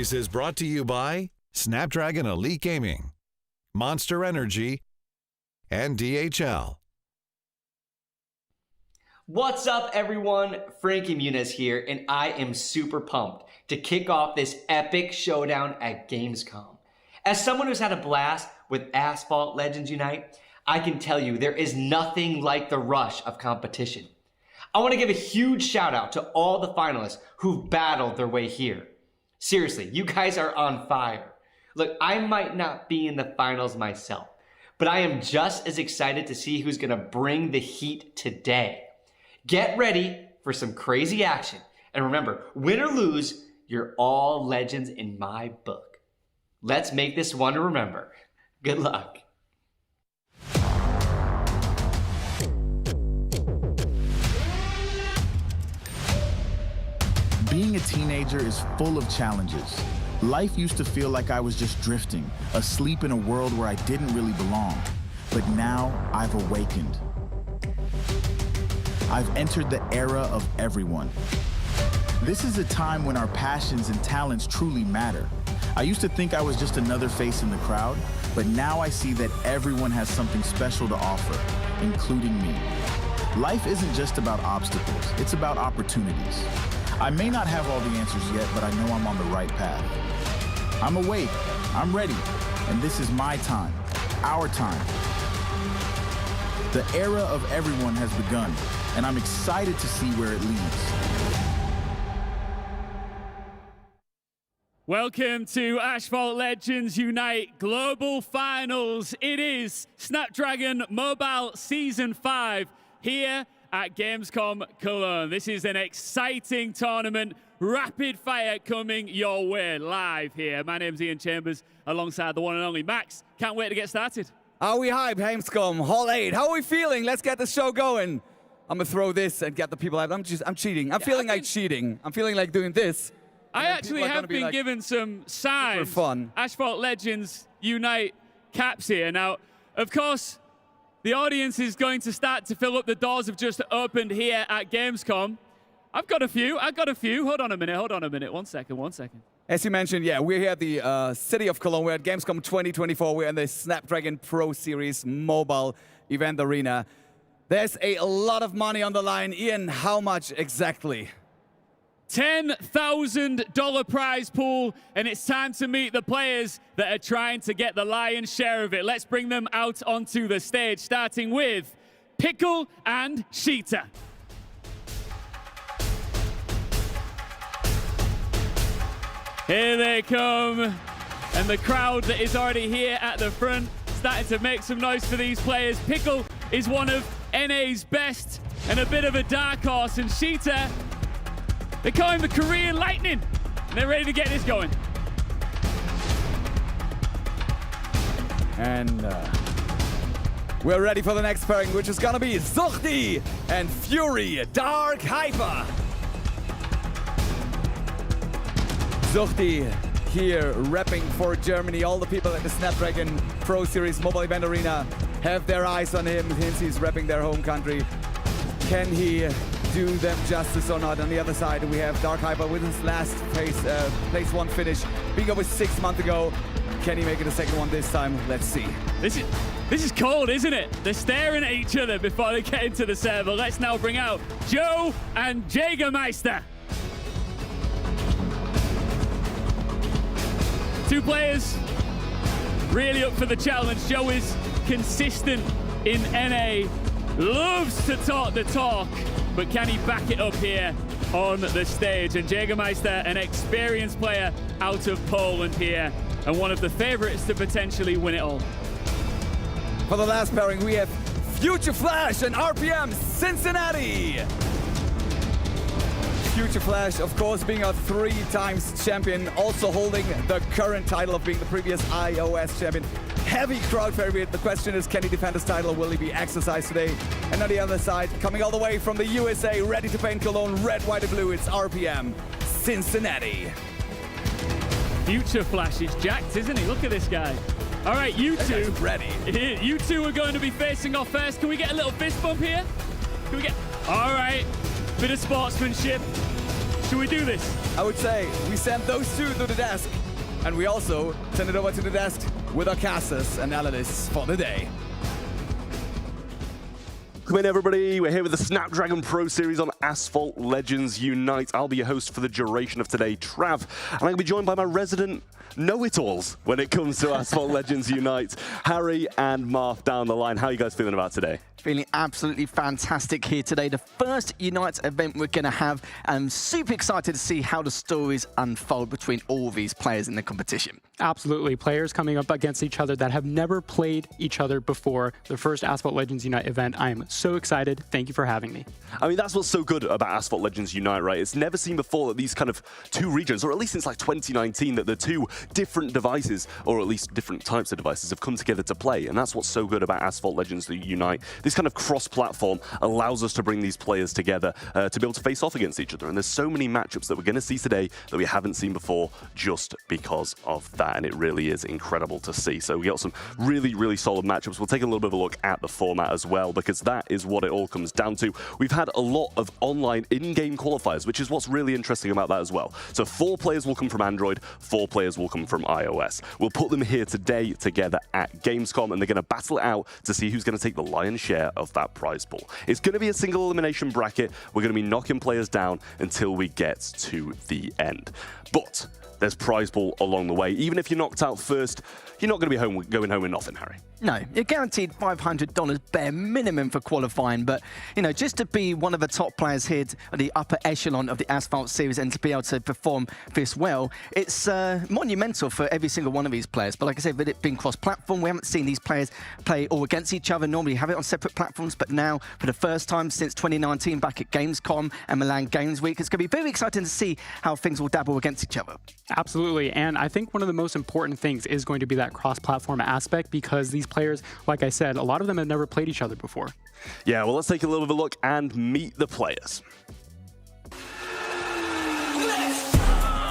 Series is brought to you by Snapdragon Elite Gaming, Monster Energy, and DHL. What's up, everyone? Frankie Muniz here, and I am super pumped to kick off this epic showdown at Gamescom. As someone who's had a blast with Asphalt Legends Unite, I can tell you there is nothing like the rush of competition. I want to give a huge shout out to all the finalists who've battled their way here. Seriously, you guys are on fire. Look, I might not be in the finals myself, but I am just as excited to see who's going to bring the heat today. Get ready for some crazy action. And remember, win or lose, you're all legends in my book. Let's make this one to remember. Good luck. Being a teenager is full of challenges. Life used to feel like I was just drifting, asleep in a world where I didn't really belong. But now I've awakened. I've entered the era of everyone. This is a time when our passions and talents truly matter. I used to think I was just another face in the crowd, but now I see that everyone has something special to offer, including me. Life isn't just about obstacles, it's about opportunities. I may not have all the answers yet, but I know I'm on the right path. I'm awake, I'm ready, and this is my time, our time. The era of everyone has begun, and I'm excited to see where it leads. Welcome to Asphalt Legends Unite Global Finals. It is Snapdragon Mobile Season 5 here at Gamescom Cologne. This is an exciting tournament, rapid fire coming your way live here. My name's Ian Chambers, alongside the one and only Max. Can't wait to get started. Are we hyped, Gamescom Hall 8? How are we feeling? Let's get the show going. I'm gonna throw this and get the people out. I'm cheating. I'm feeling like cheating. I'm feeling like doing this. I actually have been given some signed Asphalt Legends Unite caps here. Now, of course, the audience is going to start to fill up. The doors have just opened here at Gamescom. I've got a few. Hold on a minute. One second. As you mentioned, yeah, we're here at the city of Cologne. We're at Gamescom 2024. We're in the Snapdragon Pro Series mobile event arena. There's a lot of money on the line. Ian, how much exactly? $10,000 prize pool, and it's time to meet the players that are trying to get the lion's share of it. Let's bring them out onto the stage, starting with Pickle and Sheeta. Here they come, and the crowd that is already here at the front starting to make some noise for these players. Pickle is one of NA's best and a bit of a dark horse, and Sheeta, they call him the Korean Lightning, and they're ready to get this going. And we're ready for the next pairing, which is gonna be Zuchti and Fury Dark Hyper. Zuchti here repping for Germany. All the people at the Snapdragon Pro Series mobile event arena have their eyes on him since he's repping their home country. Can he do them justice or not? On the other side, we have Dark Hyper with his last place one finish, being over 6 months ago. Can he make it a second one this time? Let's see. This is cold, isn't it? They're staring at each other before they get into the server. Let's now bring out Joe and Jägermeister. Two players really up for the challenge. Joe is consistent in NA, loves to talk the talk, but can he back it up here on the stage? And Jägermeister, an experienced player out of Poland here, and one of the favorites to potentially win it all. For the last pairing, we have Future Flash and RPM Cincinnati. Future Flash, of course, being a 3-times champion, also holding the current title of being the previous iOS champion. Heavy crowd favorite. The question is, can he defend his title, or will he be exercised today? And on the other side, coming all the way from the USA, ready to paint Cologne red, white, and blue, it's RPM Cincinnati. Future Flash is jacked, isn't he? Look at this guy. All right, you two. Ready. You two are going to be facing off first. Can we get a little fist bump here? Can we get? All right. Bit of sportsmanship. Should we do this? I would say we send those two to the desk, and we also send it over to the desk with our casters and analysts for the day. Welcome in, everybody. We're here with the Snapdragon Pro Series on Asphalt Legends Unite. I'll be your host for the duration of today, Trav, and I'm going to be joined by my resident know-it-alls when it comes to Asphalt Legends Unite, Harry and Marth down the line. How are you guys feeling about today? Feeling absolutely fantastic here today. The first Unite event we're going to have. I'm super excited to see how the stories unfold between all these players in the competition. Absolutely. Players coming up against each other that have never played each other before. The first Asphalt Legends Unite event. I am so excited. Thank you for having me. I mean, that's what's so good about Asphalt Legends Unite, right? It's never seen before that these kind of two regions, or at least since like 2019, that the two different devices, or at least different types of devices, have come together to play. And that's what's so good about Asphalt Legends Unite. This kind of cross-platform allows us to bring these players together to be able to face off against each other. And there's so many matchups that we're going to see today that we haven't seen before just because of that. And it really is incredible to see. So we got some really, really solid matchups. We'll take a little bit of a look at the format as well, because that is what it all comes down to. We've had a lot of online in-game qualifiers, which is what's really interesting about that as well. So 4 players will come from Android, 4 players will come from iOS. We'll put them here today together at Gamescom, and they're going to battle it out to see who's going to take the lion's share of that prize pool. It's going to be a single elimination bracket. We're going to be knocking players down until we get to the end. But there's prize pool along the way. Even if you're knocked out first, you're not going to be going home with nothing, Harry. No, you're guaranteed $500 bare minimum for qualifying, but, you know, just to be one of the top players here at the upper echelon of the Asphalt series and to be able to perform this well, it's monumental for every single one of these players. But like I said, with it being cross-platform, we haven't seen these players play all against each other. Normally you have it on separate platforms, but now, for the first time since 2019, back at Gamescom and Milan Games Week, it's going to be very exciting to see how things will dabble against each other. Absolutely. And I think one of the most important things is going to be that cross-platform aspect, because these players, like I said, a lot of them have never played each other before. Yeah, well, let's take a little bit of a look and meet the players.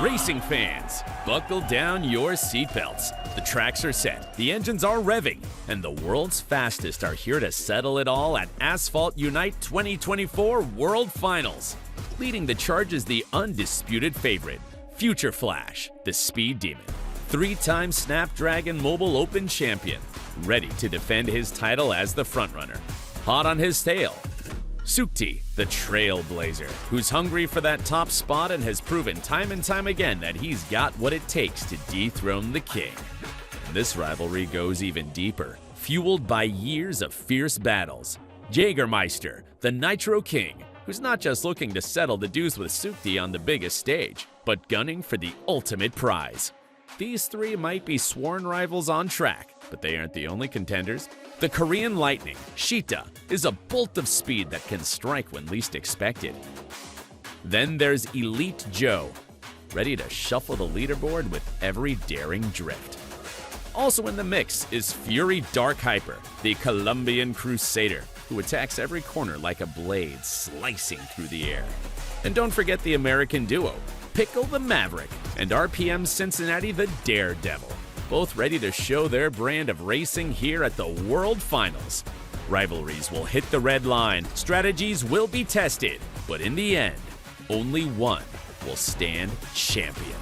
Racing fans, buckle down your seatbelts. The tracks are set, the engines are revving, and the world's fastest are here to settle it all at Asphalt Unite 2024 World Finals. Leading the charge is the undisputed favorite, Future Flash, the Speed Demon. 3-time Snapdragon Mobile Open champion, ready to defend his title as the frontrunner. Hot on his tail, Sukti, the Trailblazer, who's hungry for that top spot and has proven time and time again that he's got what it takes to dethrone the king. And this rivalry goes even deeper, fueled by years of fierce battles. Jägermeister, the Nitro King, who's not just looking to settle the dues with Sukti on the biggest stage, but gunning for the ultimate prize. These three might be sworn rivals on track, but they aren't the only contenders. The Korean Lightning, Shita, is a bolt of speed that can strike when least expected. Then there's Elite Joe, ready to shuffle the leaderboard with every daring drift. Also in the mix is Fury Dark Hyper, the Colombian Crusader, who attacks every corner like a blade slicing through the air. And don't forget the American duo, Pickle the Maverick and RPM Cincinnati the Daredevil, both ready to show their brand of racing here at the World Finals. Rivalries will hit the red line, strategies will be tested, but in the end, only one will stand champion.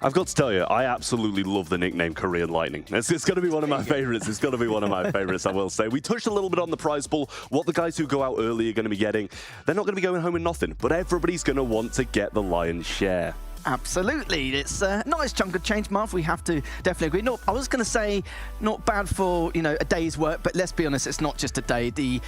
I've got to tell you, I absolutely love the nickname Korean Lightning. It's going to be one of my favorites. It's going to be one of my favorites, I will say. We touched a little bit on the prize pool, what the guys who go out early are going to be getting. They're not going to be going home with nothing, but everybody's going to want to get the lion's share. Absolutely. It's a nice chunk of change, Marv. We have to definitely agree. No, I was going to say not bad for, you know, a day's work, but let's be honest, it's not just a day. The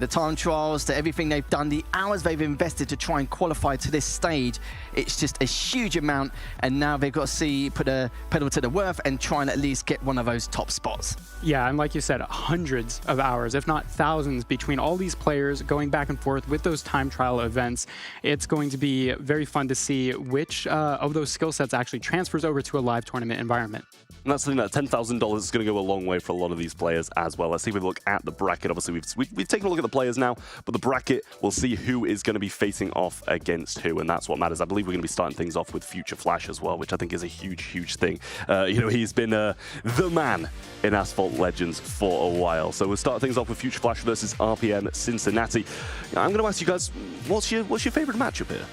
time trials, everything they've done, the hours they've invested to try and qualify to this stage, it's just a huge amount. And now they've got to put a pedal to the worth and try and at least get one of those top spots. Yeah, and like you said, hundreds of hours, if not thousands, between all these players going back and forth with those time trial events. It's going to be very fun to see which of those skill sets actually transfers over to a live tournament environment. And that's something that $10,000 is going to go a long way for a lot of these players as well. Let's see if we look at the bracket. Obviously, we've taken a look at the players now, but the bracket, we'll see who is going to be facing off against who, and that's what matters. I believe we're going to be starting things off with Future Flash as well, which I think is a huge, huge thing. He's been the man in Asphalt Legends for a while. So we'll start things off with Future Flash versus RPM Cincinnati. I'm going to ask you guys, what's your favorite matchup here?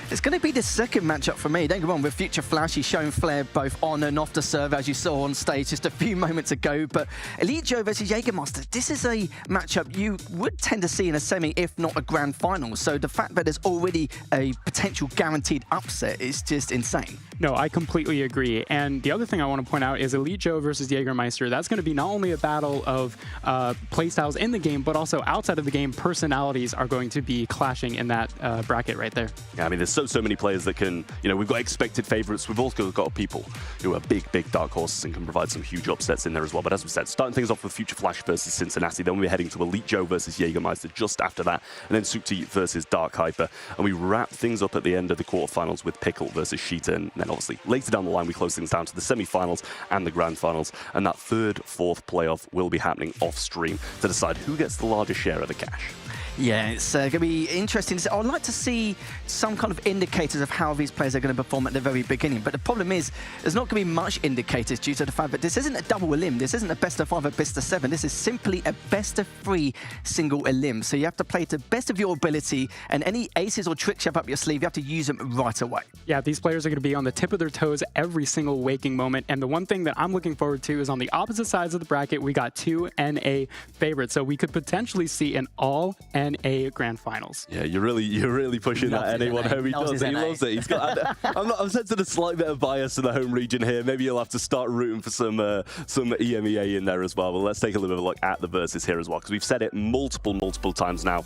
It's going to be the second matchup for me. Don't get me wrong, with Future Flash, he's shown flair both on and off the serve, as you saw on stage just a few moments ago. But Elite Joe versus Jägermeister, this is a matchup you would tend to see in a semi, if not a grand final. So the fact that there's already a potential guaranteed upset is just insane. No, I completely agree. And the other thing I want to point out is Elite Joe versus Jägermeister. That's going to be not only a battle of playstyles in the game, but also outside of the game, personalities are going to be clashing in that bracket right there. Yeah, I mean, there's so many players that can, we've got expected favorites. We've also got people who are big dark horses and can provide some huge upsets in there as well. But as we said, starting things off with Future Flash versus Cincinnati, then we're heading to Elite Joe versus Jägermeister just after that, and then Supti versus Dark Hyper. And we wrap things up at the end of the quarterfinals with Pickle versus Sheeta, and then obviously later down the line we close things down to the semi-finals and the grand finals, and that third, fourth playoff will be happening off stream to decide who gets the largest share of the cash. Yeah, it's going to be interesting. I'd like to see some kind of indicators of how these players are going to perform at the very beginning. But the problem is, there's not going to be much indicators due to the fact that this isn't a double elim. This isn't a best of 5 or best of 7. This is simply a best of 3 single elim. So you have to play to the best of your ability, and any aces or tricks you have up your sleeve, you have to use them right away. Yeah, these players are going to be on the tip of their toes every single waking moment. And the one thing that I'm looking forward to is on the opposite sides of the bracket, we got 2 NA favorites. So we could potentially see an all NA grand finals. Yeah, you're really pushing that NA one home. He does. He loves it. He's got. I'm sensing a slight bit of bias to the home region here. Maybe you'll have to start rooting for some EMEA in there as well. But let's take a little bit of a look at the verses here as well, because we've said it multiple times now.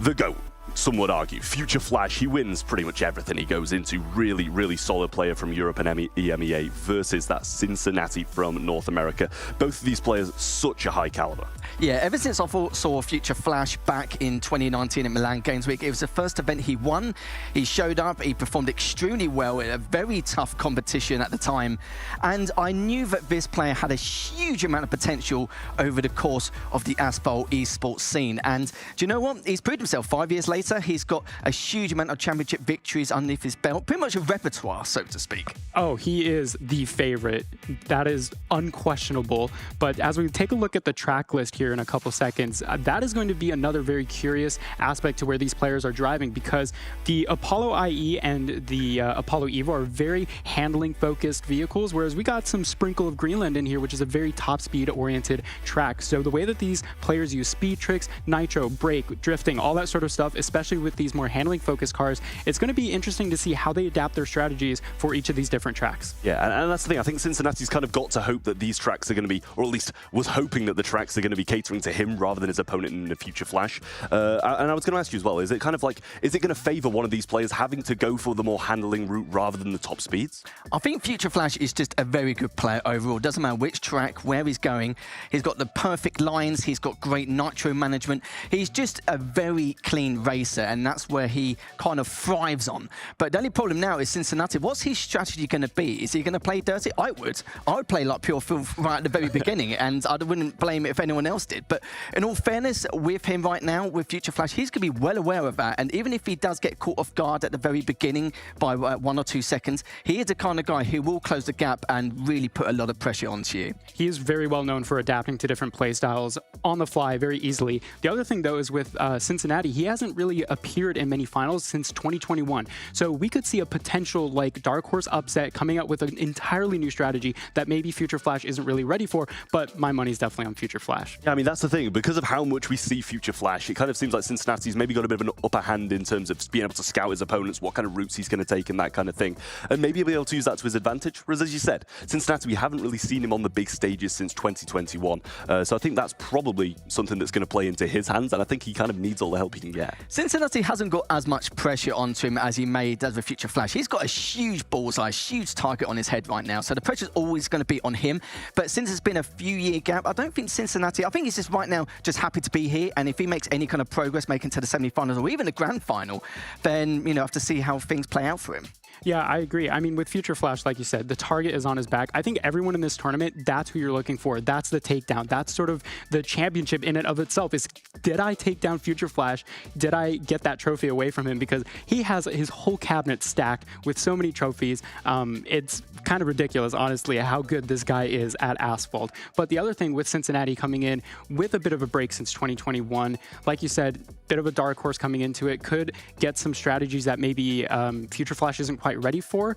The GOAT, some would argue. Future Flash, he wins pretty much everything he goes into. Really solid player from Europe and EMEA versus that Cincinnati from North America. Both of these players, such a high caliber. Yeah, ever since I saw Future Flash back in 2019 at Milan Games Week, it was the first event he won. He showed up, he performed extremely well in a very tough competition at the time. And I knew that this player had a huge amount of potential over the course of the Asphalt esports scene. And do you know what? He's proved himself 5 years later. He's got a huge amount of championship victories underneath his belt, pretty much a repertoire, so to speak. Oh, he is the favorite. That is unquestionable. But as we take a look at the track list here in a couple seconds, that is going to be another very curious aspect to where these players are driving, because the Apollo IE and the Apollo Evo are very handling focused vehicles, whereas we got some sprinkle of Greenland in here, which is a very top speed oriented track. So the way that these players use speed tricks, nitro, brake, drifting, all that sort of stuff, especially with these more handling focused cars, it's going to be interesting to see how they adapt their strategies for each of these different tracks. Yeah, and that's the thing. I think Cincinnati's kind of got to hope that these tracks are going to be, or at least was hoping that the tracks are going to be catering to him rather than his opponent in the Future Flash. And I was going to ask you as well, is it kind of like, is it going to favor one of these players having to go for the more handling route rather than the top speeds? I think Future Flash is just a very good player overall. Doesn't matter which track, where he's going. He's got the perfect lines. He's got great nitro management. He's just a very clean racer, and that's where he kind of thrives on. But the only problem now is Cincinnati. What's his strategy going to be? Is he going to play dirty? I would play like pure filth right at the very beginning, and I wouldn't blame it if anyone else did. But in all fairness, with him right now, with Future Flash, he's going to be well aware of that. And even if he does get caught off guard at the very beginning by 1 or 2 seconds, he is the kind of guy who will close the gap and really put a lot of pressure onto you. He is very well known for adapting to different playstyles on the fly very easily. The other thing, though, is with Cincinnati, he hasn't really appeared in many finals since 2021. So we could see a potential like dark horse upset coming out with an entirely new strategy that maybe Future Flash isn't really ready for, but my money's definitely on Future Flash. Yeah, I mean, that's the thing. Because of how much we see Future Flash, it kind of seems like Cincinnati's maybe got a bit of an upper hand in terms of being able to scout his opponents, what kind of routes he's going to take and that kind of thing. And maybe he'll be able to use that to his advantage. Whereas, as you said, Cincinnati, we haven't really seen him on the big stages since 2021. So I think that's probably something that's going to play into his hands, and I think he kind of needs all the help he can get. Cincinnati hasn't got as much pressure onto him as he does with Future Flash. He's got a huge bullseye, huge target on his head right now, so the pressure's always going to be on him. But since it's been a few-year gap, I don't think Cincinnati, I think he's just right now just happy to be here, and if he makes any kind of progress making to the semi-finals or even the grand final, then, you know, have to see how things play out for him. Yeah, I agree. I mean, with Future Flash, like you said, the target is on his back. I think everyone in this tournament, that's who you're looking for. That's the takedown. That's sort of the championship in and of itself is, did I take down Future Flash? Did I get that trophy away from him? Because he has his whole cabinet stacked with so many trophies. It's kind of ridiculous, honestly, how good this guy is at Asphalt. But the other thing with Cincinnati coming in with a bit of a break since 2021, like you said, bit of a dark horse coming into it, could get some strategies that maybe Future Flash isn't quite ready for,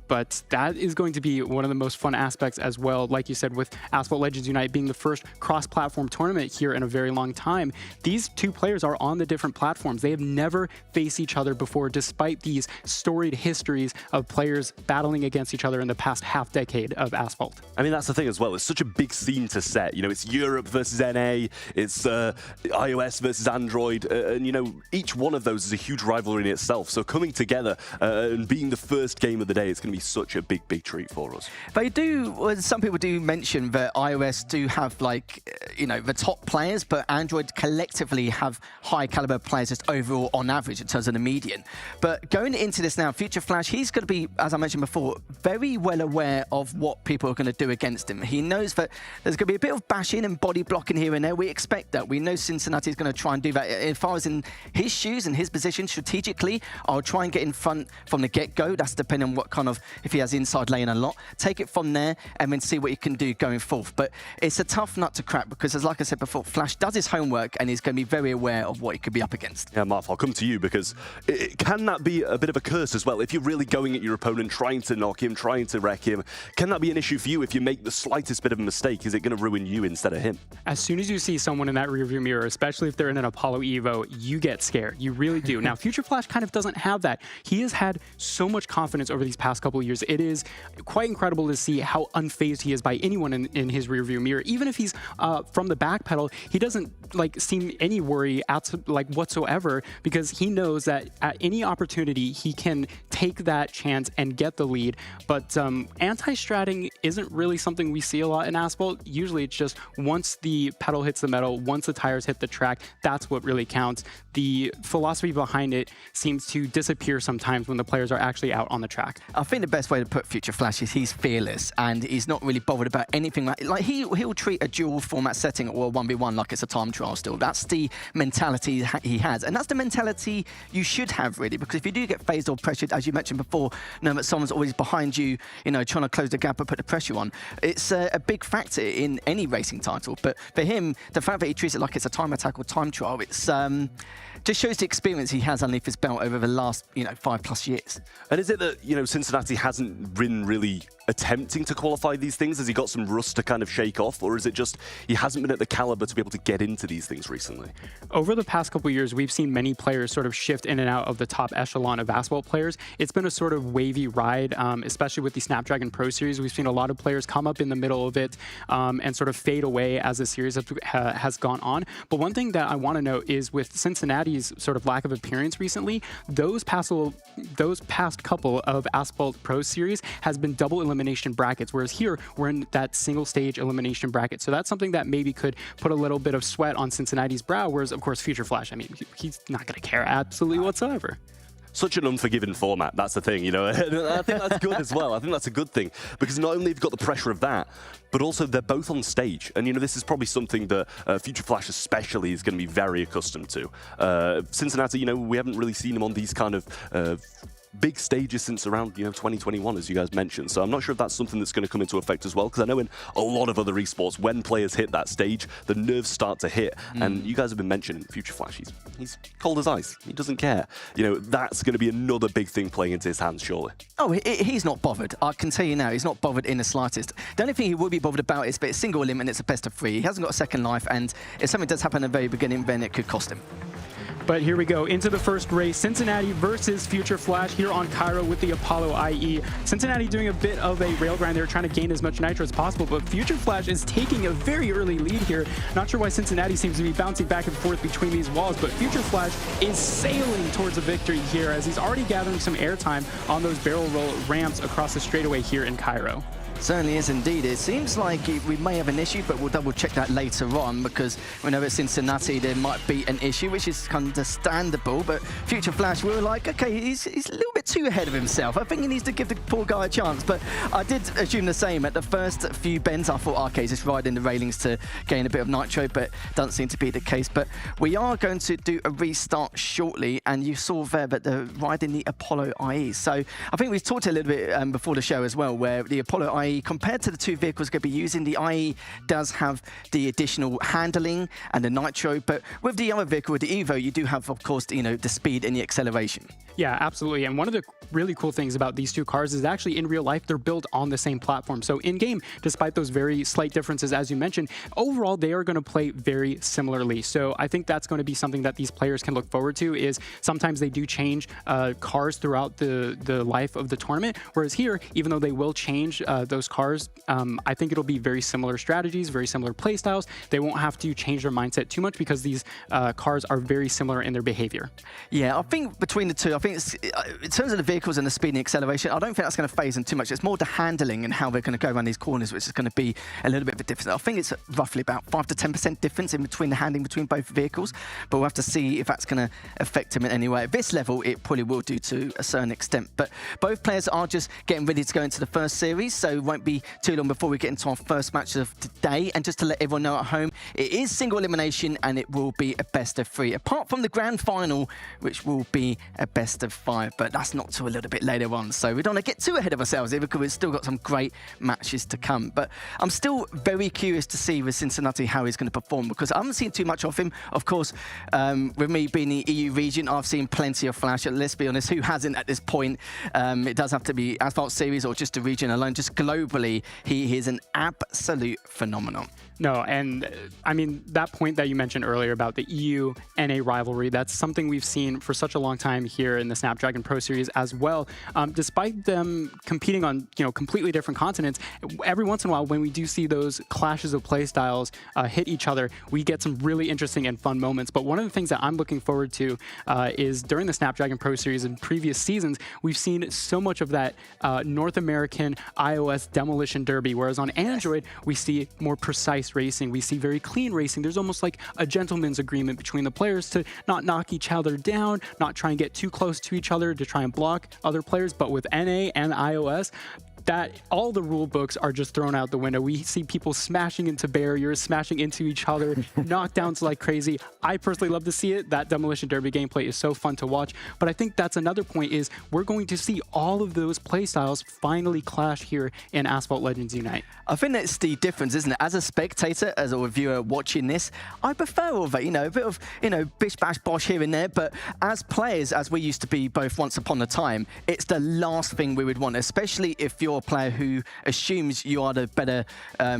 but that is going to be one of the most fun aspects as well. Like you said, with Asphalt Legends Unite being the first cross-platform tournament here in a very long time, these two players are on the different platforms. They have never faced each other before, despite these storied histories of players battling against each other in the past half decade of Asphalt. I mean, that's the thing as well. It's such a big scene to set. You know, it's Europe versus NA, it's iOS versus Android, and you know, each one of those is a huge rivalry in itself. So coming together and being the first game of the day, it's going to be such a big, big treat for us. They do, well, some people do mention that iOS do have, like, you know, the top players, but Android collectively have high caliber players just overall on average in terms of the median. But going into this now, Future Flash, he's going to be, as I mentioned before, very well aware of what people are going to do against him. He knows that there's going to be a bit of bashing and body blocking here and there. We expect that. We know Cincinnati is going to try and do that. If I was in his shoes and his position strategically, I'll try and get in front from the get-go. That's depending on what kind of, if he has inside lane a lot. Take it from there and then see what he can do going forth. But it's a tough nut to crack because, as like I said before, Flash does his homework and he's going to be very aware of what he could be up against. Yeah, Marth, I'll come to you because can that be a bit of a curse as well? If you're really going at your opponent, trying to knock him, trying to wreck him, can that be an issue for you if you make the slightest bit of a mistake? Is it going to ruin you instead of him? As soon as you see someone in that rearview mirror, especially if they're in an Apollo Evo, you get scared. You really do. Now, Future Flash kind of doesn't have that. He has had so much confidence over these past couple of years. It is quite incredible to see how unfazed he is by anyone in his rearview mirror. Even if he's from the back pedal, he doesn't seem any worry whatsoever, because he knows that at any opportunity he can take that chance and get the lead. But anti-stratting isn't really something we see a lot in Asphalt. Usually it's just once the pedal hits the metal, once the tires hit the track, that's what really counts. The philosophy behind it seems to disappear sometimes when the players are actually out on the track. I think the best way to put Future Flash is he's fearless and he's not really bothered about anything like he'll treat a dual format setting or a 1v1 like it's a time trial still. That's the mentality he has, and that's the mentality you should have, really, because if you do get phased or pressured, as you mentioned before, know that someone's always behind you, you know, trying to close the gap and put the pressure on. It's a big factor in any racing title, but for him, the fact that he treats it like it's a time attack or time trial, it's just shows the experience he has underneath his belt over the last, 5+ years. And is it that, Cincinnati hasn't been really attempting to qualify these things? Has he got some rust to kind of shake off, or is it just he hasn't been at the caliber to be able to get into these things recently? Over the past couple of years, we've seen many players sort of shift in and out of the top echelon of Asphalt players. It's been a sort of wavy ride, especially with the Snapdragon Pro Series. We've seen a lot of players come up in the middle of it and sort of fade away as the series has gone on. But one thing that I want to note is with Cincinnati's sort of lack of appearance recently, those past couple of Asphalt Pro Series has been double elimination brackets, whereas here we're in that single stage elimination bracket. So that's something that maybe could put a little bit of sweat on Cincinnati's brow, whereas of course Future Flash, I mean, he's not going to care absolutely whatsoever. Such an unforgiving format, that's the thing, I think that's good as well. I think that's a good thing, because not only have you got the pressure of that, but also they're both on stage. And, this is probably something that Future Flash especially is going to be very accustomed to. Cincinnati, we haven't really seen him on these kind of big stages since around 2021, as you guys mentioned. So I'm not sure if that's something that's going to come into effect as well, because I know in a lot of other esports, when players hit that stage, the nerves start to hit. And you guys have been mentioning Future Flash. He's cold as ice. He doesn't care. That's going to be another big thing playing into his hands, surely. Oh, he's not bothered. I can tell you now, he's not bothered in the slightest. The only thing he would be bothered about is that it's single limit and it's a best of 3. He hasn't got a second life, and if something does happen at the very beginning, then it could cost him. But here we go into the first race, Cincinnati versus Future Flash here on Cairo with the Apollo IE. Cincinnati doing a bit of a rail grind. They're trying to gain as much nitro as possible, but Future Flash is taking a very early lead here. Not sure why Cincinnati seems to be bouncing back and forth between these walls, but Future Flash is sailing towards a victory here as he's already gathering some airtime on those barrel roll ramps across the straightaway here in Cairo. Certainly is indeed. It seems like we may have an issue, but we'll double check that later on, because we know at Cincinnati there might be an issue, which is understandable. But Future Flash, we were like, okay, he's a little bit too ahead of himself. I think he needs to give the poor guy a chance. But I did assume the same. At the first few bends, I thought, okay, just riding the railings to gain a bit of nitro, but doesn't seem to be the case. But we are going to do a restart shortly, and you saw there that they're riding the Apollo IE. So I think we've talked a little bit before the show as well, where the Apollo IE, compared to the two vehicles going to be using, the IE does have the additional handling and the nitro, but with the other vehicle, with the Evo, you do have, of course, the speed and the acceleration. Yeah, absolutely. And one of the really cool things about these two cars is actually in real life, they're built on the same platform. So in game, despite those very slight differences, as you mentioned, overall, they are going to play very similarly. So I think that's going to be something that these players can look forward to, is sometimes they do change cars throughout the life of the tournament. Whereas here, even though they will change those cars, I think it'll be very similar strategies, very similar play styles. They won't have to change their mindset too much because these cars are very similar in their behavior. Yeah, I think between the two, I think it's, in terms of the vehicles and the speed and acceleration, I don't think that's going to phase them too much. It's more the handling and how they're going to go around these corners, which is going to be a little bit of a difference. I think it's roughly about 5 to 10% difference in between the handling between both vehicles, but we'll have to see if that's going to affect him in any way. At this level, it probably will do to a certain extent, but both players are just getting ready to go into the first series, so it won't be too long before we get into our first match of today. And just to let everyone know at home, it is single elimination and it will be a best of 3, apart from the grand final, which will be a best of 5, but that's not till a little bit later on, so we don't want to get too ahead of ourselves here, because we've still got some great matches to come. But I'm still very curious to see with Cincinnati how he's going to perform, because I haven't seen too much of him. Of course, with me being the EU region, I've seen plenty of Flash. Let's be honest, who hasn't at this point? It does have to be Asphalt Series or just the region alone. Just globally, he is an absolute phenomenon. No, and I mean, that point that you mentioned earlier about the EU-NA rivalry, that's something we've seen for such a long time here in the Snapdragon Pro Series as well. Despite them competing on, completely different continents, every once in a while when we do see those clashes of play styles hit each other, we get some really interesting and fun moments. But one of the things that I'm looking forward to is during the Snapdragon Pro Series in previous seasons, we've seen so much of that North American iOS demolition derby, whereas on Android, we see more precise racing. We see very clean racing. There's almost like a gentleman's agreement between the players to not knock each other down, not try and get too close to each other to try and block other players. But with NA and iOS, that all the rule books are just thrown out the window. We see people smashing into barriers, smashing into each other, knockdowns like crazy. I personally love to see it. That Demolition Derby gameplay is so fun to watch. But I think that's another point, is we're going to see all of those play styles finally clash here in Asphalt Legends Unite. I think that's the difference, isn't it? As a spectator, as a viewer watching this, I prefer all that, a bit of, bish bash bosh here and there. But as players, as we used to be both once upon a time, it's the last thing we would want, especially if you're a player who assumes you are the better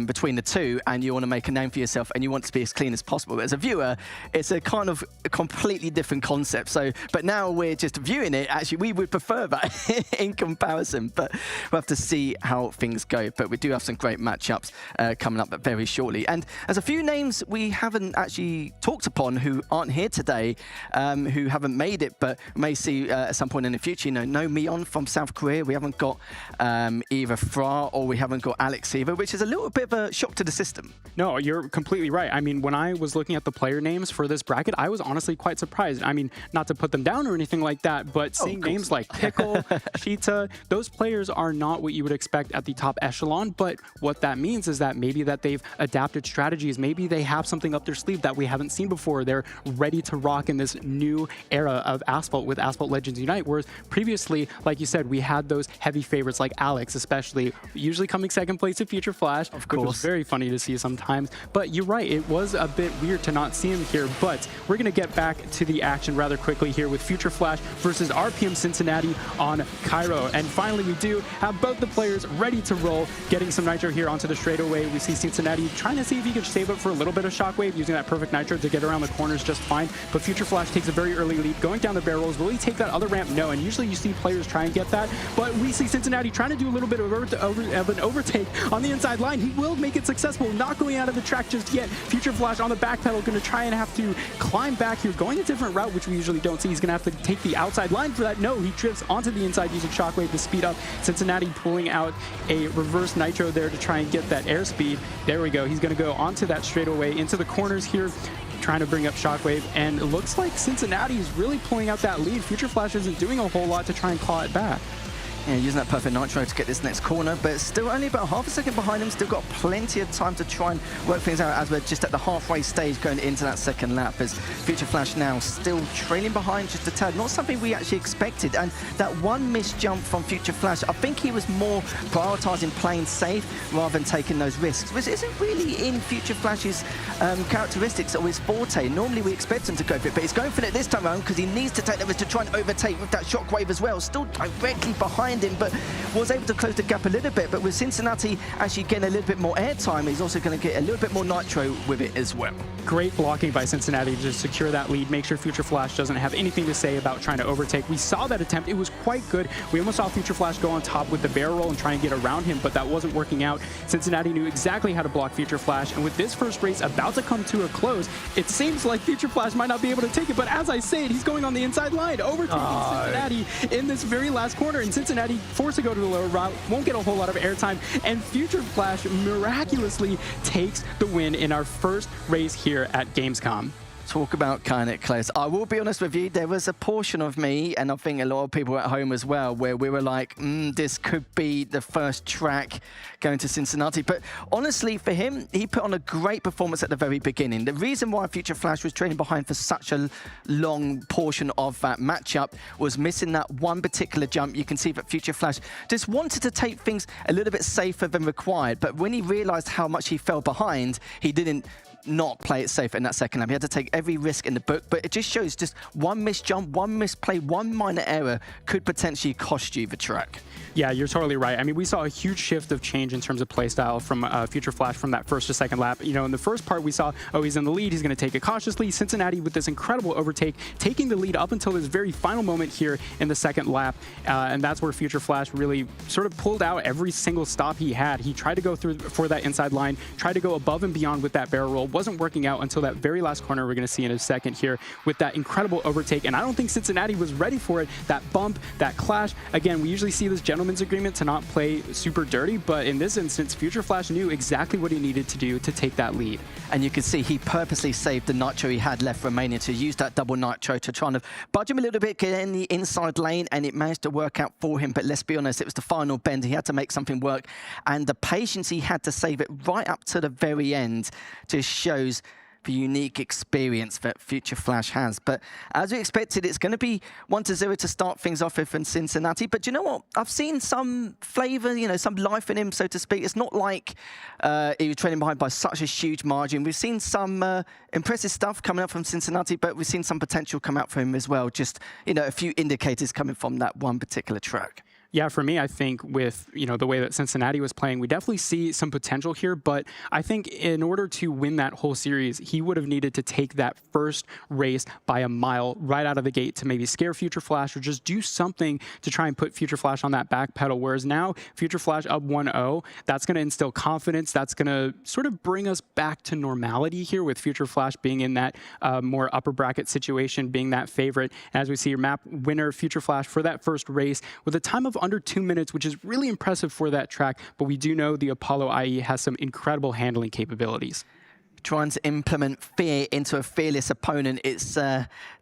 between the two and you want to make a name for yourself and you want to be as clean as possible. But as a viewer, it's a kind of a completely different concept. So, but now we're just viewing it. Actually, we would prefer that in comparison, but we'll have to see how things go. But we do have some great matchups coming up very shortly. And there's a few names we haven't actually talked upon who aren't here today, who haven't made it, but may see at some point in the future. No Mion from South Korea. We haven't got either Fra, or we haven't got Alex either, which is a little bit of a shock to the system. No, you're completely right. I mean, when I was looking at the player names for this bracket, I was honestly quite surprised. I mean, not to put them down or anything like that, but seeing names like Pickle, Cheetah, those players are not what you would expect at the top echelon. But what that means is that maybe that they've adapted strategies. Maybe they have something up their sleeve that we haven't seen before. They're ready to rock in this new era of Asphalt with Asphalt Legends Unite, whereas previously, like you said, we had those heavy favorites like Alex, especially, usually coming second place to Future Flash, of course, which was very funny to see sometimes. But you're right, it was a bit weird to not see him here, but we're going to get back to the action rather quickly here with Future Flash versus RPM Cincinnati on Cairo. And finally, we do have both the players ready to roll, getting some nitro here onto the straightaway. We see Cincinnati trying to see if he could save up for a little bit of shockwave, using that perfect nitro to get around the corners just fine. But Future Flash takes a very early lead, going down the barrels. Will he take that other ramp? No, and usually you see players try and get that, but we see Cincinnati trying to do a little little bit of an overtake on the inside line. He will make it successful, not going out of the track just yet. Future Flash on the back pedal, going to try and have to climb back here, going a different route, which we usually don't see. He's going to have to take the outside line for that. No, he drifts onto the inside using Shockwave to speed up. Cincinnati pulling out a reverse nitro there to try and get that airspeed. There we go. He's going to go onto that straightaway into the corners here, trying to bring up Shockwave, and it looks like Cincinnati is really pulling out that lead. Future Flash isn't doing a whole lot to try and claw it back. Yeah, using that perfect nitro to get this next corner, but still only about half a second behind him. Still got plenty of time to try and work things out as we're just at the halfway stage going into that second lap, as Future Flash now still trailing behind just a tad. Not something we actually expected, and that one missed jump from Future Flash, I think he was more prioritizing playing safe rather than taking those risks, which isn't really in Future Flash's characteristics or his forte. Normally we expect him to go for it, but he's going for it this time around because he needs to take the risk to try and overtake with that Shockwave as well. Still directly behind him, but was able to close the gap a little bit. But with Cincinnati actually getting a little bit more airtime, he's also going to get a little bit more nitro with it as well. Great blocking by Cincinnati to secure that lead, make sure Future Flash doesn't have anything to say about trying to overtake. We saw that attempt. It was quite good. We almost saw Future Flash go on top with the barrel roll and try and get around him, but that wasn't working out. Cincinnati knew exactly how to block Future Flash, and with this first race about to come to a close, it seems like Future Flash might not be able to take it, but as I say it, he's going on the inside line, overtaking Cincinnati in this very last corner, and Cincinnati forced to go to the lower route, won't get a whole lot of airtime, and Future Flash miraculously takes the win in our first race here at Gamescom. Talk about kind of close. I will be honest with you, there was a portion of me, and I think a lot of people at home as well, where we were like, this could be the first track going to Cincinnati. But honestly, for him, he put on a great performance at the very beginning. The reason why Future Flash was trailing behind for such a long portion of that matchup was missing that one particular jump. You can see that Future Flash just wanted to take things a little bit safer than required. But when he realized how much he fell behind, he didn't not play it safe in that second lap. He had to take every risk in the book, but it just shows just one missed jump, one misplay, one minor error could potentially cost you the track. Yeah, you're totally right. I mean, we saw a huge shift of change in terms of playstyle from Future Flash from that first to second lap. You know, in the first part, we saw, oh, he's in the lead, he's going to take it cautiously. Cincinnati with this incredible overtake, taking the lead up until this very final moment here in the second lap. And that's where Future Flash really sort of pulled out every single stop he had. He tried to go through for that inside line, tried to go above and beyond with that barrel roll. Wasn't working out until that very last corner we're going to see in a second here with that incredible overtake. And I don't think Cincinnati was ready for it. That bump, that clash. Again, we usually see this gentleman's agreement to not play super dirty, but in this instance, Future Flash knew exactly what he needed to do to take that lead. And you can see he purposely saved the nitro he had left remaining to use that double nitro to try and budge him a little bit, get in the inside lane, and it managed to work out for him. But let's be honest, it was the final bend. He had to make something work, and the patience he had to save it right up to the very end just shows the unique experience that Future Flash has. But as we expected, it's going to be 1-0 to start things off with in Cincinnati. But you know what? I've seen some flavor, you know, some life in him, so to speak. It's not like he was trailing behind by such a huge margin. We've seen some impressive stuff coming up from Cincinnati, but we've seen some potential come out for him as well. Just, you know, a few indicators coming from that one particular track. Yeah, for me, I think with, you know, the way that Cincinnati was playing, we definitely see some potential here, but I think in order to win that whole series, he would have needed to take that first race by a mile right out of the gate to maybe scare Future Flash or just do something to try and put Future Flash on that back pedal, whereas now Future Flash up 1-0, that's going to instill confidence, that's going to sort of bring us back to normality here with Future Flash being in that more upper bracket situation, being that favorite. As we see your map winner, Future Flash, for that first race with a time of under 2 minutes, which is really impressive for that track, but we do know the Apollo IE has some incredible handling capabilities. Trying to implement fear into a fearless opponent, it's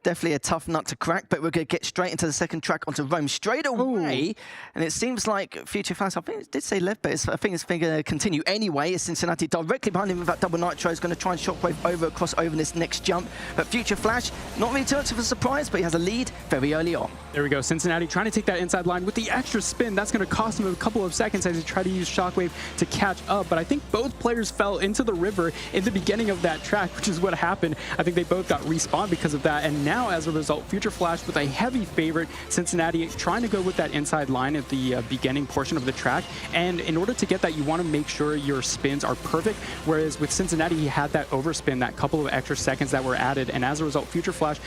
definitely a tough nut to crack, but we're going to get straight into the second track onto Rome straight away. Ooh. And it seems like Future Flash, I think it did say left, but I think it's going to continue anyway. As Cincinnati directly behind him with that double nitro is going to try and shockwave across over this next jump. But Future Flash, not really too much of a surprise, but he has a lead very early on. There we go. Cincinnati trying to take that inside line with the extra spin. That's going to cost him a couple of seconds as he tried to use Shockwave to catch up. But I think both players fell into the river in the beginning beginning of that track, which is what happened. I think they both got respawned because of that. And now, as a result, Future Flash with a heavy favorite, Cincinnati trying to go with that inside line at the beginning portion of the track. And in order to get that, you want to make sure your spins are perfect. Whereas with Cincinnati, he had that overspin, that couple of extra seconds that were added. And as a result, Future Flash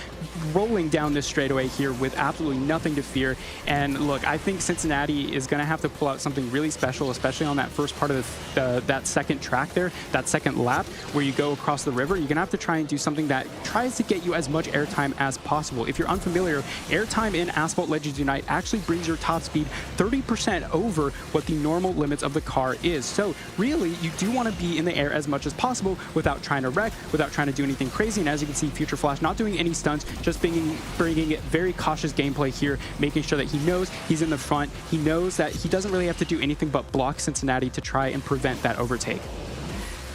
rolling down this straightaway here with absolutely nothing to fear. And look, I think Cincinnati is going to have to pull out something really special, especially on that first part of that second track there, that second lap where you go across the river. You're going to have to try and do something that tries to get you as much airtime as possible. If you're unfamiliar, airtime in Asphalt Legends Unite actually brings your top speed 30% over what the normal limits of the car is. So really, you do want to be in the air as much as possible without trying to wreck, without trying to do anything crazy. And as you can see, Future Flash not doing any stunts, just bringing very cautious gameplay here, making sure that he knows he's in the front. He knows that he doesn't really have to do anything but block Cincinnati to try and prevent that overtake.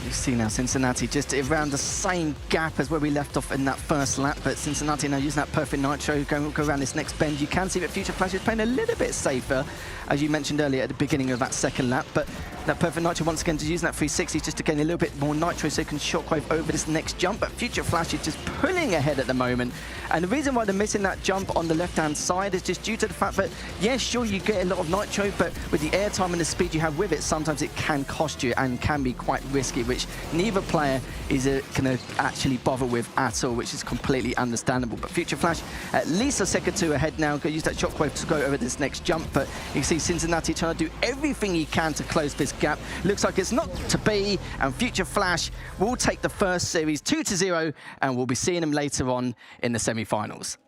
You see now Cincinnati just around the same gap as where we left off in that first lap, but Cincinnati now using that perfect nitro, go around this next bend. You can see that Future Flash is playing a little bit safer, as you mentioned earlier at the beginning of that second lap, but that perfect nitro once again just using that 360 just to gain a little bit more nitro so you can shockwave over this next jump. But Future Flash is just pulling ahead at the moment, and the reason why they're missing that jump on the left-hand side is just due to the fact that, yes, sure, you get a lot of nitro, but with the airtime and the speed you have with it, sometimes it can cost you and can be quite risky, which neither player is going to actually bother with at all, which is completely understandable. But Future Flash at least a second or two ahead now. Go use that shockwave to go over this next jump, but you can see Cincinnati trying to do everything he can to close this gap. Looks like it's not to be, and Future Flash will take the first series 2-0, and we'll be seeing him later on in the semi-finals.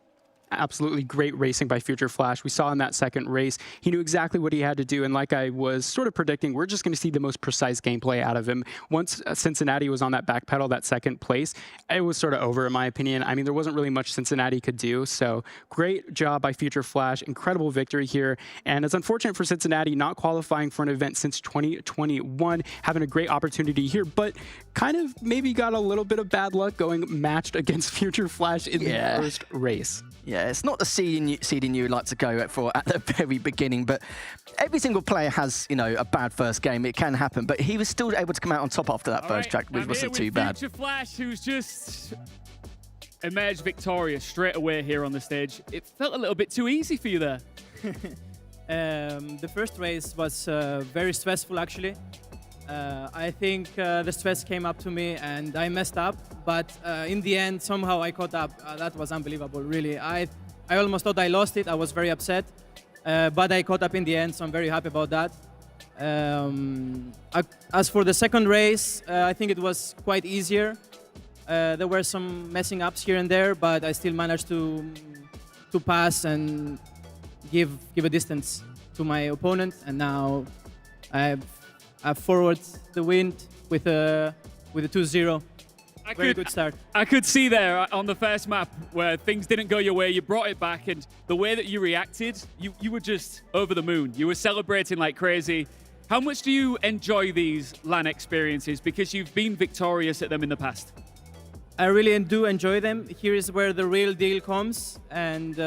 Absolutely great racing by Future Flash. We saw in that second race, he knew exactly what he had to do, and like I was sort of predicting, we're just going to see the most precise gameplay out of him. Once Cincinnati was on that back pedal, that second place, it was sort of over in my opinion. I mean, there wasn't really much Cincinnati could do, so great job by Future Flash, incredible victory here, and it's unfortunate for Cincinnati not qualifying for an event since 2021, having a great opportunity here, but kind of maybe got a little bit of bad luck going matched against Future Flash in the first race. Yeah, it's not the seeding you like to go for at the very beginning, but every single player has, you know, a bad first game. It can happen, but he was still able to come out on top after that first track, which wasn't too bad. Future Flash, who's just emerged victorious straight away here on the stage. It felt a little bit too easy for you there. The first race was very stressful, actually. I think the stress came up to me and I messed up, but in the end, somehow I caught up. That was unbelievable, really. I almost thought I lost it. I was very upset, but I caught up in the end, so I'm very happy about that. As for the second race, I think it was quite easier. There were some messing ups here and there, but I still managed to pass and give a distance to my opponent, and now I've forward the win with a 2-0. Very good start. I could see there on the first map where things didn't go your way, you brought it back, and the way that you reacted, you were just over the moon. You were celebrating like crazy. How much do you enjoy these LAN experiences because you've been victorious at them in the past? I really do enjoy them. Here is where the real deal comes, and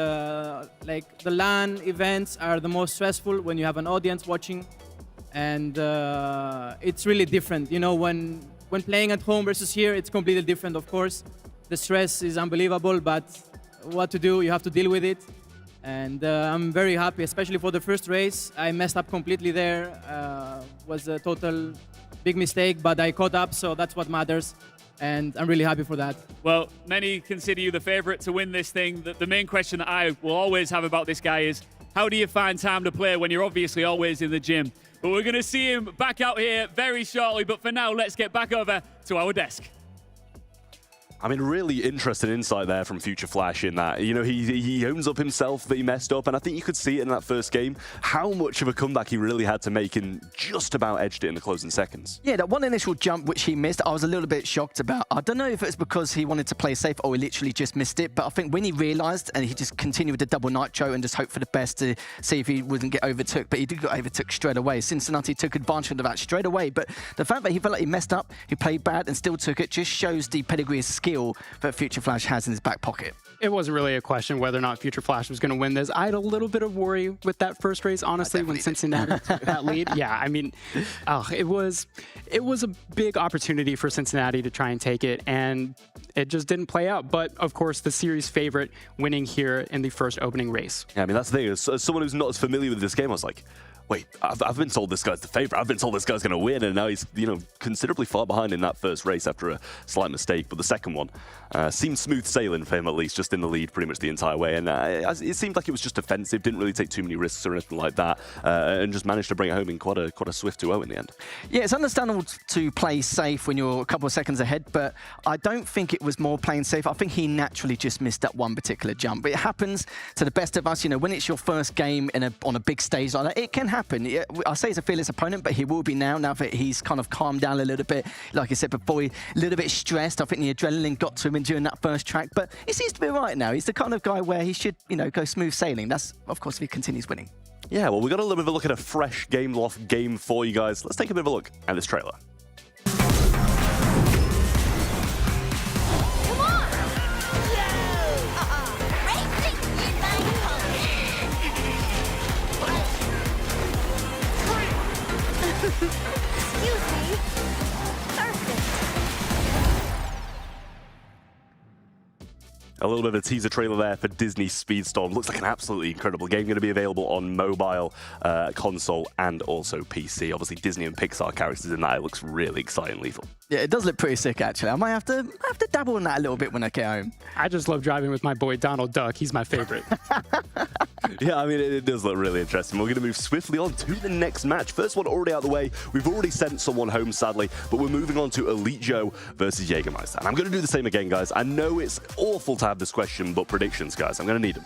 like the LAN events are the most stressful when you have an audience watching. And it's really different. You know, when playing at home versus here, it's completely different, of course. The stress is unbelievable, but what to do, you have to deal with it. And I'm very happy, especially for the first race. I messed up completely there. Was a total big mistake, but I caught up, so that's what matters. And I'm really happy for that. Well, many consider you the favorite to win this thing. The main question that I will always have about this guy is, how do you find time to play when you're obviously always in the gym? But we're going to see him back out here very shortly. But for now, let's get back over to our desk. I mean, really interesting insight there from Future Flash in that, you know, he owns up himself that he messed up, and I think you could see it in that first game, how much of a comeback he really had to make and just about edged it in the closing seconds. Yeah, that one initial jump which he missed, I was a little bit shocked about. I don't know if it was because he wanted to play safe or he literally just missed it, but I think when he realised and he just continued with the double nitro and just hoped for the best to see if he wouldn't get overtook, but he did get overtook straight away. Cincinnati took advantage of that straight away, but the fact that he felt like he messed up, he played bad and still took it just shows the pedigree of skill skill that Future Flash has in his back pocket. It wasn't really a question whether or not Future Flash was going to win this. I had a little bit of worry with that first race, honestly, when Cincinnati took that lead. Yeah, I mean, it was a big opportunity for Cincinnati to try and take it, and it just didn't play out. But, of course, the series favorite winning here in the first opening race. Yeah, I mean, that's the thing. As someone who's not as familiar with this game, I was like, wait, I've been told this guy's the favorite. I've been told this guy's going to win, and now he's, considerably far behind in that first race after a slight mistake. But the second one seemed smooth sailing for him, at least, just in the lead pretty much the entire way. And it seemed like it was just defensive, didn't really take too many risks or anything like that, and just managed to bring it home in quite a swift 2-0 in the end. Yeah, it's understandable to play safe when you're a couple of seconds ahead, but I don't think it was more playing safe. I think he naturally just missed that one particular jump. But it happens to the best of us. When it's your first game on a big stage like that, it can happen. I say he's a fearless opponent, but he will be now that he's kind of calmed down a little bit. Like I said before, a little bit stressed. I think the adrenaline got to him during that first track, but he seems to be right now. He's the kind of guy where he should, go smooth sailing. That's, of course, if he continues winning. Yeah, well, we got a little bit of a look at a fresh Gameloft game for you guys. Let's take a bit of a look at this trailer. A little bit of a teaser trailer there for Disney Speedstorm. Looks like an absolutely incredible game. Going to be available on mobile, console, and also PC. Obviously, Disney and Pixar characters in that. It looks really exciting, Lethal. Yeah, it does look pretty sick, actually. I might have to dabble in that a little bit when I get home. I just love driving with my boy Donald Duck. He's my favorite. Yeah, I mean, it does look really interesting. We're going to move swiftly on to the next match. First one already out of the way. We've already sent someone home, sadly, but we're moving on to Elite Joe versus Jägermeister. And I'm going to do the same again, guys. I know it's awful to have this question, but predictions, guys. I'm going to need them.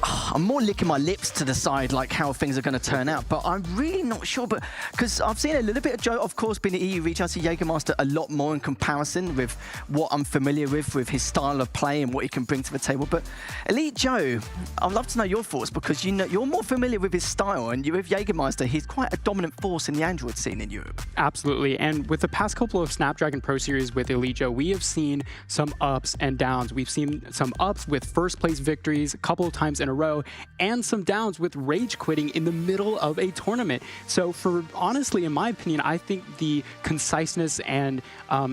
I'm more licking my lips to decide how things are going to turn out, but I'm really not sure. But because I've seen a little bit of Joe, of course, being an EU region, I see Jägermeister a lot more in comparison with what I'm familiar with his style of play and what he can bring to the table. But Elite Joe, I'd love to know your thoughts because you're more familiar with his style, and with Jägermeister, he's quite a dominant force in the Android scene in Europe. Absolutely, and with the past couple of Snapdragon Pro Series with Elite Joe, we have seen some ups and downs. We've seen some ups with first place victories a couple of times in a row, and some downs with rage quitting in the middle of a tournament. So honestly, in my opinion, I think the conciseness and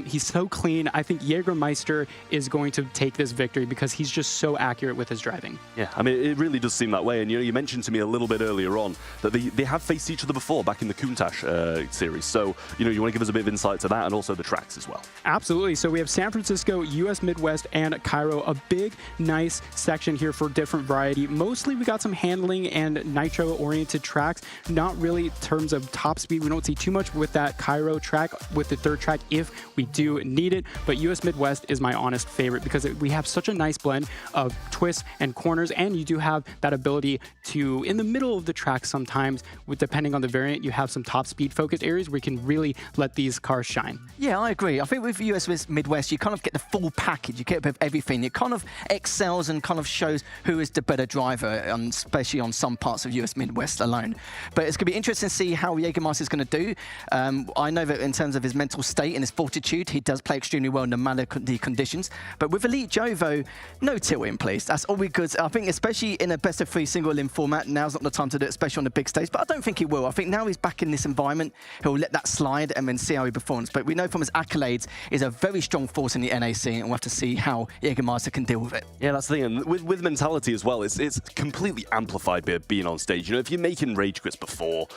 he's so clean. I think Jägermeister is going to take this victory because he's just so accurate with his driving. Yeah, I mean, it really does seem that way. And you mentioned to me a little bit earlier on that they have faced each other before back in the Countach series. So, you want to give us a bit of insight to that and also the tracks as well. Absolutely. So we have San Francisco, US Midwest, and Cairo. A big, nice section here for different variety. Mostly we got some handling and nitro-oriented tracks. Not really in terms of top speed. We don't see too much with that Cairo track, with the third track if we do need it. But US Midwest is my honest favorite because we have such a nice blend of twists and corners, and you do have that ability to, in the middle of the track sometimes, depending on the variant, you have some top speed focused areas where you can really let these cars shine. Yeah, I agree. I think with US Midwest, you kind of get the full package. You get a bit of everything. It kind of excels and kind of shows who is the better driver, especially on some parts of US Midwest alone. But it's going to be interesting to see how Jägermeister is going to do. I know that in terms of his mental state and his fortitude, he does play extremely well no matter the conditions. But with Elite Joe, though, no tilt-in, please. That's all we could. I think especially in a best-of-3 single-in format, now's not the time to do it, especially on the big stage. But I don't think he will. I think now he's back in this environment, he'll let that slide and then see how he performs. But we know from his accolades, he's a very strong force in the NAC, and we'll have to see how Jägermeister can deal with it. Yeah, that's the thing. And with mentality as well, it's completely amplified by being on stage. If you're making rage quits before,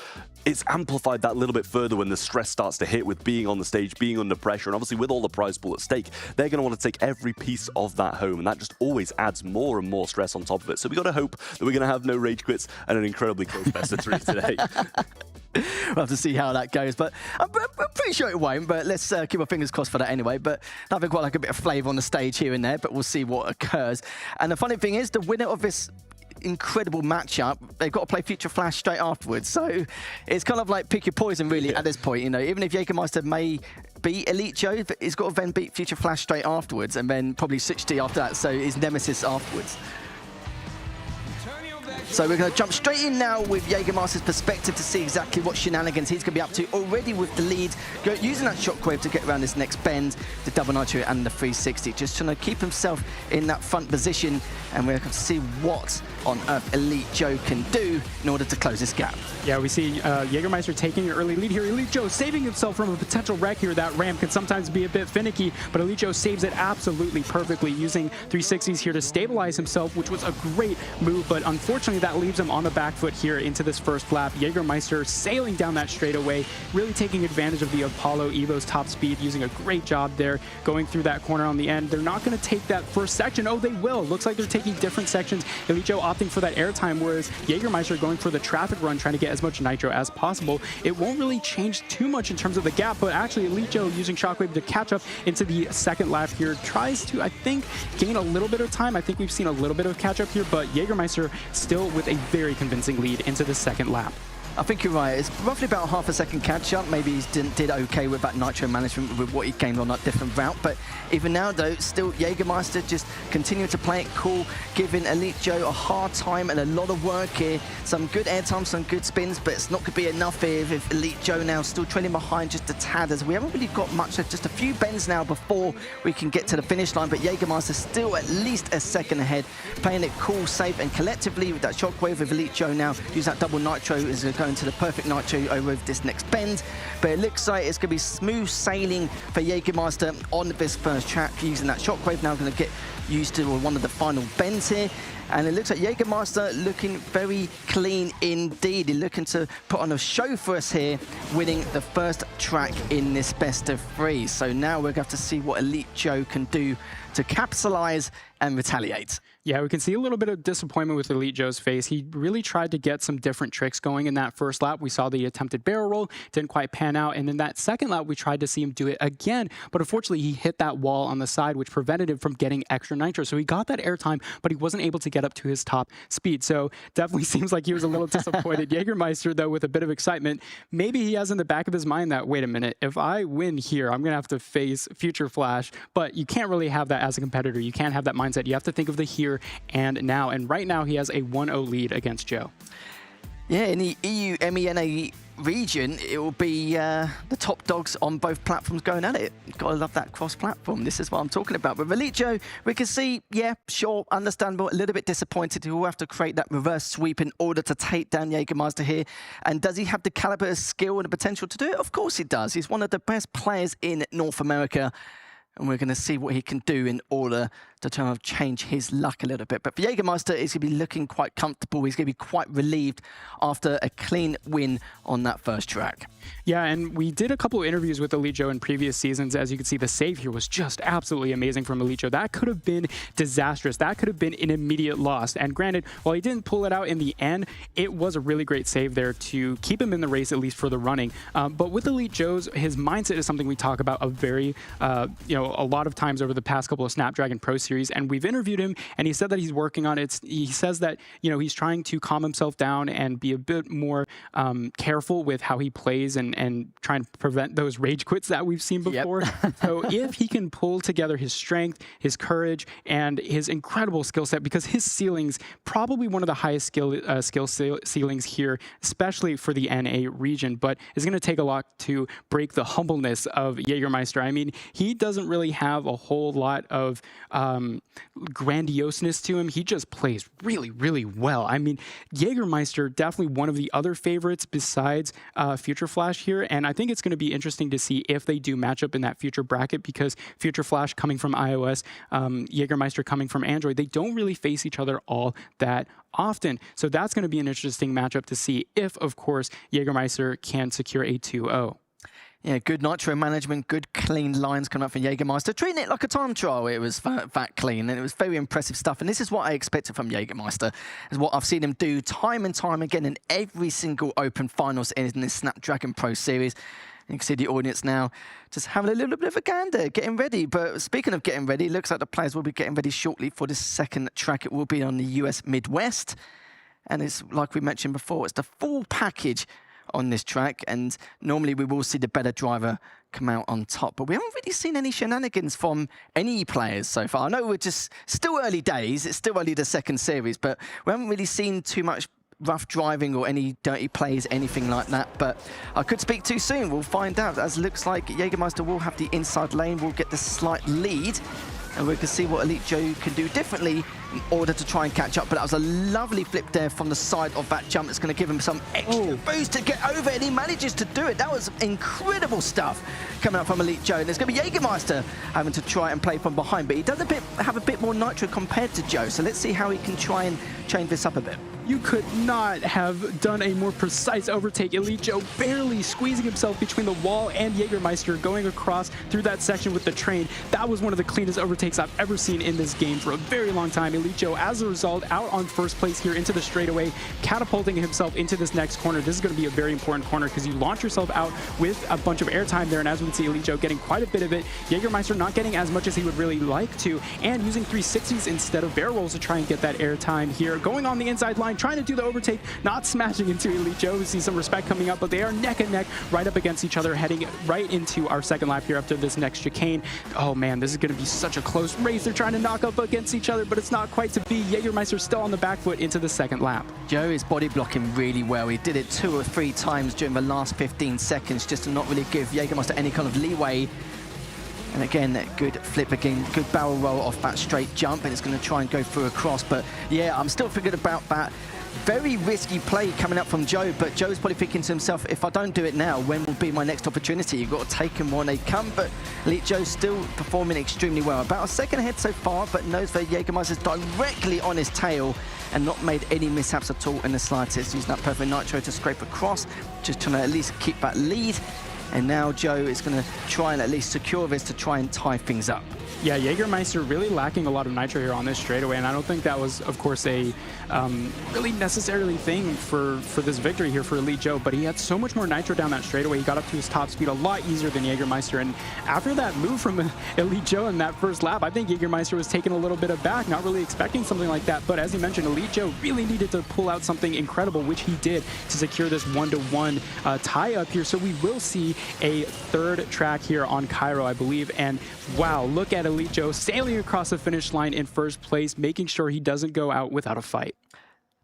it's amplified that little bit further when the stress starts to hit with being on the stage, being under pressure, and obviously with all the prize pool at stake, they're going to want to take every piece of that home, and that just always adds more and more stress on top of it. So we got to hope that we're going to have no rage quits and an incredibly close best of 3 today. We'll have to see how that goes, but I'm pretty sure it won't, but let's keep our fingers crossed for that anyway. But having quite like a bit of flavour on the stage here and there, but we'll see what occurs. And the funny thing is, the winner of this incredible matchup, they've got to play Future Flash straight afterwards. So it's kind of like pick your poison, really, at this point. Even if Jägermeister may beat Elite Joe, he's got to then beat Future Flash straight afterwards, and then probably switch D after that, so his nemesis afterwards. So we're going to jump straight in now with Jägermeister's perspective to see exactly what shenanigans he's going to be up to already with the lead, using that shockwave to get around this next bend, the double nitro and the 360, just trying to keep himself in that front position, and we're going to see what on earth Elite Joe can do in order to close this gap. Yeah, we see Jägermeister taking an early lead here. Elite Joe saving himself from a potential wreck here. That ramp can sometimes be a bit finicky, but Elite Joe saves it absolutely perfectly, using 360s here to stabilize himself, which was a great move, but unfortunately that leaves him on the back foot here into this first lap. Jägermeister sailing down that straightaway, really taking advantage of the Apollo Evo's top speed, using a great job there, going through that corner on the end. They're not going to take that first section. Oh, they will. Looks like they're taking different sections. Elite Joe opting for that airtime, whereas Jägermeister going for the traffic run, trying to get as much nitro as possible. It won't really change too much in terms of the gap, but actually Elite Joe using Shockwave to catch up into the second lap here, tries to, I think, gain a little bit of time. I think we've seen a little bit of catch up here, but Jägermeister still with a very convincing lead into the second lap. I think you're right. It's roughly about half a second catch-up. Maybe he did okay with that nitro management with what he gained on that different route. But even now, though, still Jägermeister just continuing to play it cool, giving Elite Joe a hard time and a lot of work here. Some good airtime, some good spins, but it's not going to be enough here if Elite Joe now still trailing behind just a tad, as we haven't really got much, just a few bends now before we can get to the finish line. But Jägermeister still at least a second ahead, playing it cool, safe, and collectively with that shockwave of Elite Joe now, use that double nitro is going to the perfect nitro over this next bend. But it looks like it's going to be smooth sailing for Jägermeister on this first track, using that shockwave. Now going to get used to one of the final bends here. And it looks like Jägermeister looking very clean indeed. He's looking to put on a show for us here, winning the first track in this best of three. So now we're going to have to see what Elite Joe can do to capitalize and retaliate. Yeah, we can see a little bit of disappointment with Elite Joe's face. He really tried to get some different tricks going in that first lap. We saw the attempted barrel roll, didn't quite pan out. And in that second lap, we tried to see him do it again. But unfortunately, he hit that wall on the side, which prevented him from getting extra nitro. So he got that airtime, but he wasn't able to get up to his top speed. So definitely seems like he was a little disappointed. Jägermeister, though, with a bit of excitement, maybe he has in the back of his mind that, wait a minute, if I win here, I'm going to have to face Future Flash. But you can't really have that as a competitor. You can't have that mindset. You have to think of the here and now. And right now, he has a 1-0 lead against Joe. Yeah, in the EU MENA region, it will be the top dogs on both platforms going at it. You've got to love that cross-platform. This is what I'm talking about. With Elite Joe, we can see, yeah, sure, understandable, a little bit disappointed. He will have to create that reverse sweep in order to take down Jägermeister here. And does he have the caliber of skill and the potential to do it? Of course he does. He's one of the best players in North America. And we're going to see what he can do in order to try and change his luck a little bit. But for Jägermeister, he's going to be looking quite comfortable. He's going to be quite relieved after a clean win on that first track. Yeah, and we did a couple of interviews with Elite Joe in previous seasons. As you can see, the save here was just absolutely amazing from Elite Joe. That could have been disastrous. That could have been an immediate loss. And granted, while he didn't pull it out in the end, it was a really great save there to keep him in the race, at least for the running. But with Elite Joe's, his mindset is something we talk about a lot of times over the past couple of Snapdragon Pro Series, and we've interviewed him, and he said that he's working on it. He says that, he's trying to calm himself down and be a bit more careful with how he plays and trying to prevent those rage quits that we've seen before. Yep. So if he can pull together his strength, his courage, and his incredible skill set, because his ceiling's probably one of the highest skill ceilings here, especially for the NA region, but it's going to take a lot to break the humbleness of Jägermeister. I mean, he doesn't really have a whole lot of grandioseness to him. He just plays really, really well. I mean, Jägermeister, definitely one of the other favorites besides Future Flash here, and I think it's going to be interesting to see if they do match up in that future bracket, because Future Flash coming from iOS, Jägermeister coming from Android, they don't really face each other all that often. So that's going to be an interesting matchup to see if, of course, Jägermeister can secure a 2-0. Yeah, good nitro management, good clean lines coming up from Jägermeister. Treating it like a time trial, it was that clean, and it was very impressive stuff. And this is what I expected from Jägermeister, is what I've seen him do time and time again in every single Open Finals in this Snapdragon Pro Series. You can see the audience now just having a little bit of a gander, getting ready. But speaking of getting ready, it looks like the players will be getting ready shortly for this second track. It will be on the US Midwest. And it's like we mentioned before, it's the full package on this track, and normally we will see the better driver come out on top, but we haven't really seen any shenanigans from any players so far. I know we're just still early days, it's still only the second series, but we haven't really seen too much rough driving or any dirty plays, anything like that, but I could speak too soon. We'll find out, as it looks like Jägermeister will have the inside lane, will get the slight lead, and we can see what Elite Joe can do differently in order to try and catch up. But that was a lovely flip there from the side of that jump. It's going to give him some extra boost to get over, and he manages to do it. That was incredible stuff coming out from Elite Joe. And it's going to be Jägermeister having to try and play from behind, but he does have a bit more nitro compared to Joe. So let's see how he can try and change this up a bit. You could not have done a more precise overtake. Elite Joe barely squeezing himself between the wall and Jägermeister going across through that section with the train. That was one of the cleanest overtakes I've ever seen in this game for a very long time. Elite Joe, as a result, out on first place here into the straightaway, catapulting himself into this next corner. This is going to be a very important corner because you launch yourself out with a bunch of airtime there, and as we can see, Elite Joe getting quite a bit of it. Jägermeister not getting as much as he would really like to, and using 360s instead of barrel rolls to try and get that airtime here. Going on the inside line, trying to do the overtake, not smashing into Elite Joe. We see some respect coming up, but they are neck and neck right up against each other, heading right into our second lap here after this next chicane. Oh man, this is going to be such a close race. They're trying to knock up against each other, but it's not quite to be. Jägermeister still on the back foot into the second lap. Joe is body blocking really well. He did it 2 or 3 times during the last 15 seconds just to not really give Jägermeister any kind of leeway. And again, that good flip again, good barrel roll off that straight jump, and it's going to try and go through a cross. But yeah, I'm still thinking about that. Very risky play coming up from Joe, but Joe's probably thinking to himself, if I don't do it now, when will be my next opportunity? You've got to take them when they come, but Elite Joe's still performing extremely well. About a second ahead so far, but knows that Jägermeister's directly on his tail and not made any mishaps at all in the slightest. Using that perfect nitro to scrape across, just trying to at least keep that lead. And now Joe is going to try and at least secure this to try and tie things up. Yeah, Jägermeister really lacking a lot of nitro here on this straightaway, and I don't think that was, of course, a really necessarily thing for this victory here for Elite Joe, but he had so much more nitro down that straightaway. He got up to his top speed a lot easier than Jägermeister, and after that move from Elite Joe in that first lap, I think Jägermeister was taken a little bit aback, not really expecting something like that, but as you mentioned, Elite Joe really needed to pull out something incredible, which he did to secure this 1-to-1 tie-up here, so we will see a third track here on Cairo, I believe, and wow, look at Elite Joe sailing across the finish line in first place, making sure he doesn't go out without a fight.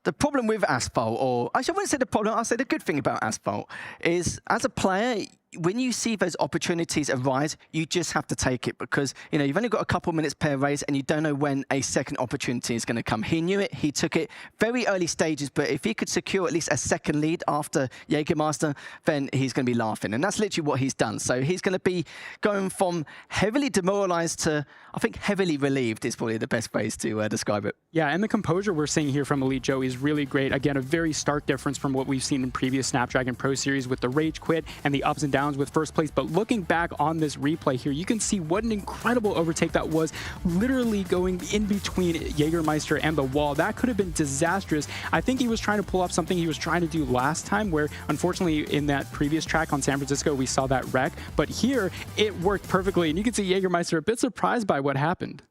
The problem with Asphalt, or actually I wouldn't say the problem, I'll say the good thing about Asphalt, is as a player, when you see those opportunities arise, you just have to take it because, you know, you've only got a couple minutes per race and you don't know when a second opportunity is going to come. He knew it, he took it very early stages, but if he could secure at least a second lead after Jägermeister, then he's going to be laughing. And that's literally what he's done. So he's going to be going from heavily demoralized to, I think, heavily relieved is probably the best phrase to describe it. Yeah, and the composure we're seeing here from Elite Joe is really great. Again, a very stark difference from what we've seen in previous Snapdragon Pro Series with the rage quit and the ups and downs with first place. But looking back on this replay here, you can see what an incredible overtake that was, literally going in between Jägermeister and the wall. That could have been disastrous. I think he was trying to pull off something he was trying to do last time, where unfortunately in that previous track on San Francisco, we saw that wreck. But here, it worked perfectly. And you can see Jägermeister a bit surprised by what happened.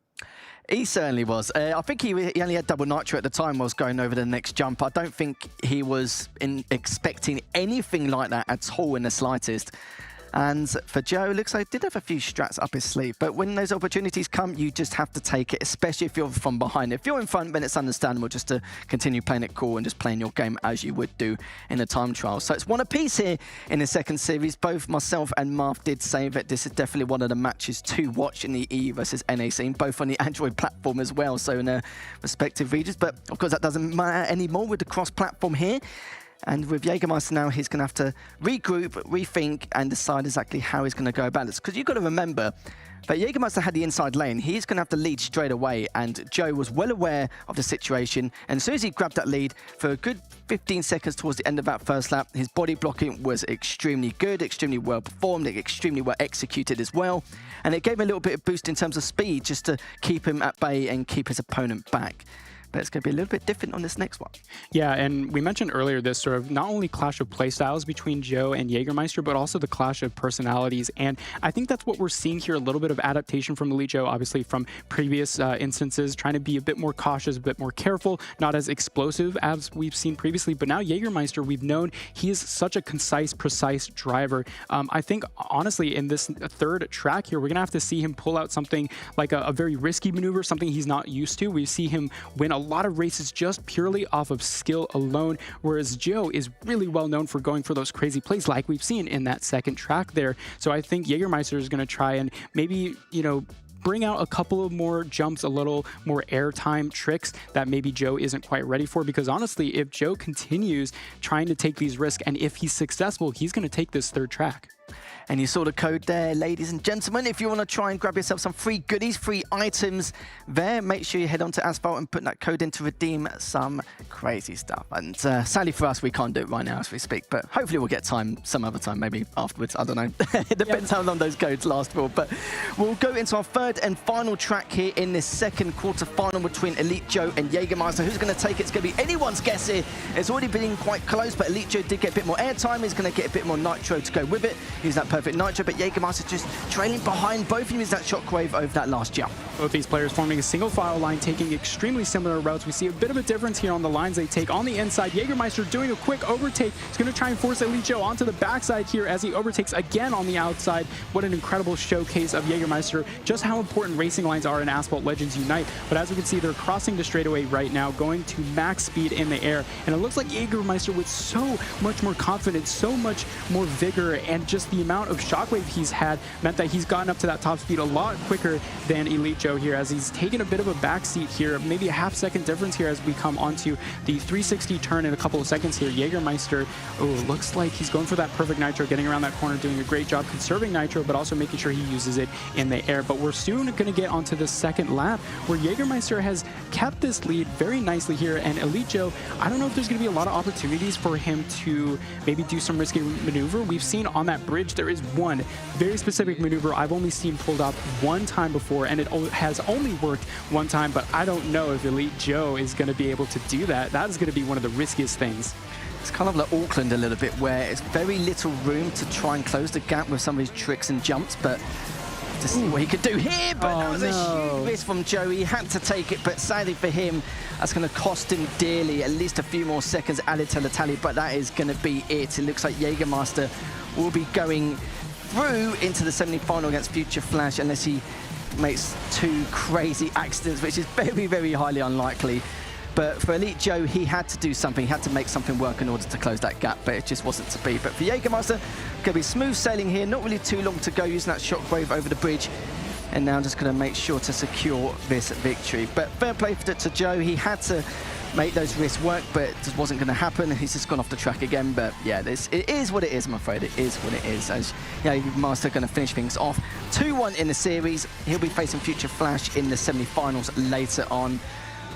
He certainly was. I think he only had double nitro at the time while going over the next jump. I don't think he was expecting anything like that at all in the slightest. And for Joe, looks like he did have a few strats up his sleeve. But when those opportunities come, you just have to take it, especially if you're from behind. If you're in front, then it's understandable just to continue playing it cool and just playing your game as you would do in a time trial. So it's one apiece here in the second series. Both myself and Marv did say that this is definitely one of the matches to watch in the EU versus NA scene, both on the Android platform as well, so in their respective regions. But of course, that doesn't matter anymore with the cross-platform here. And with Jägermeister now, he's going to have to regroup, rethink, and decide exactly how he's going to go about this. Because you've got to remember that Jägermeister had the inside lane. He's going to have to lead straight away, and Joe was well aware of the situation. And as soon as he grabbed that lead, for a good 15 seconds towards the end of that first lap, his body blocking was extremely good, extremely well performed, extremely well executed as well. And it gave him a little bit of boost in terms of speed, just to keep him at bay and keep his opponent back. but it's going to be a little bit different on this next one. Yeah, and we mentioned earlier this sort of not only clash of playstyles between Joe and Jägermeister, but also the clash of personalities. And I think that's what we're seeing here, a little bit of adaptation from Elite Joe, obviously from previous instances, trying to be a bit more cautious, a bit more careful, not as explosive as we've seen previously. But now Jägermeister, we've known he is such a concise, precise driver. I think, honestly, in this third track here, we're going to have to see him pull out something like a very risky maneuver, something he's not used to. We see him win a lot of races just purely off of skill alone, whereas Joe is really well known for going for those crazy plays like we've seen in that second track there. So I think Jägermeister is going to try and maybe, you know, bring out a couple of more jumps, a little more airtime tricks that maybe Joe isn't quite ready for, because honestly, if Joe continues trying to take these risks and if he's successful, he's going to take this third track. And you saw the code there, ladies and gentlemen. If you want to try and grab yourself some free goodies, free items there, make sure you head on to Asphalt and put that code in to redeem some crazy stuff. And sadly for us, we can't do it right now as we speak, but hopefully we'll get time some other time, maybe afterwards. I don't know. It depends how long those codes last for. But we'll go into our third and final track here in this second quarter-final between Elite Joe and Jägermeister. Who's going to take it? It's going to be anyone's guess here. It's already been quite close, but Elite Joe did get a bit more airtime. He's going to get a bit more nitro to go with it. He's that perfect nitro, but Jägermeister just trailing behind. Both of them is that shockwave over that last jump. Both these players forming a single file line, taking extremely similar routes. We see a bit of a difference here on the lines they take. On the inside, Jägermeister doing a quick overtake. He's going to try and force Elite Joe onto the backside here as he overtakes again on the outside. What an incredible showcase of Jägermeister, just how important racing lines are in Asphalt Legends Unite. But as we can see, they're crossing the straightaway right now, going to max speed in the air. And it looks like Jägermeister with so much more confidence, so much more vigor, and just the amount of shockwave he's had meant that he's gotten up to that top speed a lot quicker than Elite Joe here, as he's taken a bit of a backseat here, maybe a half-second difference here as we come onto the 360 turn in a couple of seconds here. Jägermeister, looks like he's going for that perfect nitro, getting around that corner, doing a great job conserving nitro, but also making sure he uses it in the air. But we're soon going to get onto the second lap, where Jägermeister has kept this lead very nicely here, and Elite Joe, I don't know if there's going to be a lot of opportunities for him to maybe do some risky maneuver. We've seen on that bridge there is one very specific maneuver I've only seen pulled off one time before, and it has only worked one time, but I don't know if Elite Joe is going to be able to do that. That is going to be one of the riskiest things. It's kind of like Auckland a little bit, where it's very little room to try and close the gap with some of his tricks and jumps, but to see what he could do here, but that was a huge miss from Joe. He had to take it, but sadly for him, that's going to cost him dearly. At least a few more seconds added to the tally, but that is going to be it. It looks like Jägermeister will be going through into the semi-final against Future Flash, unless he makes two crazy accidents, which is very, very highly unlikely. But for Elite Joe, he had to do something. He had to make something work in order to close that gap, but it just wasn't to be. But for Jägermeister, going to be smooth sailing here. Not really too long to go, using that shockwave over the bridge. And now just going to make sure to secure this victory. But fair play to Joe. He had to make those risks work, but it just wasn't going to happen. He's just gone off the track again. But yeah, it is what it is, I'm afraid. It is what it is. As Jägermeister going to finish things off 2-1 in the series. He'll be facing Future Flash in the semi-finals later on.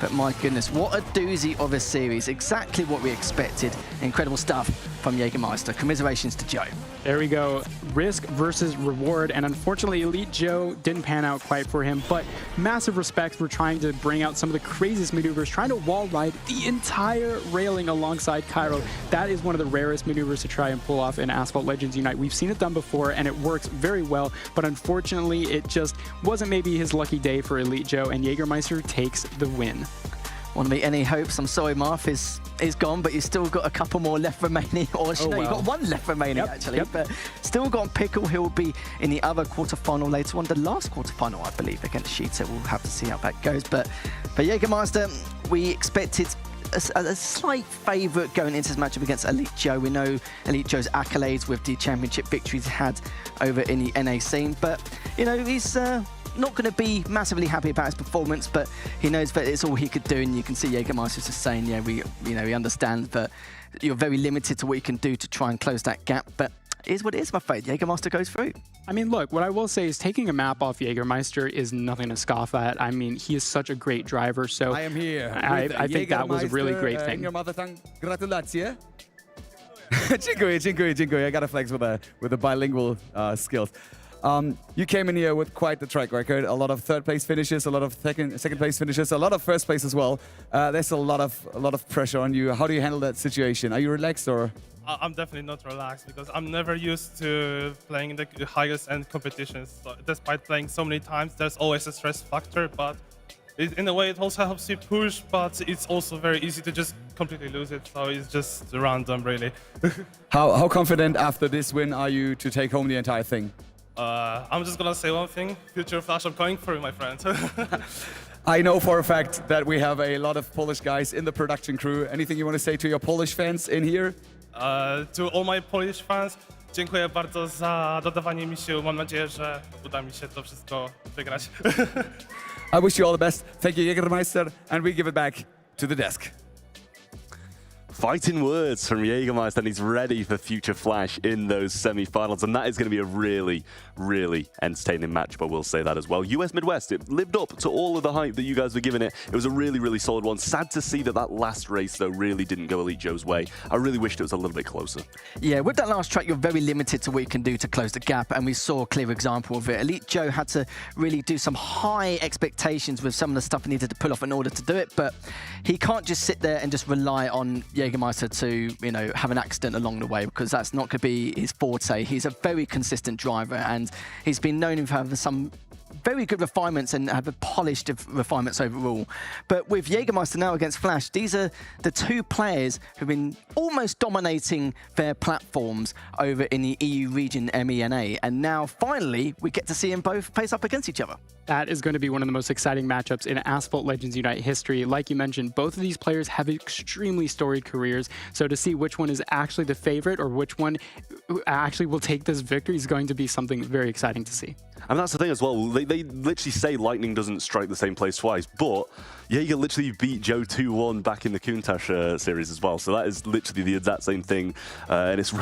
But my goodness, what a doozy of a series. Exactly what we expected. Incredible stuff from Jägermeister. Commiserations to Joe. There we go. Risk versus reward. And unfortunately, Elite Joe didn't pan out quite for him. But massive respect for trying to bring out some of the craziest maneuvers, trying to wall ride the entire railing alongside Cairo. That is one of the rarest maneuvers to try and pull off in Asphalt Legends Unite. We've seen it done before, and it works very well. But unfortunately, it just wasn't maybe his lucky day for Elite Joe, and Jägermeister takes the win. Want to meet any hopes? I'm sorry, Marth is gone, but you've still got a couple more left remaining. Or you've got one left remaining, actually. But still got Pickle. He'll be in the other quarterfinal later on, the last quarterfinal, I believe, against Sheeta. We'll have to see how that goes. But Jägermeister, we expected a slight favourite going into this matchup against Elite Joe. We know Elite Joe's accolades with the championship victories he had over in the NA scene, but you know, he's not going to be massively happy about his performance, but he knows that it's all he could do, and you can see Jägermeister just saying, yeah, he understands that you're very limited to what you can do to try and close that gap, but it is what it is, I'm afraid. Jägermeister goes through. I mean, look, what I will say is taking a map off Jägermeister is nothing to scoff at. I mean, he is such a great driver, so I am here. I think that was a really great thing. Gratulacje. Dziękuję. I got to flex with the bilingual skills. You came in here with quite the track record. A lot of third place finishes, a lot of second place finishes, a lot of first place as well. There's a lot of pressure on you. How do you handle that situation? Are you relaxed or? I'm definitely not relaxed because I'm never used to playing in the highest end competitions. So despite playing so many times, there's always a stress factor, but in a way it also helps you push, but it's also very easy to just completely lose it. So it's just random, really. How confident after this win are you to take home the entire thing? I'm just gonna say one thing. Future Flash, I'm going for you, my friend. I know for a fact that we have a lot of Polish guys in the production crew. Anything you want to say to your Polish fans in here? To all my Polish fans, dziękuję bardzo za dodawanie mi sił. Mam nadzieję, że uda mi się to wszystko wygrać. I wish you all the best. Thank you, Jägermeister, and we give it back to the desk. Fighting words from Jägermeister, and he's ready for Future Flash in those semi-finals, and that is going to be a really, really entertaining match, but we'll say that as well. US Midwest, it lived up to all of the hype that you guys were giving it. It was a really, really solid one. Sad to see that last race, though, really didn't go Elite Joe's way. I really wished it was a little bit closer. Yeah, with that last track, you're very limited to what you can do to close the gap, and we saw a clear example of it. Elite Joe had to really do some high expectations with some of the stuff he needed to pull off in order to do it, but he can't just sit there and just rely on Jägermeister to, you know, have an accident along the way, because that's not going to be his forte. He's a very consistent driver, and he's been known for having some very good refinements and have a polished refinements overall. But with Jägermeister now against Flash, these are the two players who've been almost dominating their platforms over in the EU region MENA, and now finally we get to see them both face up against each other. That is going to be one of the most exciting matchups in Asphalt Legends Unite history. Like you mentioned, both of these players have extremely storied careers, so to see which one is actually the favorite or which one actually will take this victory is going to be something very exciting to see. And that's the thing as well, they literally say lightning doesn't strike the same place twice, but Jäger literally beat Joe 2-1 back in the Countach series as well, so that is literally the exact same thing, and it's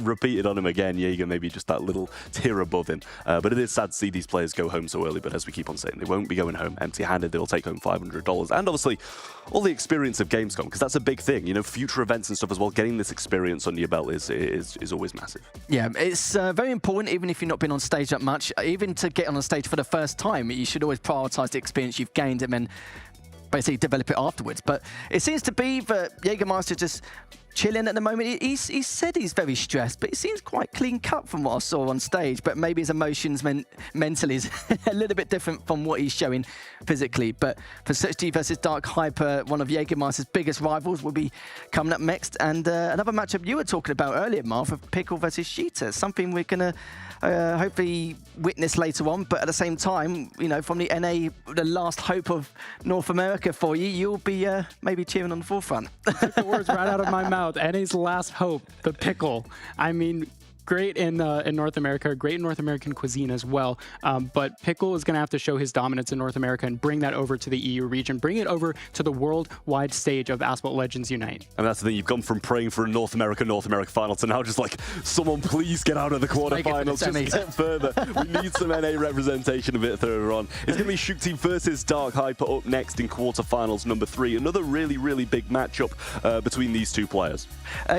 repeated on him again. Jäger maybe just that little tier above him, but it is sad to see these players go home so early, but as we keep on saying, they won't be going home empty-handed. They'll take home $500, and obviously all the experience of Gamescom, because that's a big thing, you know, future events and stuff as well. Getting this experience under your belt is always massive. Yeah, it's very important, even if you've not been on stage that much. Even to get on a stage for the first time, you should always prioritize the experience you've gained and then basically develop it afterwards. But it seems to be that Jägermeister just chilling at the moment. He said he's very stressed, but it seems quite clean cut from what I saw on stage. But maybe his emotions mentally is a little bit different from what he's showing physically. But for Suchti versus Dark Hyper, one of Jägermeister's biggest rivals, will be coming up next. And another matchup you were talking about earlier, Marv, of Pickle versus Sheeta, something we're going to hopefully witness later on. But at the same time, you know, from the NA, the last hope of North America for you, you'll be maybe cheering on the forefront. Took the words right out of my mouth. NA's last hope, the Pickle. I mean, great in North America, great in North American cuisine as well. But Pickle is going to have to show his dominance in North America and bring that over to the EU region, bring it over to the worldwide stage of Asphalt Legends Unite. And that's the thing, you've gone from praying for a North America final to now just like, someone please get out of the quarterfinals, just get further. We need some NA representation a bit further on. It's going to be Shukti versus Dark Hyper up next in quarterfinals number 3. Another really, really big matchup between these two players.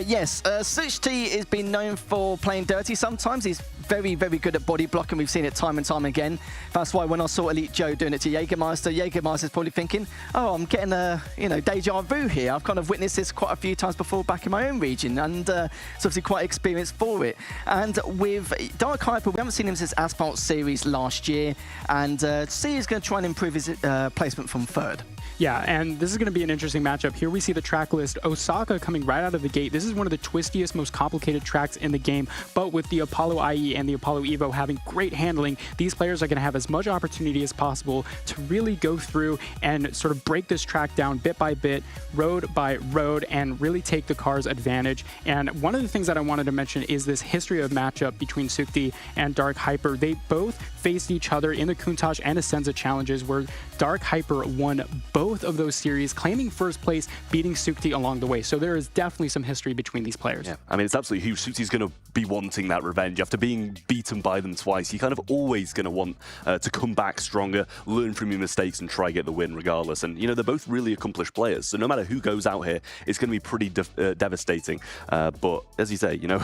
Yes, Suchti has been known for playing dirty sometimes. He's very, very good at body blocking. We've seen it time and time again. That's why when I saw Elite Joe doing it to Jägermeister's probably thinking, oh, I'm getting a, you know, deja vu here. I've kind of witnessed this quite a few times before back in my own region, and it's obviously quite experienced for it. And with Dark Hyper, we haven't seen him since Asphalt Series last year, and C is going to try and improve his placement from 3rd. Yeah, and this is going to be an interesting matchup. Here we see the track list. Osaka coming right out of the gate. This is one of the twistiest, most complicated tracks in the game, but with the Apollo IE and the Apollo Evo having great handling, these players are going to have as much opportunity as possible to really go through and sort of break this track down bit by bit, road by road, and really take the car's advantage. And one of the things that I wanted to mention is this history of matchup between Suchti and Dark Hyper. They both faced each other in the Countach and Essenza challenges, where Dark Hyper won both both of those series, claiming first place, beating Sukti along the way. So there is definitely some history between these players. Yeah, I mean, it's absolutely huge. Sukti's going to be wanting that revenge. After being beaten by them twice, you're kind of always going to want to come back stronger, learn from your mistakes, and try get the win regardless. And, you know, they're both really accomplished players. So no matter who goes out here, it's going to be pretty devastating. But as you say, you know,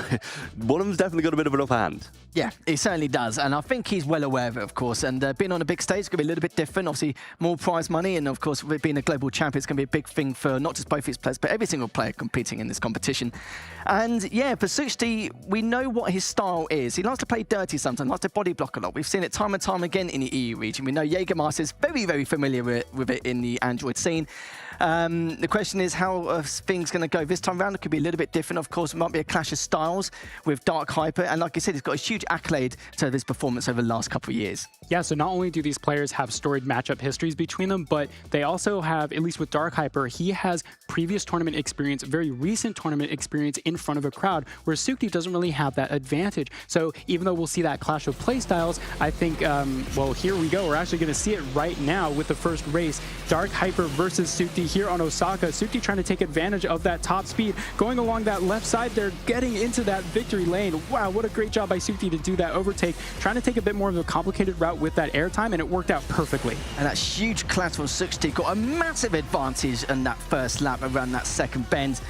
one of them's definitely got a bit of an upper hand. Yeah, he certainly does. And I think he's well aware of it, of course. And being on a big stage is going to be a little bit different. Obviously, more prize money. And of course, with being a global champion, it's going to be a big thing for not just both his players, but every single player competing in this competition. And yeah, for Sukti, we know what his style is. He likes to play dirty sometimes, likes to body block a lot. We've seen it time and time again in the EU region. We know Jägermeister is very, very familiar with it in the Android scene. The question is how things going to go this time around. It could be a little bit different. Of course, it might be a clash of styles with Dark Hyper. And like I said, he's got a huge accolade to his performance over the last couple of years. Yeah, so not only do these players have storied matchup histories between them, but they also have, at least with Dark Hyper, he has previous tournament experience, very recent tournament experience in front of a crowd, where Sukti doesn't really have that advantage. So even though we'll see that clash of play styles, I think, well, here we go. We're actually going to see it right now with the first race. Dark Hyper versus Sukti here on Osaka. Sukti trying to take advantage of that top speed, going along that left side there, getting into that victory lane. Wow, what a great job by Sukti to do that overtake, trying to take a bit more of a complicated route with that airtime, and it worked out perfectly. And that huge clash from Sukti got a massive advantage in that first lap around that second bend.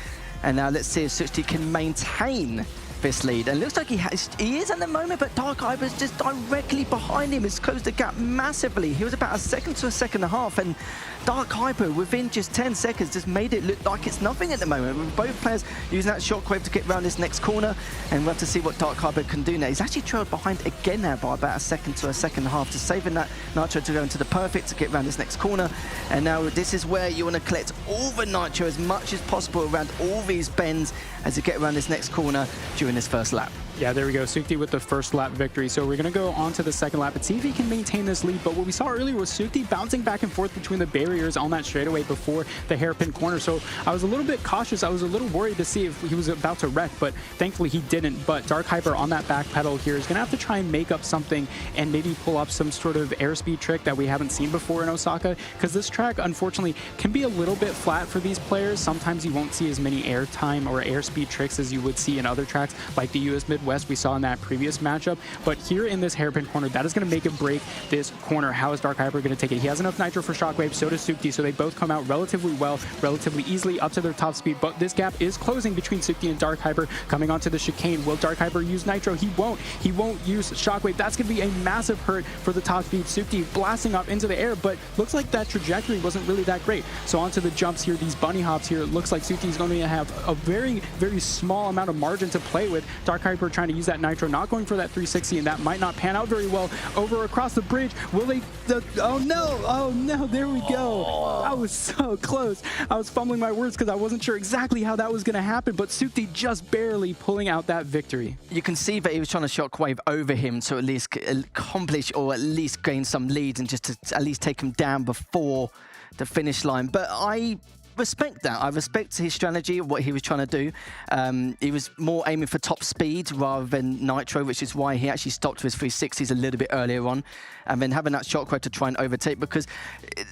And now let's see if Sukti can maintain this lead. And it looks like he is at the moment, but Dark Hyper is just directly behind him. It's closed the gap massively. He was about a second to a second and a half, and Dark Hyper within just 10 seconds just made it look like it's nothing at the moment, with both players using that shockwave to get around this next corner. And we'll have to see what Dark Hyper can do now. He's actually trailed behind again now by about a second to a second and a half, just saving that Nitro to go into the perfect to get around this next corner. And now this is where you want to collect all the Nitro as much as possible around all these bends as you get around this next corner during this first lap. Yeah, there we go. Sukti with the first lap victory. So we're going to go on to the second lap and see if he can maintain this lead. But what we saw earlier was Sukti bouncing back and forth between the barriers on that straightaway before the hairpin corner. So I was a little bit cautious. I was a little worried to see if he was about to wreck, but thankfully he didn't. But Dark Hyper on that back pedal here is going to have to try and make up something and maybe pull up some sort of airspeed trick that we haven't seen before in Osaka, because this track, unfortunately, can be a little bit flat for these players. Sometimes you won't see as many airtime or airspeed tricks as you would see in other tracks, like the US Midwest we saw in that previous matchup. But here in this hairpin corner, that is going to make or break this corner. How is Dark Hyper going to take it? He has enough Nitro for Shockwave, so does Sukti, so they both come out relatively well, relatively easily up to their top speed, but this gap is closing between Sukti and Dark Hyper. Coming onto the chicane, will Dark Hyper use Nitro? He won't use Shockwave. That's going to be a massive hurt for the top speed. Sukti blasting off into the air, but looks like that trajectory wasn't really that great. So onto the jumps here, these bunny hops here, it looks like Sukti is going to have a very, very small amount of margin to play with. Dark Hyper trying to use that Nitro, not going for that 360, and that might not pan out very well. Over across the bridge, will they? Oh no, there we go. I was so close. I was fumbling my words because I wasn't sure exactly how that was going to happen, but Sukti just barely pulling out that victory. You can see that he was trying to shockwave over him to at least accomplish or at least gain some leads and just to at least take him down before the finish line. But I respect that. I respect his strategy, what he was trying to do. He was more aiming for top speed rather than Nitro, which is why he actually stopped with his 360s a little bit earlier on, and then having that shockwave to try and overtake, because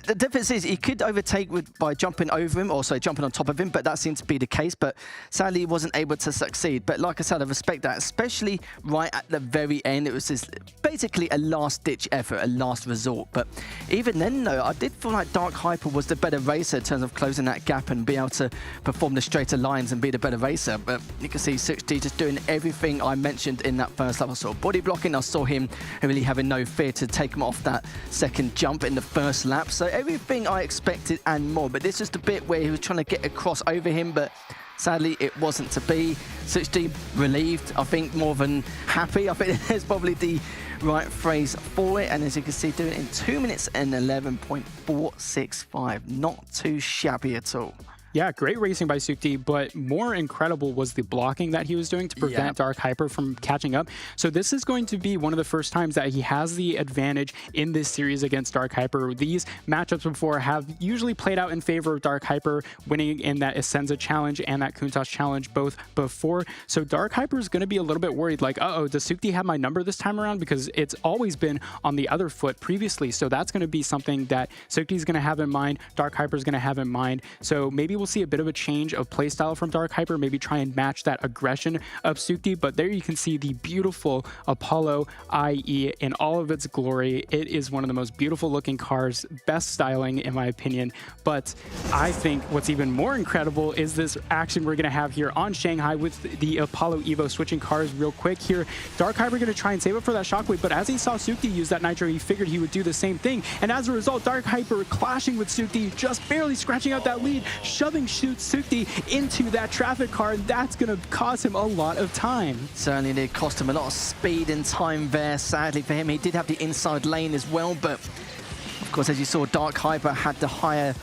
the difference is he could overtake by jumping over him, also jumping on top of him, but that seemed to be the case, but sadly he wasn't able to succeed. But like I said, I respect that, especially right at the very end. It was just basically a last-ditch effort, a last resort. But even then, though, I did feel like Dark Hyper was the better racer in terms of closing that gap and be able to perform the straighter lines and be the better racer. But you can see Sukti just doing everything I mentioned in that first lap. I saw body blocking, I saw him really having no fear to take him off that second jump in the first lap. So everything I expected and more. But this is the bit where he was trying to get across over him, but sadly it wasn't to be. Sukti relieved, I think, more than happy. I think there's probably the right phrase for it. And as you can see, doing it in 2 minutes and 11.465. Not too shabby at all. Yeah, great racing by Sukti, but more incredible was the blocking that he was doing to prevent Dark Hyper from catching up. So this is going to be one of the first times that he has the advantage in this series against Dark Hyper. These matchups before have usually played out in favor of Dark Hyper, winning in that Essenza challenge and that Kuntas challenge both before. So Dark Hyper is going to be a little bit worried, like, uh-oh, does Sukti have my number this time around? Because it's always been on the other foot previously. So that's going to be something that Sukti is going to have in mind, Dark Hyper is going to have in mind. So maybe we'll see a bit of a change of playstyle from Dark Hyper, maybe try and match that aggression of Sukti. But there you can see the beautiful Apollo IE in all of its glory. It is one of the most beautiful looking cars, best styling in my opinion. But I think what's even more incredible is this action we're going to have here on Shanghai with the Apollo Evo switching cars real quick here. Dark Hyper going to try and save up for that shockwave, but as he saw Sukti use that nitro, he figured he would do the same thing. And as a result, Dark Hyper clashing with Sukti, just barely scratching out that lead, shoving Sukti into that traffic car, and that's going to cost him a lot of time. Certainly did cost him a lot of speed and time there. Sadly for him, he did have the inside lane as well, but of course, as you saw, Dark Hyper had the higher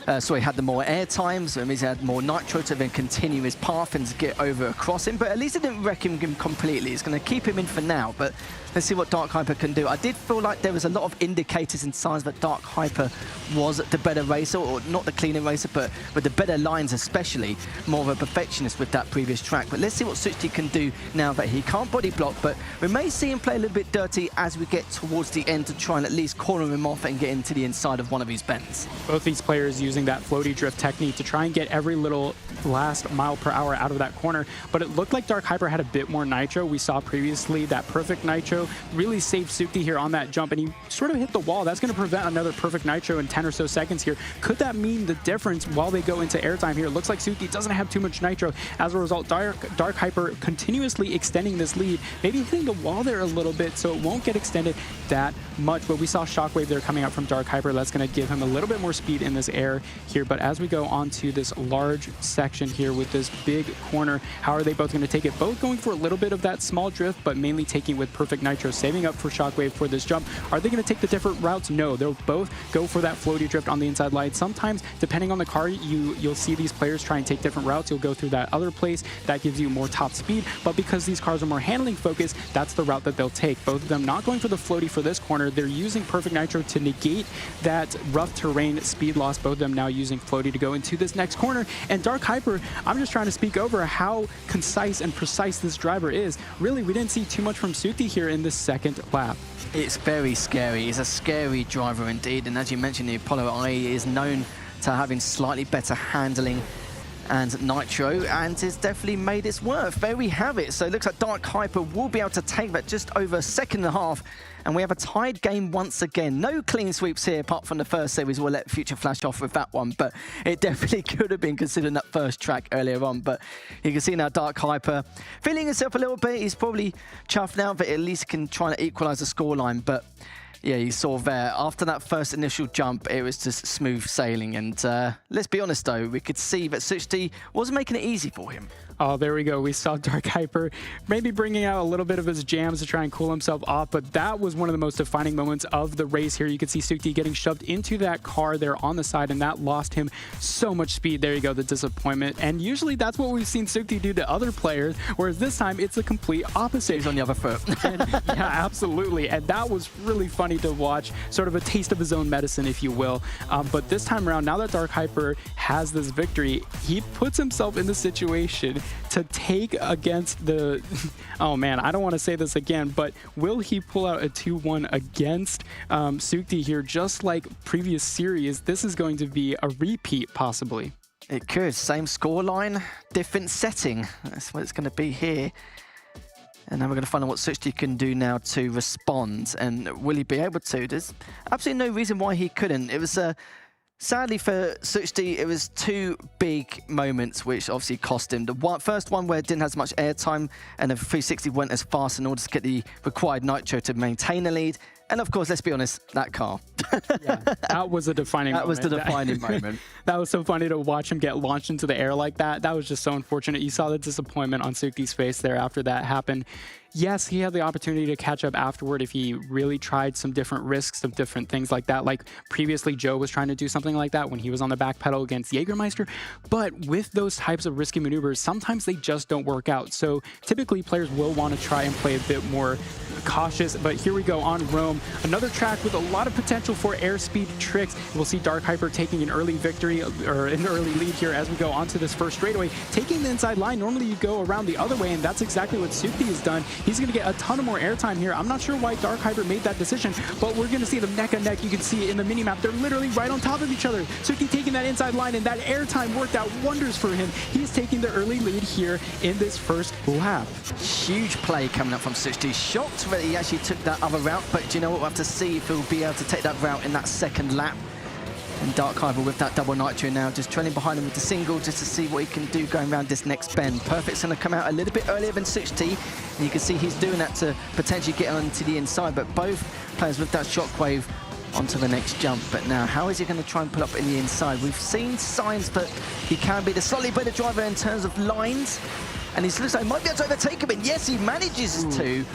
had the more air times, so it means he had more nitro to then continue his path and to get over across him, but at least it didn't wreck him completely. It's going to keep him in for now, but let's see what Dark Hyper can do. I did feel like there was a lot of indicators and signs that Dark Hyper was the better racer, or not the cleaner racer, but with the better lines especially, more of a perfectionist with that previous track. But let's see what Sukti can do now that he can't body block, but we may see him play a little bit dirty as we get towards the end to try and at least corner him off and get into the inside of one of his bends. Both these players using that floaty drift technique to try and get every little last mile per hour out of that corner, but it looked like Dark Hyper had a bit more nitro. We saw previously that perfect nitro really saved Sukti here on that jump, and he sort of hit the wall. That's going to prevent another perfect nitro in 10 or so seconds here. Could that mean the difference while they go into airtime here? It looks like Sukti doesn't have too much nitro. As a result, Dark Hyper continuously extending this lead, maybe hitting the wall there a little bit, so it won't get extended that much, but we saw Shockwave there coming out from Dark Hyper. That's going to give him a little bit more speed in this air here, but as we go on to this large section here with this big corner, how are they both going to take it? Both going for a little bit of that small drift, but mainly taking with perfect nitro, saving up for Shockwave for this jump. Are they going to take the different routes? No, they'll both go for that floaty drift on the inside line. Sometimes, depending on the car, you'll see these players try and take different routes. You'll go through that other place that gives you more top speed, but because these cars are more handling focused, that's the route that they'll take. Both of them not going for the floaty for this corner. They're using perfect nitro to negate that rough terrain speed loss. Both of them now using floaty to go into this next corner. And Dark Hyper, I'm just trying to speak over how concise and precise this driver is. Really, we didn't see too much from Sukti here in this second lap. It's very scary. He's a scary driver indeed, and as you mentioned, the Apollo IE is known to having slightly better handling and nitro, and has definitely made its worth. There we have it. So it looks like Dark Hyper will be able to take that just over a second and a half, and we have a tied game once again. No clean sweeps here apart from the first series. We'll let Future flash off with that one, but it definitely could have been considering that first track earlier on. But you can see now Dark Hyper feeling himself a little bit. He's probably chuffed now, but at least can try to equalize the scoreline. But yeah, you saw there, after that first initial jump, it was just smooth sailing. And let's be honest, though, we could see that Sukti wasn't making it easy for him. Oh, there we go. We saw Dark Hyper maybe bringing out a little bit of his jams to try and cool himself off, but that was one of the most defining moments of the race here. You can see Sukti getting shoved into that car there on the side, and that lost him so much speed. There you go, the disappointment. And usually that's what we've seen Sukti do to other players, whereas this time it's the complete opposite. He's on the other foot. Yeah, absolutely. And that was really funny to watch, sort of a taste of his own medicine, if you will. But this time around, now that Dark Hyper has this victory, he puts himself in the situation to take against the... Oh man, I don't want to say this again, but will he pull out a 2-1 against Sukti here, just like previous series? This is going to be a repeat, possibly. It could. Same scoreline, different setting. That's what it's going to be here. And now we're going to find out what Sukti can do now to respond. And will he be able to? There's absolutely no reason why he couldn't. It was... Sadly for Sukti, it was two big moments which obviously cost him. The first one where it didn't have as much airtime and the 360 went as fast in order to get the required nitro to maintain the lead. And of course, let's be honest, that car. Yeah, that was a defining moment. That was the defining moment. That was so funny to watch him get launched into the air like that. That was just so unfortunate. You saw the disappointment on Suki's face there after that happened. Yes, he had the opportunity to catch up afterward if he really tried some different risks, some different things like that. Like previously, Joe was trying to do something like that when he was on the back pedal against Jägermeister. But with those types of risky maneuvers, sometimes they just don't work out. So typically, players will want to try and play a bit more cautious. But here we go on Rome. Another track with a lot of potential for airspeed tricks. We'll see Dark Hyper taking an early victory or an early lead here as we go onto this first straightaway. Taking the inside line, normally you go around the other way, and that's exactly what Suki has done. He's going to get a ton of more airtime here. I'm not sure why Dark Hyper made that decision, but we're going to see them neck and neck. You can see it in the minimap. They're literally right on top of each other. Suki taking that inside line, and that airtime worked out wonders for him. He's taking the early lead here in this first lap. Huge play coming up from 60. Shocked that he actually took that other route, but do you know what? We'll have to see if he'll be able to take that route in that second lap. And Dark Hyper with that double nitro now, just trailing behind him with the single just to see what he can do going around this next bend. Perfect's going to come out a little bit earlier than 60, and you can see he's doing that to potentially get onto the inside, but both players with that shockwave onto the next jump. But now, how is he going to try and pull up in the inside? We've seen signs that he can be the slightly better driver in terms of lines, and he looks like he might be able to overtake him, and yes, he manages to.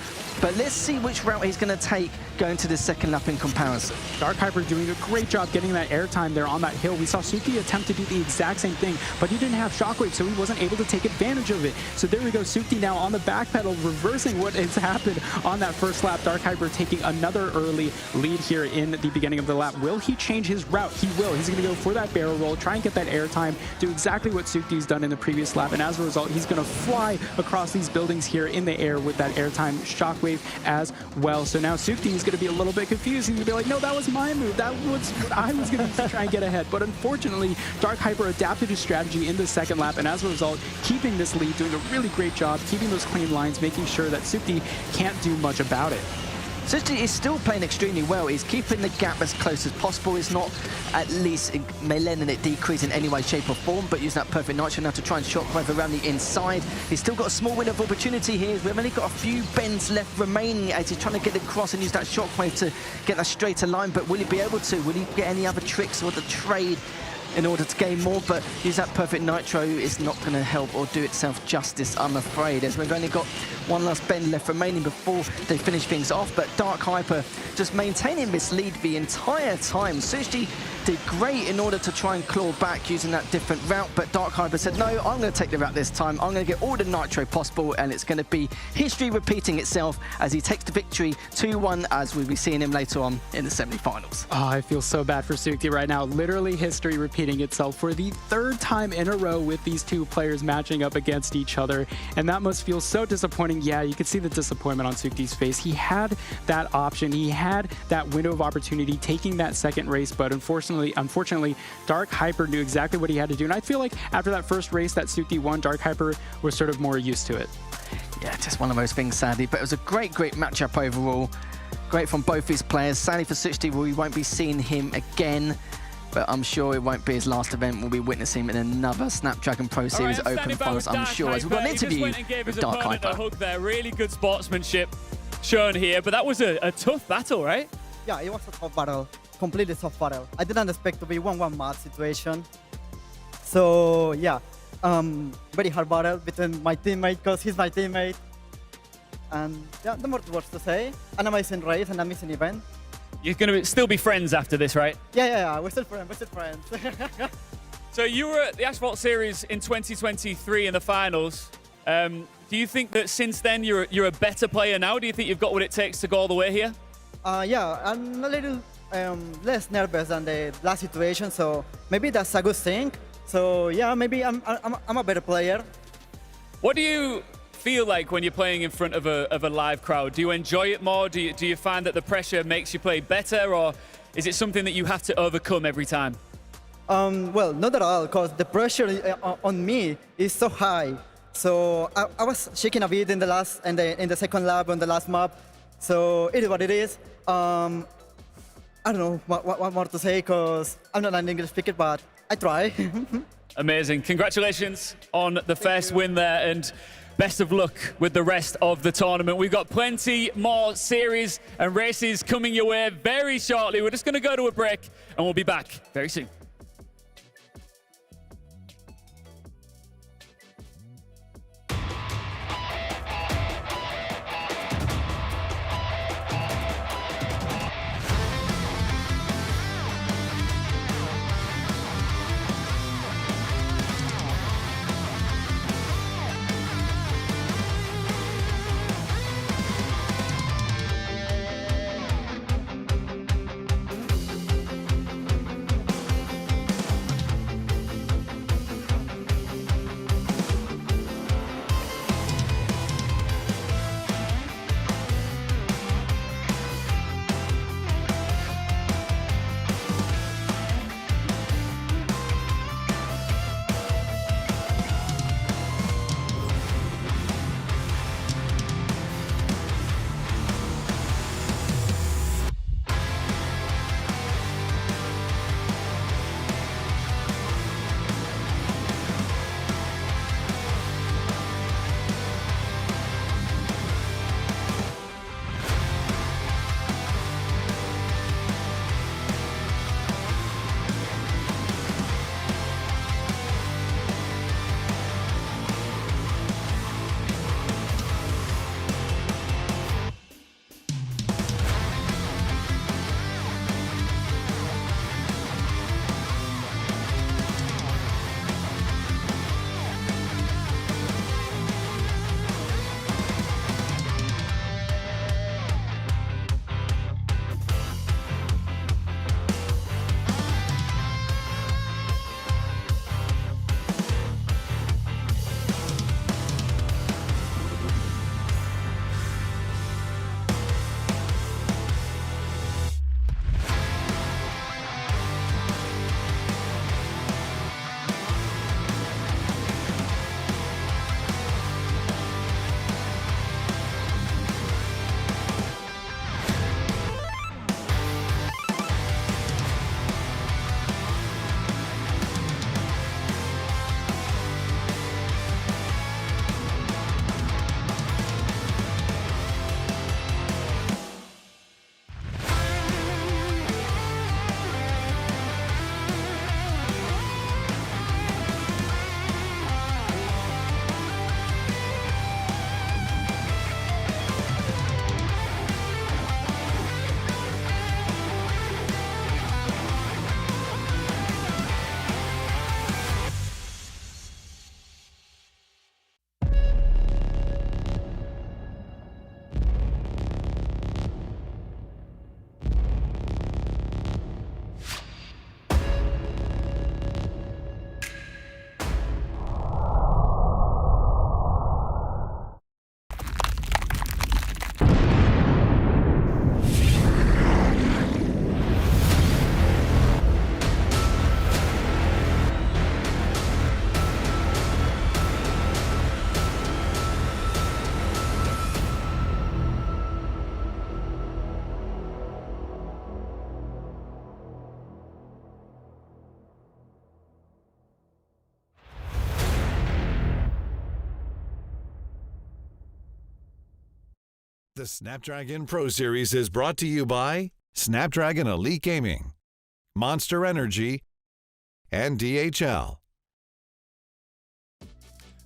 But let's see which route he's going to take going to the second lap in comparison. Dark Hyper doing a great job getting that airtime there on that hill. We saw Suki attempt to do the exact same thing, but he didn't have shockwave, so he wasn't able to take advantage of it. So there we go, Suki now on the back pedal, reversing what has happened on that first lap. Dark Hyper taking another early lead here in the beginning of the lap. Will he change his route? He will. He's going to go for that barrel roll, try and get that airtime, do exactly what Suki's done in the previous lap, and as a result, he's going to fly across these buildings here in the air with that airtime shockwave as well. So now Suki is going to be a little bit confused. He's going to be like, no, that was my move. That was what I was going to try and get ahead. But unfortunately, Dark Hyper adapted his strategy in the second lap, and as a result, keeping this lead, doing a really great job, keeping those clean lines, making sure that Suki can't do much about it. Suki is still playing extremely well. He's keeping the gap as close as possible. He's not at least letting it decrease in any way, shape or form, but using that perfect nitro now to try and shockwave around the inside. He's still got a small window of opportunity here. We've only got a few bends left remaining as he's trying to get across and use that shockwave to get that straighter line, but will he be able to? Will he get any other tricks or the trade in order to gain more? But use that perfect nitro is not going to help or do itself justice, I'm afraid, as we've only got one last bend left remaining before they finish things off. But Dark Hyper just maintaining this lead the entire time. Sushi did great in order to try and claw back using that different route, but Dark Hyper said, no, I'm going to take the route this time. I'm going to get all the nitro possible, and it's going to be history repeating itself as he takes the victory 2-1, as we'll be seeing him later on in the semi-finals. Oh, I feel so bad for Suki right now. Literally history repeating itself for the third time in a row with these two players matching up against each other, and that must feel so disappointing. Yeah, you could see the disappointment on Suki's face. He had that option. He had that window of opportunity taking that second race, but unfortunately, Dark Hyper knew exactly what he had to do. And I feel like after that first race that Suki won, Dark Hyper was sort of more used to it. Yeah, just one of those things, sadly. But it was a great matchup overall. Great from both these players. Sadly for Suchi, we won't be seeing him again. But I'm sure it won't be his last event. We'll be witnessing him in another Snapdragon Pro Series Open Finals, I'm sure. As we've got an interview with Dark Hyper. A hug there. Really good sportsmanship shown here. But that was a tough battle, right? Yeah, it was a tough battle. Completely tough battle. I didn't expect to be 1-1 match situation. So yeah, very hard battle between my teammate, because he's my teammate. And yeah, no more words to say. An amazing race, an amazing event. You're going to still be friends after this, right? Yeah, we're still friends, So you were at the Asphalt Series in 2023 in the finals. Do you think that since then you're a better player now? Do you think you've got what it takes to go all the way here? Yeah, I'm a little less nervous than the last situation, so maybe that's a good thing. So yeah, maybe I'm a better player. What do you feel like when you're playing in front of a live crowd? Do you enjoy it more? Do you find that the pressure makes you play better, or is it something that you have to overcome every time? Well, not at all, because the pressure on me is so high. So I was shaking a bit in the second lap on the last map. So it is what it is. I don't know what more to say, because I'm not an English speaker, but I try. Amazing. Congratulations on the first win there. And best of luck with the rest of the tournament. We've got plenty more series and races coming your way very shortly. We're just going to go to a break and we'll be back very soon. The Snapdragon Pro Series is brought to you by Snapdragon Elite Gaming, Monster Energy, and DHL.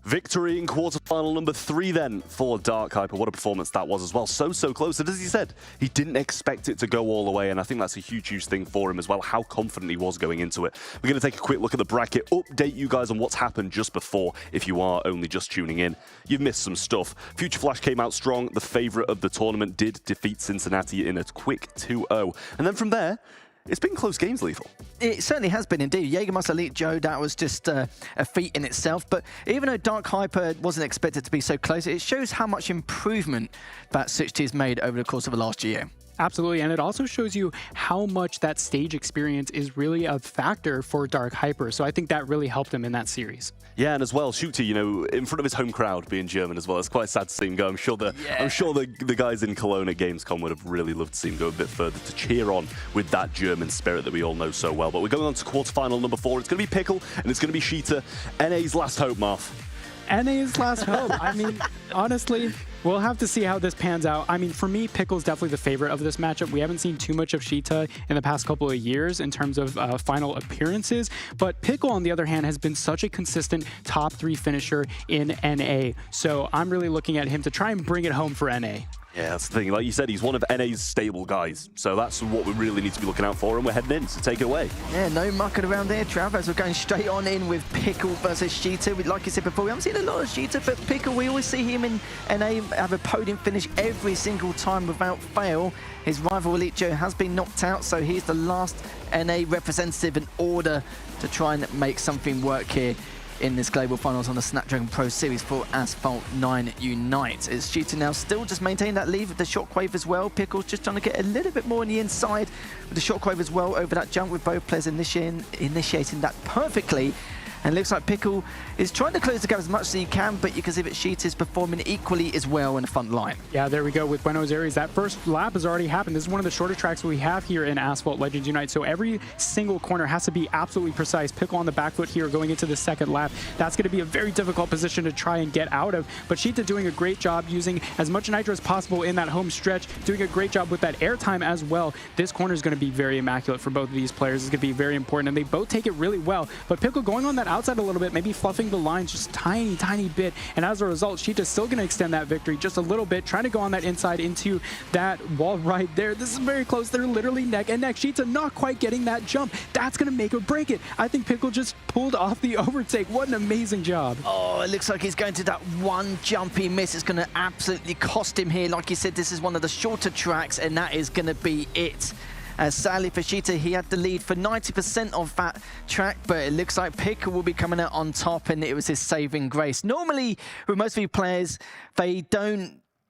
Victory in quarterfinal number 3 then for Dark Hyper. What a performance that was as well. So close. And as he said, he didn't expect it to go all the way, and I think that's a huge thing for him as well, how confident he was going into it. We're going to take a quick look at the bracket, update you guys on what's happened just before, if you are only just tuning in. You've missed some stuff. Future Flash came out strong. The favourite of the tournament did defeat Cincinnati in a quick 2-0. And then from there, it's been close games, Lethal. It certainly has been indeed. Jägermeister Elite Joe, that was just a feat in itself. But even though Dark Hyper wasn't expected to be so close, it shows how much improvement that Switch T has made over the course of the last year. Absolutely, and it also shows you how much that stage experience is really a factor for Dark Hyper. So I think that really helped him in that series. Yeah, and as well, Shooty, you know, in front of his home crowd, being German as well, it's quite sad to see him go. I'm sure the guys in Cologne at Gamescom would have really loved to see him go a bit further to cheer on with that German spirit that we all know so well. But we're going on to quarterfinal number 4. It's going to be Pickle, and it's going to be Sheeta, NA's last hope, Marth. NA's last hope. I mean, honestly, we'll have to see how this pans out. I mean, for me, Pickle's definitely the favorite of this matchup. We haven't seen too much of Sheeta in the past couple of years in terms of final appearances, but Pickle, on the other hand, has been such a consistent top 3 finisher in NA. So I'm really looking at him to try and bring it home for NA. Yeah, that's the thing. Like you said, he's one of NA's stable guys. So that's what we really need to be looking out for, and we're heading in, so take it away. Yeah, no mucking around there, Trav, as we're going straight on in with Pickle versus Sheeta. Like you said before, we haven't seen a lot of Sheeta, but Pickle, we always see him in NA have a podium finish every single time without fail. His rival Elite Joe has been knocked out, so he's the last NA representative in order to try and make something work here in this global finals on the Snapdragon Pro Series for Asphalt 9 Unite. Is Sheeta now still just maintaining that lead with the shockwave as well? Pickle's just trying to get a little bit more on the inside with the shockwave as well over that jump, with both players initiating that perfectly. And it looks like Pickle is trying to close the gap as much as he can, but you can see that Sheeta is performing equally as well in the front line. Yeah, there we go with Buenos Aires. That first lap has already happened. This is one of the shorter tracks we have here in Asphalt Legends Unite, so every single corner has to be absolutely precise. Pickle on the back foot here going into the second lap. That's going to be a very difficult position to try and get out of, but Sheeta doing a great job using as much nitro as possible in that home stretch, doing a great job with that airtime as well. This corner is going to be very immaculate for both of these players. It's going to be very important, and they both take it really well, but Pickle going on that outside a little bit, maybe fluffing the lines just tiny bit, and as a result, Sheeta's still going to extend that victory just a little bit, trying to go on that inside into that wall right there. This is very close. They're literally neck and neck. Sheeta not quite getting that jump. That's going to make or break it. I think Pickle just pulled off the overtake. What an amazing job. Oh, it looks like he's going to that one jumpy miss. It's going to absolutely cost him here. Like you said, this is one of the shorter tracks, and that is going to be it. Sadly for Sheeta, he had the lead for 90% of that track, but it looks like Pickle will be coming out on top, and it was his saving grace. Normally, with most of these players,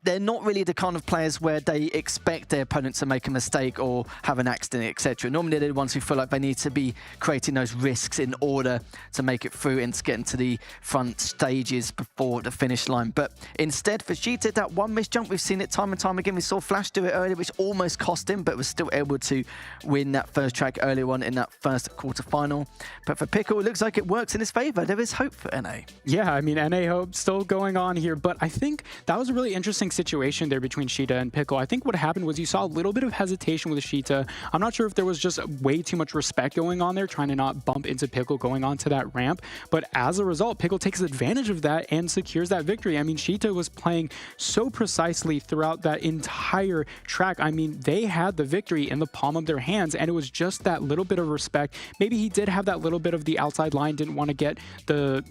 they're not really the kind of players where they expect their opponent to make a mistake or have an accident, etc. Normally, they're the ones who feel like they need to be creating those risks in order to make it through and to get into the front stages before the finish line. But instead, for Sheeta, that one missed jump, we've seen it time and time again. We saw Flash do it earlier, which almost cost him, but was still able to win that first track earlier on in that first quarterfinal. But for Pickle, it looks like it works in his favor. There is hope for NA. Yeah, I mean, NA hope still going on here, but I think that was a really interesting situation there between Sheeta and Pickle. I think what happened was you saw a little bit of hesitation with Sheeta. I'm not sure if there was just way too much respect going on there, trying to not bump into Pickle going onto that ramp, but as a result, Pickle takes advantage of that and secures that victory. I mean, Sheeta was playing so precisely throughout that entire track. I mean, they had the victory in the palm of their hands, and it was just that little bit of respect. Maybe he did have that little bit of the outside line, didn't want to get the,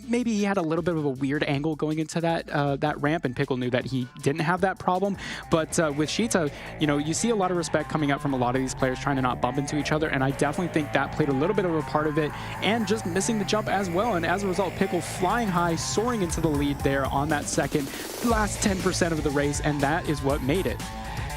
maybe he had a little bit of a weird angle going into that ramp, and Pickle knew that he didn't have that problem. But with Sheeta, you see a lot of respect coming up from a lot of these players trying to not bump into each other, and I definitely think that played a little bit of a part of it, and just missing the jump as well. And as a result, Pickle flying high, soaring into the lead there on that last 10% of the race, and that is what made it.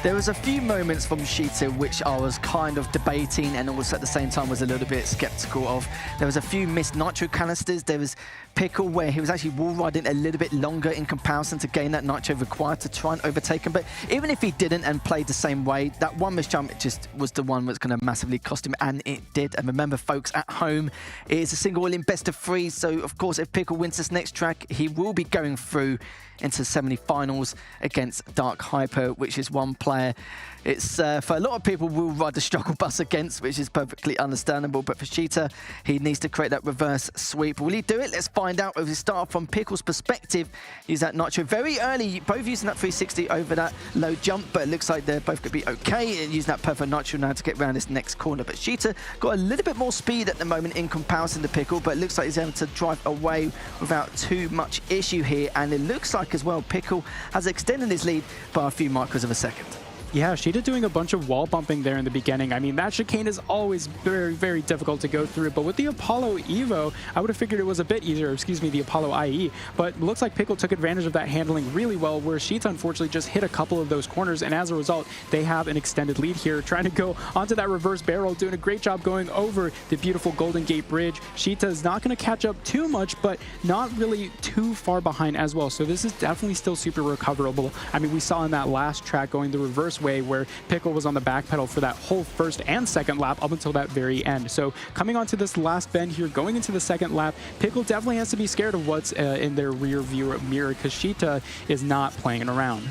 There was a few moments from Sheeta which I was kind of debating and also at the same time was a little bit skeptical of. There was a few missed nitro canisters. There was Pickle where he was actually wall riding a little bit longer in comparison to gain that nitro required to try and overtake him. But even if he didn't and played the same way, that one missed jump just was the one that's going to massively cost him, and it did. And remember, folks, at home, it is a single in best of 3. So, of course, if Pickle wins this next track, he will be going through into semi-finals against Dark Hyper, which is one player it's for a lot of people will ride the struggle bus against, which is perfectly understandable. But for Sheeta, he needs to create that reverse sweep. Will he do it? Let's find out. If we start from Pickle's perspective, use that nitro very early, both using that 360 over that low jump, but it looks like they're both going to be okay, and using that perfect nitro now to get around this next corner. But Sheeta got a little bit more speed at the moment in comparison to Pickle, but it looks like he's able to drive away without too much issue here. And it looks like as well Pickle has extended his lead by a few micros of a second. Yeah, Sheeta doing a bunch of wall bumping there in the beginning. I mean, that chicane is always very, very difficult to go through. But with the Apollo Evo, I would have figured it was a bit easier, excuse me, the Apollo IE. But it looks like Pickle took advantage of that handling really well, where Sheeta unfortunately just hit a couple of those corners. And as a result, they have an extended lead here, trying to go onto that reverse barrel, doing a great job going over the beautiful Golden Gate Bridge. Sheeta is not going to catch up too much, but not really too far behind as well. So this is definitely still super recoverable. I mean, we saw in that last track going the reverse way where Pickle was on the back pedal for that whole first and second lap up until that very end. So coming onto this last bend here, going into the second lap, Pickle definitely has to be scared of what's in their rear view mirror, because Sheeta is not playing around.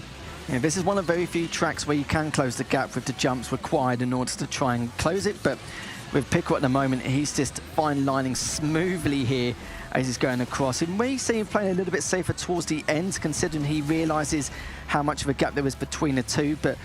Yeah, this is one of very few tracks where you can close the gap with the jumps required in order to try and close it, but with Pickle at the moment, he's just fine lining smoothly here as he's going across. It may seem playing a little bit safer towards the end, considering he realizes how much of a gap there is between the two, but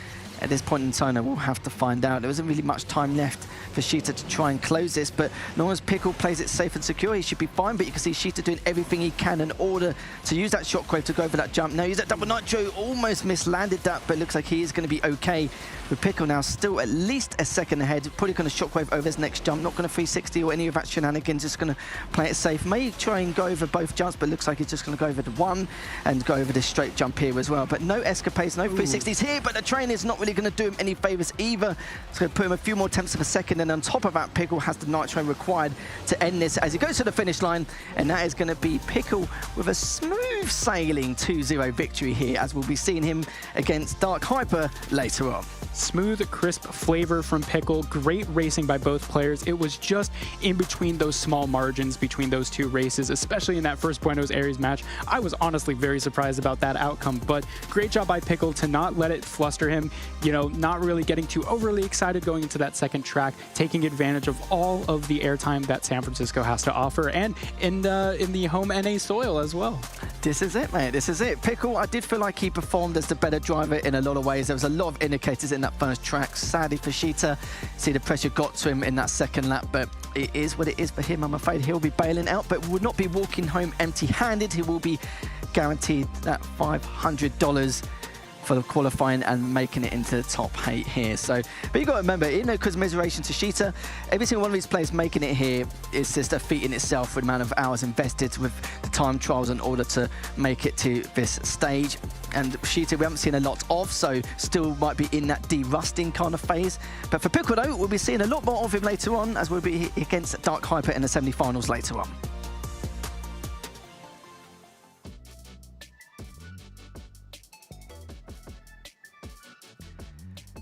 at this point in time, we'll have to find out. There isn't really much time left for Sheeta to try and close this, but as long as Pickle plays it safe and secure, he should be fine. But you can see Sheeta doing everything he can in order to use that shockwave to go over that jump. Now use that double nitro, almost mislanded that, but looks like he is going to be okay. With Pickle now still at least a second ahead, probably going to shockwave over his next jump, not going to 360 or any of that shenanigans, just going to play it safe. May try and go over both jumps, but looks like he's just going to go over the one and go over this straight jump here as well. But no escapades, no 360s here, but the train is not really going to do him any favors either. It's going to put him a few more tenths of a second, and on top of that, Pickle has the nitro required to end this as he goes to the finish line, and that is going to be Pickle with a smooth sailing 2-0 victory here, as we'll be seeing him against Dark Hyper later on. Smooth, crisp flavor from Pickle. Great racing by both players. It was just in between those small margins between those two races, especially in that first Buenos Aires match. I was honestly very surprised about that outcome, but great job by Pickle to not let it fluster him, you know, not really getting too overly excited going into that second track, taking advantage of all of the airtime that San Francisco has to offer, and in the home NA soil as well. This is it, mate. This is it. Pickle, I did feel like he performed as the better driver in a lot of ways. There was a lot of indicators in that first track. Sadly for Sheeta, see the pressure got to him in that second lap, but it is what it is for him. I'm afraid he'll be bailing out, but will not be walking home empty-handed. He will be guaranteed that $500 for the qualifying and making it into the top 8 here. So, but you got to remember, you know, commiseration to Sheeta, every single one of these players making it here is just a feat in itself with the amount of hours invested with the time trials in order to make it to this stage. And Sheeta, we haven't seen a lot of, so still might be in that de-rusting kind of phase. But for Pickle, though, we'll be seeing a lot more of him later on, as we'll be against Dark Hyper in the semi-finals later on.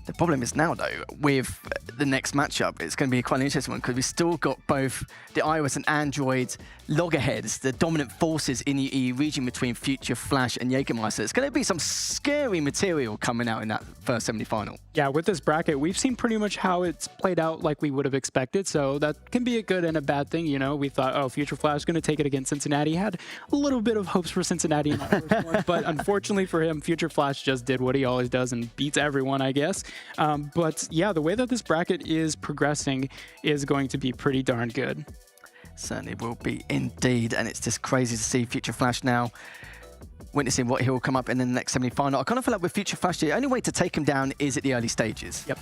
The problem is now, though, with the next matchup, it's going to be quite an interesting one, because we've still got both the iOS and Android loggerheads, the dominant forces in the EU region between Future Flash and Jägermeister. It's going to be some scary material coming out in that first semi-final. Yeah, with this bracket, we've seen pretty much how it's played out like we would have expected, so that can be a good and a bad thing. You know, we thought, oh, Future Flash is going to take it against Cincinnati. Had a little bit of hopes for Cincinnati in that first one, but unfortunately for him, Future Flash just did what he always does and beats everyone, I guess. But yeah, the way that this bracket is progressing is going to be pretty darn good. Certainly will be indeed, and it's just crazy to see Future Flash now witnessing what he'll come up in the next semi-final. I kind of feel like with Future Flash, the only way to take him down is at the early stages. Yep.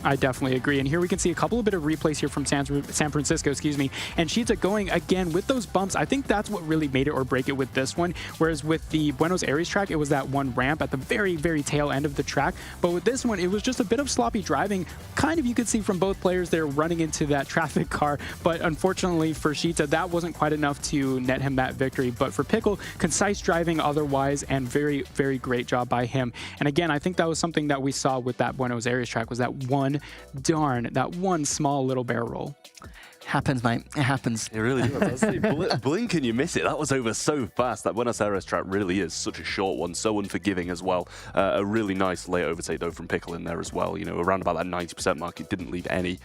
I definitely agree. And here we can see a couple of bit of replays here from San Francisco, excuse me. And Sheeta going again with those bumps. I think that's what really made it or break it with this one. Whereas with the Buenos Aires track, it was that one ramp at the very, very tail end of the track. But with this one, it was just a bit of sloppy driving. Kind of, you could see from both players there running into that traffic car. But unfortunately for Sheeta, that wasn't quite enough to net him that victory. But for Pickle, concise driving otherwise, and very, very great job by him. And again, I think that was something that we saw with that Buenos Aires track, was that one small little barrel roll. Happens, mate. It happens. It really does. Blink and you miss it. That was over so fast. That Buenos Aires track really is such a short one, so unforgiving as well. A really nice late overtake, though, from Pickle in there as well. You know, around about that 90% mark, it didn't leave any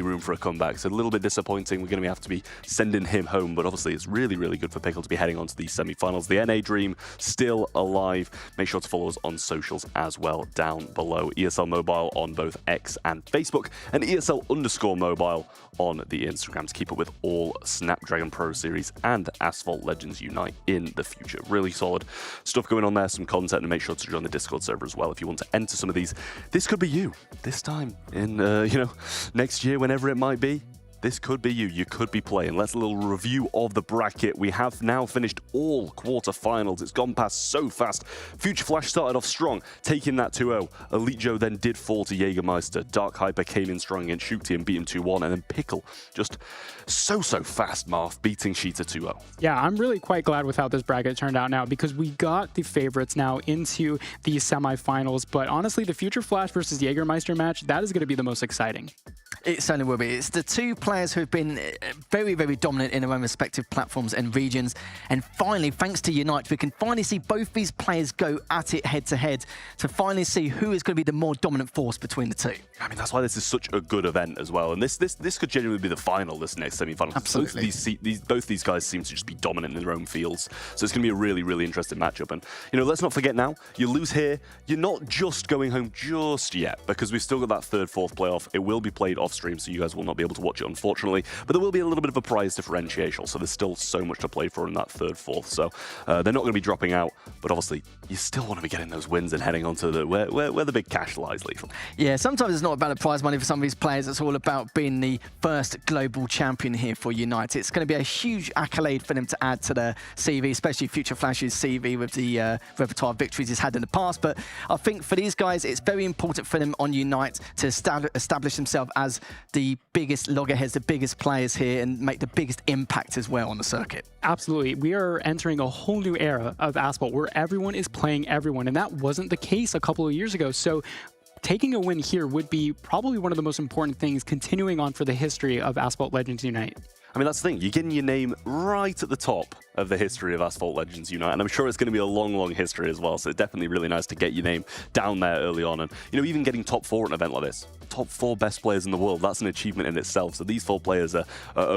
room for a comeback. So a little bit disappointing. We're going to have to be sending him home, but obviously it's really, really good for Pickle to be heading on to these semi-finals. The NA dream still alive. Make sure to follow us on socials as well down below. ESL Mobile on both X and Facebook, and ESL_Mobile on the Instagram to keep up with all Snapdragon Pro Series and Asphalt Legends Unite in the future. Really solid stuff going on there, some content, and make sure to join the Discord server as well if you want to enter some of these. This could be you this time in, you know, next year, whenever it might be. this could be you. You could be playing. Let's a little review of the bracket. We have now finished all quarterfinals. It's gone past so fast. Future Flash started off strong, taking that 2-0. Elite Joe then did fall to Jägermeister. Dark Hyper came in strong against Shukti and beat him 2-1. And then Pickle, just so fast, Marv, beating Sheeta 2-0. Yeah, I'm really quite glad with how this bracket turned out now, because we got the favorites now into the semifinals. But honestly, the Future Flash versus Jägermeister match, that is going to be the most exciting. It certainly will be. It's the two players who've been very dominant in their own respective platforms and regions. And finally, thanks to Unite, we can finally see both these players go at it head-to-head to finally see who is going to be the more dominant force between the two. I mean, that's why this is such a good event as well. And this could genuinely be the final, this next semi-final. Absolutely. Both these guys seem to just be dominant in their own fields. So it's going to be a really interesting matchup. And, you know, let's not forget now, you lose here, you're not just going home just yet, because we've still got that third, fourth playoff. It will be played off stream, so you guys will not be able to watch it, unfortunately. But there will be a little bit of a prize differential, so there's still so much to play for in that third, fourth. So they're not going to be dropping out, but obviously you still want to be getting those wins and heading on to the where the big cash lies, Lethal. Yeah, sometimes it's not about the prize money for some of these players. It's all about being the first global champion here for Unite. It's going to be a huge accolade for them to add to their CV, especially Future Flash's CV with the repertoire victories he's had in the past. But I think for these guys, it's very important for them on Unite to establish themselves as the biggest loggerheads, the biggest players here, and make the biggest impact as well on the circuit. Absolutely. We are entering a whole new era of Asphalt where everyone is playing everyone, and that wasn't the case a couple of years ago. So taking a win here would be probably one of the most important things continuing on for the history of Asphalt Legends Unite. I mean, that's the thing. You're getting your name right at the top of the history of Asphalt Legends Unite, and I'm sure it's going to be a long history as well, so it's definitely really nice to get your name down there early on. And, you know, even getting top 4 at an event like this, top 4 best players in the world, that's an achievement in itself. So these 4 players are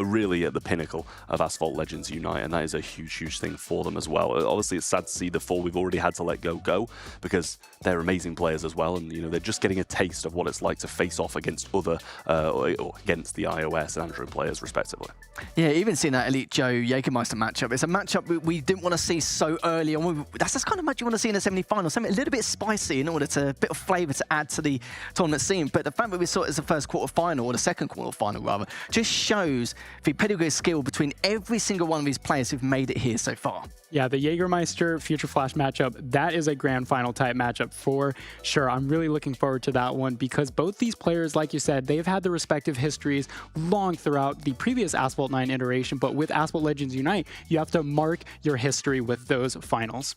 really at the pinnacle of Asphalt Legends Unite, and that is a huge thing for them as well. Obviously, it's sad to see the 4 we've already had to let go, because they're amazing players as well, and, you know, they're just getting a taste of what it's like to face off against other, or against the iOS and Android players, respectively. Yeah, even seeing that Elite Joe Jägermeister matchup, it's a matchup we didn't want to see so early on. That's the kind of match you want to see in a semi-final, something a little bit spicy in order to, a bit of flavour to add to the tournament scene. But the fact that we saw it as the first quarter-final, or the second quarter-final rather, just shows the pedigree skill between every single one of these players who've made it here so far. Yeah, the Jägermeister Future Flash matchup, that is a grand final type matchup for sure. I'm really looking forward to that one, because both these players, like you said, they've had their respective histories long throughout the previous Asphalt 9 iteration, but with Asphalt Legends Unite, you have to mark your history with those finals.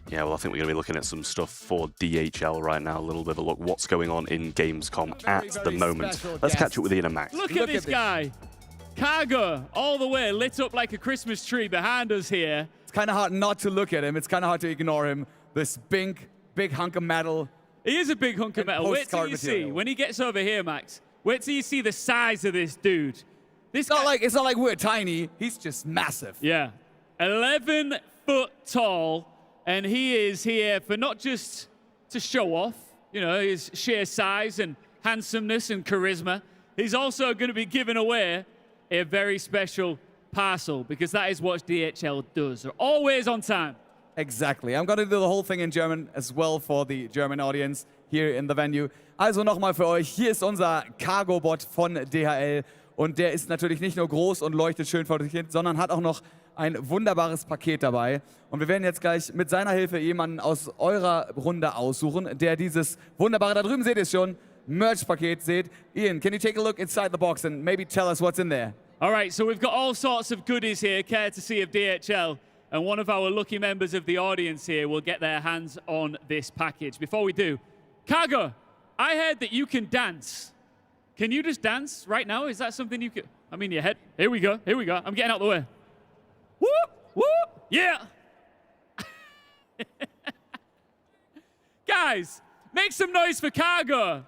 Yeah, well, I think we're going to be looking at some stuff for DHL right now. A little bit of a look what's going on in Gamescom at the moment. Let's catch up with Ian and Max. Look at this guy. Cargo, all the way, lit up like a Christmas tree behind us here. It's kind of hard not to look at him. It's kind of hard to ignore him. This big hunk of metal. He is a big hunk of metal. Wait till you see, when he gets over here, Max, wait till you see the size of this dude. It's not like we're tiny. He's just massive. Yeah. 11 foot tall, and he is here for not just to show off, you know, his sheer size and handsomeness and charisma. He's also going to be giving away a very special parcel, because that is what DHL does. They're always on time. Exactly. I'm going to do the whole thing in German as well for the German audience here in the venue. Also nochmal für euch, hier ist unser Cargo-Bot von DHL, und der ist natürlich nicht nur groß und leuchtet schön vor sich hin, sondern hat auch noch ein wunderbares Paket dabei. Und wir werden jetzt gleich mit seiner Hilfe jemanden aus eurer Runde aussuchen, der dieses wunderbare, da drüben seht ihr es schon, Merch-Paket seht. Ian, can you take a look inside the box and maybe tell us what's in there? All right, so we've got all sorts of goodies here, courtesy of DHL, and one of our lucky members of the audience here will get their hands on this package. Before we do, Cargo, I heard that you can dance. Can you just dance right now? Is that something you can? I mean, your head. Here we go. I'm getting out the way. Whoop, whoop, yeah. Guys, make some noise for Cargo.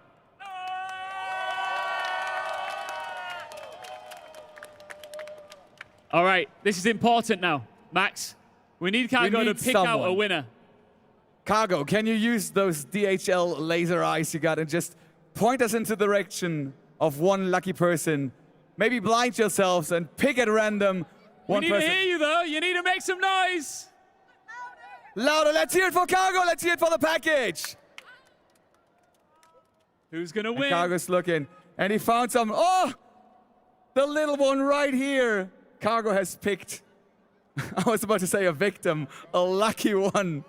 All right, this is important now. Max, we need Cargo to pick out a winner. Cargo, can you use those DHL laser eyes you got and just point us into the direction of one lucky person? Maybe blind yourselves and pick at random one person. We need to hear you, though. You need to make some noise. Louder. Let's hear it for Cargo. Let's hear it for the package. Who's going to win? And Cargo's looking. And he found some. Oh! The little one right here. Cargo has picked, I was about to say a victim, a lucky one.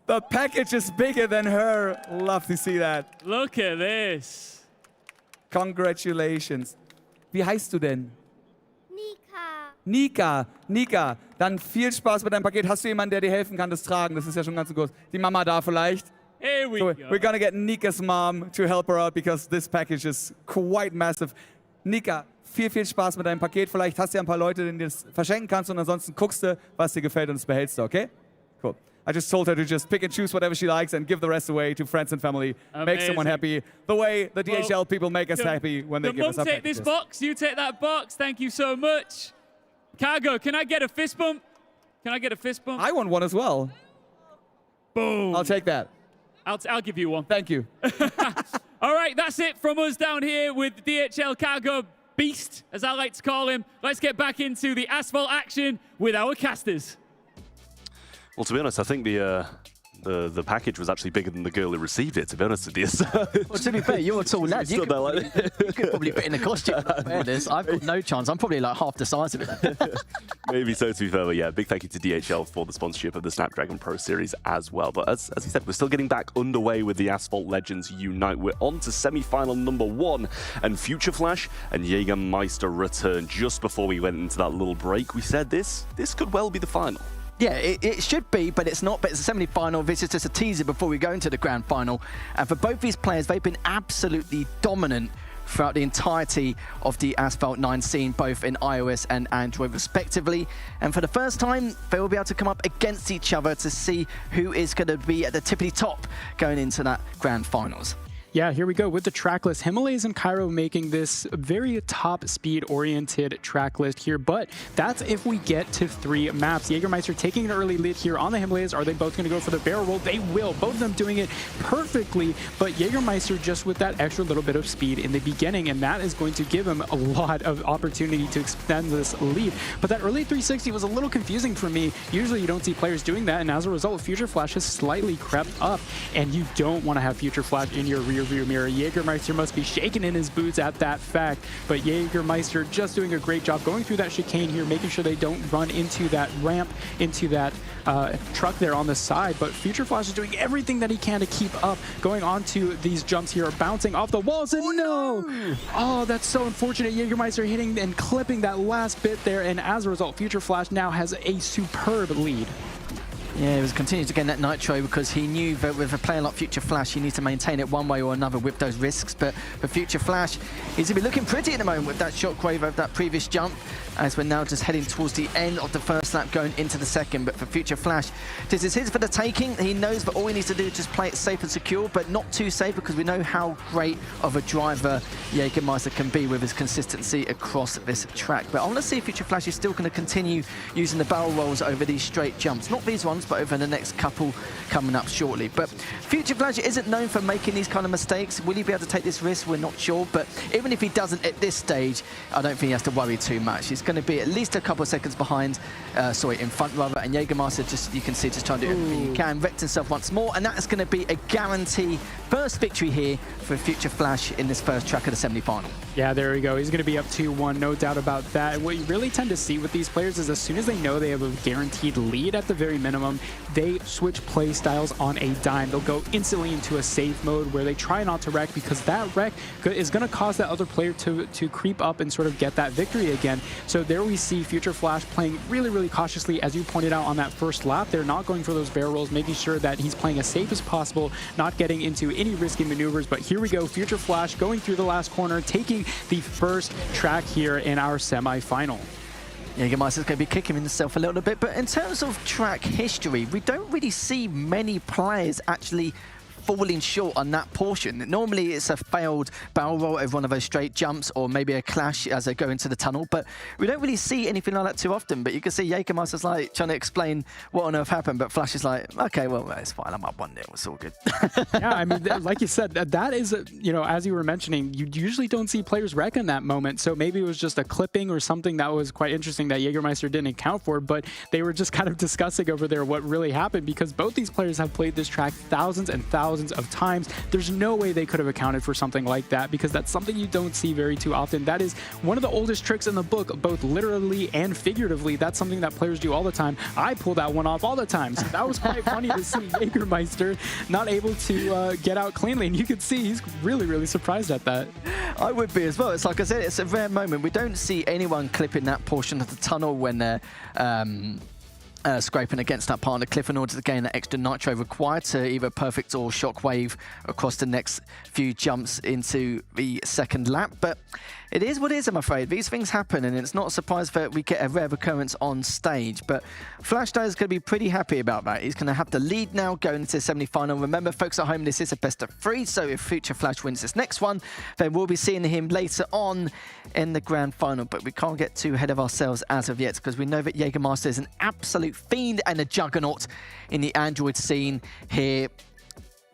The package is bigger than her. Love to see that. Look at this. Congratulations. Wie heißt du denn? Nika, dann viel Spaß mit deinem Paket. Hast du jemanden, der dir helfen kann, das tragen? Das ist ja schon ganz groß. Die Mama da vielleicht? Here we go. We're gonna get Nika's mom to help her out because this package is quite massive. Nika, viel Spaß mit deinem Paket. Vielleicht hast du ja ein paar Leute, denen du das verschenken kannst und ansonsten guckst du, was dir gefällt und das behältst du, okay? Cool. I just told her to just pick and choose whatever she likes and give the rest away to friends and family. Amazing. Make someone happy. The way the DHL people make us happy when they give us our take packages. this box, you take that box. Thank you so much. Cargo, can I get a fist bump? Can I get a fist bump? I want one as well. Boom. I'll take that. I'll give you one. Thank you. All right, that's it from us down here with DHL Cargo Beast, as I like to call him. Let's get back into the asphalt action with our casters. Well, to be honest, I think the package was actually bigger than the girl who received it, to be honest with you. So Well, to be fair, you're a tall lad. You could probably fit in a costume. I've got no chance. I'm probably like half the size of it. Maybe so, to be fair. But yeah, big thank you to DHL for the sponsorship of the Snapdragon Pro Series as well. But as you said, we're still getting back underway with the Asphalt Legends Unite. We're on to semi-final number 1, and Future Flash and Jägermeister return. Just before we went into that little break, we said this could well be the final. Yeah, it should be, but it's not. But it's a semi-final. This is just a teaser before we go into the grand final. And for both these players, they've been absolutely dominant throughout the entirety of the Asphalt 9 scene, both in iOS and Android respectively. And for the first time, they will be able to come up against each other to see who is going to be at the tippity top going into that grand finals. Yeah, here we go with the track list. Himalayas and Cairo making this very top speed-oriented track list here, but that's if we get to 3 maps. Jägermeister taking an early lead here on the Himalayas. Are they both going to go for the barrel roll? They will. Both of them doing it perfectly, but Jägermeister just with that extra little bit of speed in the beginning, and that is going to give him a lot of opportunity to extend this lead. But that early 360 was a little confusing for me. Usually you don't see players doing that, and as a result, Future Flash has slightly crept up, and you don't want to have Future Flash in your rear view mirror. Jägermeister must be shaking in his boots at that fact, but Jägermeister just doing a great job going through that chicane here, making sure they don't run into that ramp, into that truck there on the side. But Future Flash is doing everything that he can to keep up, going onto these jumps here, bouncing off the walls, and oh, that's so unfortunate. Jägermeister hitting and clipping that last bit there, and as a result, Future Flash now has a superb lead. Yeah, he was continuing to get that nitro because he knew that with a player like Future Flash, he needs to maintain it one way or another with those risks. But for Future Flash, he's going to be looking pretty at the moment with that shockwave of that previous jump, as we're now just heading towards the end of the first lap, going into the second. But for Future Flash, this is his for the taking. He knows that all he needs to do is just play it safe and secure, but not too safe, because we know how great of a driver Jägermeister can be with his consistency across this track. But I want to see if Future Flash is still going to continue using the barrel rolls over these straight jumps. Not these ones, but over the next couple coming up shortly. But Future Flash isn't known for making these kind of mistakes. Will he be able to take this risk? We're not sure. But even if he doesn't at this stage, I don't think he has to worry too much. He's going to be at least a couple of seconds behind, in front rather. And Jägermeister, just you can see, just trying to do everything he can, wrecked himself once more. And that is going to be a guarantee first victory here for Future Flash in this first track of the semi-final. Yeah, there we go. He's going to be up 2-1, no doubt about that. And what you really tend to see with these players is as soon as they know they have a guaranteed lead at the very minimum, they switch play styles on a dime. They'll go instantly into a safe mode where they try not to wreck, because that wreck is going to cause that other player to creep up and sort of get that victory again. So there we see Future Flash playing really, really cautiously, as you pointed out on that first lap. They're not going for those barrel rolls, making sure that he's playing as safe as possible, not getting into any risky maneuvers. But here we go, Future Flash going through the last corner, taking the first track here in our semi-final. Jägermeister's going to be kicking himself a little bit, but in terms of track history, we don't really see many players actually falling short on that portion. Normally it's a failed barrel roll over one of those straight jumps, or maybe a clash as they go into the tunnel, but we don't really see anything like that too often. But you can see Jägermeister's like trying to explain what on earth happened, but Flash is like, okay, well, it's fine, I'm up 1-0, it's all good. Yeah, I mean, like you said, that is, as you were mentioning, you usually don't see players wreck in that moment, so maybe it was just a clipping or something that was quite interesting that Jägermeister didn't account for, but they were just kind of discussing over there what really happened, because both these players have played this track thousands and thousands thousands of times. There's no way they could have accounted for something like that, because that's something you don't see very too often. That is one of the oldest tricks in the book, both literally and figuratively. That's something that players do all the time. I pull that one off all the time. So that was quite funny to see Jägermeister not able to get out cleanly. And you could see he's really, really surprised at that. I would be as well. It's like I said, it's a rare moment. We don't see anyone clipping that portion of the tunnel when they're scraping against that part of the cliff in order to gain that extra nitro required to either perfect or shockwave across the next few jumps into the second lap. But it is what it is, I'm afraid. These things happen, and it's not a surprise that we get a rare occurrence on stage. But Flashstar is going to be pretty happy about that. He's going to have the lead now going into the semi-final. Remember, folks at home, this is a best of 3, so if Future Flash wins this next one, then we'll be seeing him later on in the grand final. But we can't get too ahead of ourselves as of yet, because we know that Jägermeister is an absolute fiend and a juggernaut in the Android scene here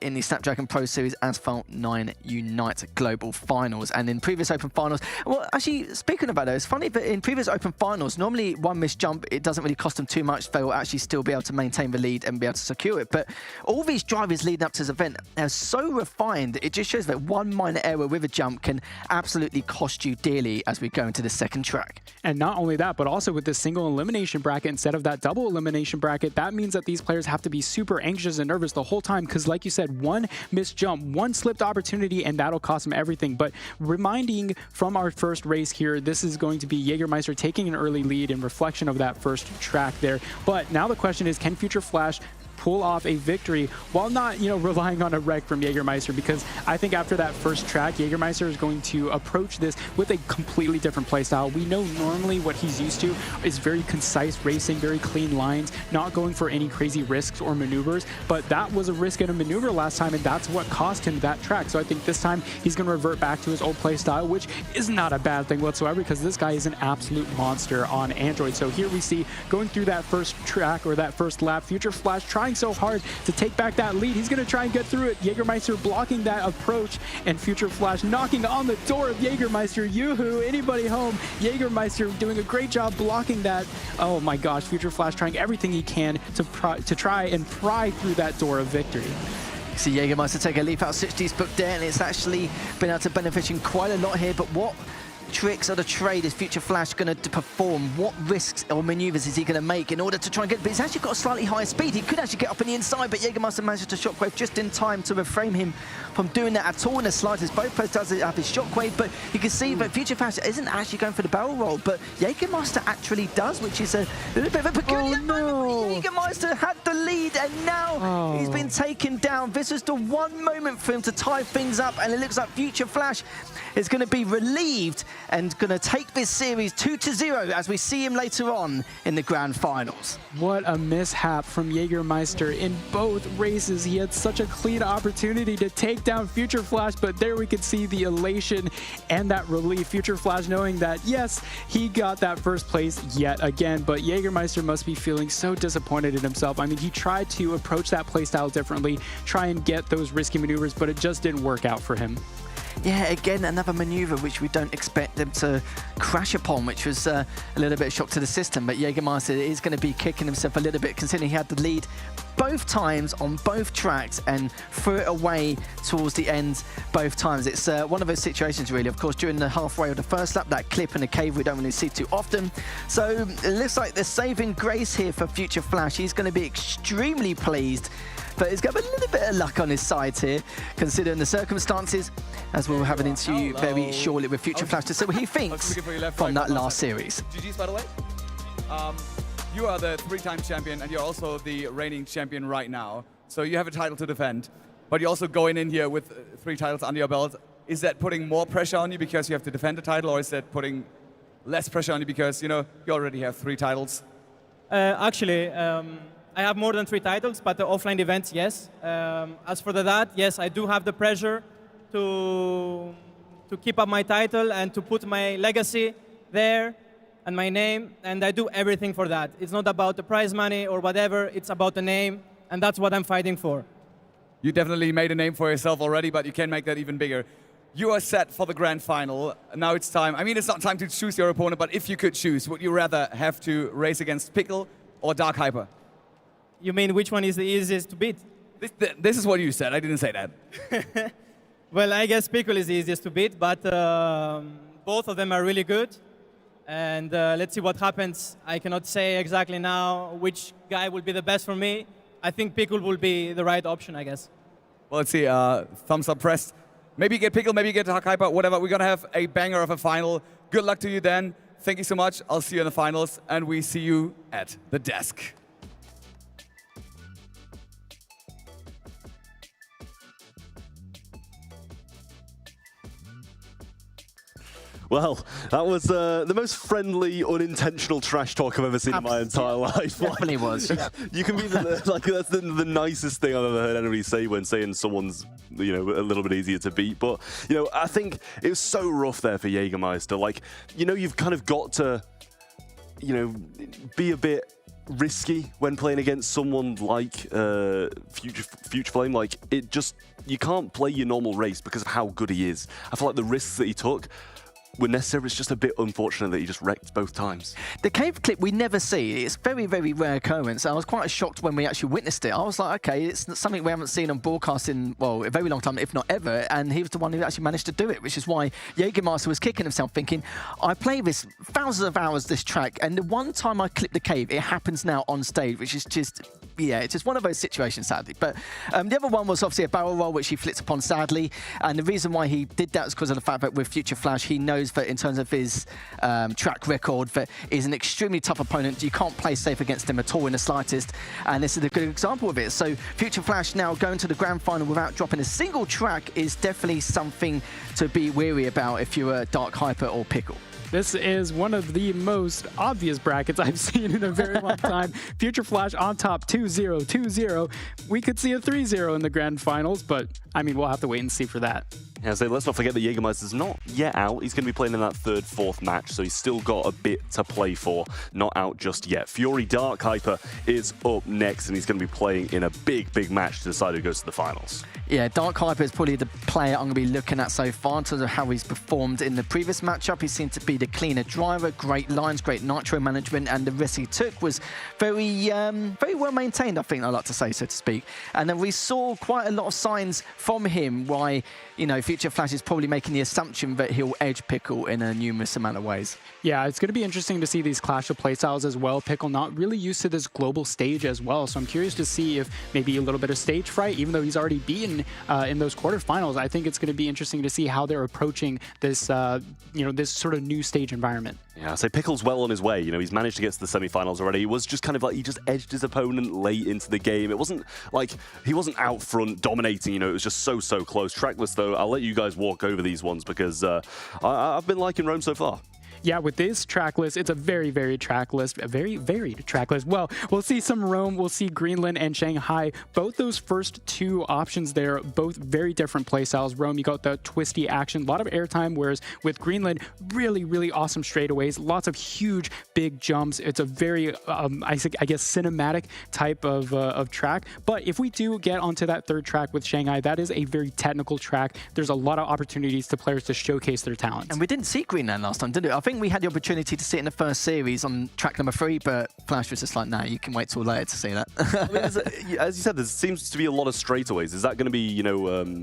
in the Snapdragon Pro Series Asphalt 9 Unite Global Finals. And in previous Open Finals, well, actually, speaking about that, it's funny that in previous Open Finals, normally one missed jump, it doesn't really cost them too much. They will actually still be able to maintain the lead and be able to secure it. But all these drivers leading up to this event are so refined, it just shows that one minor error with a jump can absolutely cost you dearly as we go into the second track. And not only that, but also with this single elimination bracket instead of that double elimination bracket, that means that these players have to be super anxious and nervous the whole time, because like you said, one missed jump, one slipped opportunity, and that'll cost them everything. But reminding from our first race here, this is going to be Jägermeister taking an early lead in reflection of that first track there. But now the question is, can Future Flash pull off a victory while not, relying on a wreck from Jägermeister? Because I think after that first track, Jägermeister is going to approach this with a completely different playstyle. We know normally what he's used to is very concise racing, very clean lines, not going for any crazy risks or maneuvers, but that was a risk and a maneuver last time, and that's what cost him that track. So I think this time he's going to revert back to his old playstyle, which is not a bad thing whatsoever, because this guy is an absolute monster on Android. So here we see, going through that first track or that first lap, Future Flash trying so hard to take back that lead. He's going to try and get through it. Jägermeister blocking that approach, and Future Flash knocking on the door of Jägermeister. Yoo-hoo, anybody home? Jägermeister doing a great job blocking that. Oh my gosh, Future Flash trying everything he can to try and pry through that door of victory. See Jägermeister take a leap out of 60's book there, and it's actually been able to benefit him quite a lot here. But what tricks of the trade is Future Flash going to perform? What risks or maneuvers is he going to make in order to try and get? But he's actually got a slightly higher speed. He could actually get up on the inside, but Jägermeister managed to shockwave just in time to refrain him from doing that at all in the slightest. Both players does have his shockwave, but you can see that Future Flash isn't actually going for the barrel roll, but Jägermeister actually does, which is a little bit of a peculiar moment. Jägermeister had the lead, and now he's been taken down. This was the one moment for him to tie things up, and it looks like Future Flash is going to be relieved and going to take this series 2-0 as we see him later on in the grand finals. What a mishap from Jägermeister in both races. He had such a clean opportunity to take down Future Flash, but there we could see the elation and that relief. Future Flash knowing that, yes, he got that first place yet again, but Jägermeister must be feeling so disappointed in himself. I mean, he tried to approach that playstyle differently, try and get those risky maneuvers, but it just didn't work out for him. Yeah, again, another maneuver which we don't expect them to crash upon, which was a little bit of shock to the system. But Jägermeister is going to be kicking himself a little bit, considering he had the lead both times on both tracks and threw it away towards the end both times. It's one of those situations, really. Of course, during the halfway of the first lap, that clip in the cave we don't really see too often. So it looks like the saving grace here for Future Flash. He's going to be extremely pleased, but he's got a little bit of luck on his side here, considering the circumstances, as we'll have an interview very shortly with Future Flash to see what he thinks from that last series. GG's, by the way. You are the 3-time champion, and you're also the reigning champion right now. So you have a title to defend, but you're also going in here with 3 titles under your belt. Is that putting more pressure on you because you have to defend the title, or is that putting less pressure on you because, you already have 3 titles? Actually, I have more than 3 titles, but the offline events, yes. As for that, yes, I do have the pressure to keep up my title and to put my legacy there and my name, and I do everything for that. It's not about the prize money or whatever, it's about the name, and that's what I'm fighting for. You definitely made a name for yourself already, but you can make that even bigger. You are set for the grand final. Now it's time. I mean, it's not time to choose your opponent, but if you could choose, would you rather have to race against Pickle or Dark Hyper? You mean which one is the easiest to beat? This is what you said. I didn't say that. Well, I guess Pickle is the easiest to beat, but both of them are really good. And let's see what happens. I cannot say exactly now which guy will be the best for me. I think Pickle will be the right option, I guess. Well, let's see. Thumbs up pressed. Maybe you get Pickle, maybe you get Dark Hyper, whatever. We're going to have a banger of a final. Good luck to you, Dan. Thank you so much. I'll see you in the finals, and we see you at the desk. Well, that was the most friendly, unintentional trash talk I've ever seen in my entire life. Definitely was. You can be that's the nicest thing I've ever heard anybody say when saying someone's, a little bit easier to beat. But, I think it was so rough there for Jägermeister. Like, you've kind of got to, be a bit risky when playing against someone like Future Flame. Like, you can't play your normal race because of how good he is. I feel like the risks that he took were necessary. It's just a bit unfortunate that he just wrecked both times. The cave clip we never see. It's very, very rare occurrence. I was quite shocked when we actually witnessed it. I was like, okay, it's something we haven't seen on broadcast in, well, a very long time, if not ever, and he was the one who actually managed to do it, which is why Jägermeister was kicking himself thinking, I play this thousands of hours, this track, and the one time I clip the cave, it happens now on stage, which is just, it's just one of those situations, sadly. But the other one was obviously a barrel roll, which he flipped upon, sadly, and the reason why he did that is because of the fact that with Future Flash, he knows that in terms of his track record, that is an extremely tough opponent. You can't play safe against him at all in the slightest, and this is a good example of it. So Future Flash now going to the grand final without dropping a single track is definitely something to be wary about if you're a Dark Hyper or Pickle. This is one of the most obvious brackets I've seen in a very long time. Future Flash on top 2-0, 2-0. We could see a 3-0 in the grand finals, but I mean, we'll have to wait and see for that. Yeah, so let's not forget that Jägermeister's not yet out. He's going to be playing in that third, fourth match, so he's still got a bit to play for. Not out just yet. Fury Dark Hyper is up next, and he's going to be playing in a big, big match to decide who goes to the finals. Yeah, Dark Hyper is probably the player I'm going to be looking at so far in terms of how he's performed in the previous matchup. He seemed to be the cleaner driver, great lines, great nitro management, and the risk he took was very well maintained, I think I like to say, so to speak. And then we saw quite a lot of signs from him why, Future Flash is probably making the assumption that he'll edge Pickle in a numerous amount of ways. Yeah, it's going to be interesting to see these clash of playstyles as well. Pickle not really used to this global stage as well, so I'm curious to see if maybe a little bit of stage fright, even though he's already beaten in those quarterfinals. I think it's going to be interesting to see how they're approaching this, this sort of new stage environment. Yeah, so Pickle's well on his way. He's managed to get to the semi-finals already. He was just kind of like, he just edged his opponent late into the game. It wasn't like, he wasn't out front dominating, it was just so close. Trackless, though, I'll let you guys walk over these ones because I've been liking Rome so far. Yeah, with this track list, it's a very, very track list, a very varied track list. Well, we'll see some Rome, we'll see Greenland and Shanghai. Both those first two options there, both very different playstyles. Rome, you got the twisty action, a lot of airtime, whereas with Greenland, really, really awesome straightaways, lots of huge, big jumps. It's a very, I guess, cinematic type of track. But if we do get onto that third track with Shanghai, that is a very technical track. There's a lot of opportunities to players to showcase their talents. And we didn't see Greenland last time, did we? I think we had the opportunity to see it in the first series on track number 3, but Flash was just like, nah, you can wait till later to see that. I mean, as you said, there seems to be a lot of straightaways. Is that going to be,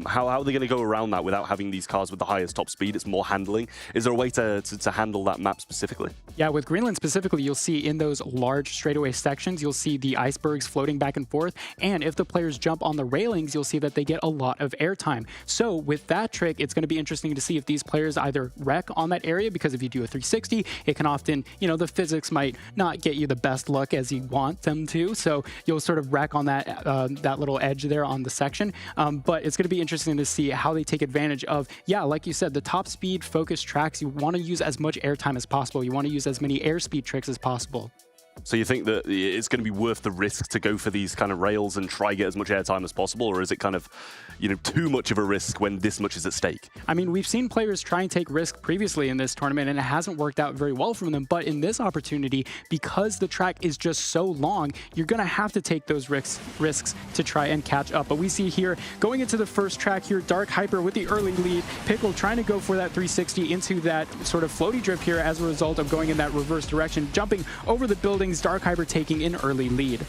how are they going to go around that without having these cars with the highest top speed? It's more handling. Is there a way to handle that map specifically? Yeah, with Greenland specifically, you'll see in those large straightaway sections, you'll see the icebergs floating back and forth. And if the players jump on the railings, you'll see that they get a lot of airtime. So with that trick, it's going to be interesting to see if these players either wreck on that area, because if you do a 360, it can often, the physics might not get you the best look as you want them to. So you'll sort of wreck on that that little edge there on the section. But it's going to be interesting to see how they take advantage of, like you said, the top speed focused tracks. You want to use as much airtime as possible. You want to use as many airspeed tricks as possible. So you think that it's going to be worth the risk to go for these kind of rails and try get as much airtime as possible, or is it kind of, too much of a risk when this much is at stake? I mean, we've seen players try and take risk previously in this tournament, and it hasn't worked out very well for them. But in this opportunity, because the track is just so long, you're going to have to take those risks to try and catch up. But we see here, going into the first track here, Dark Hyper with the early lead. Pickle trying to go for that 360 into that sort of floaty drift here as a result of going in that reverse direction, jumping over the building. Dark Hyper taking an early lead.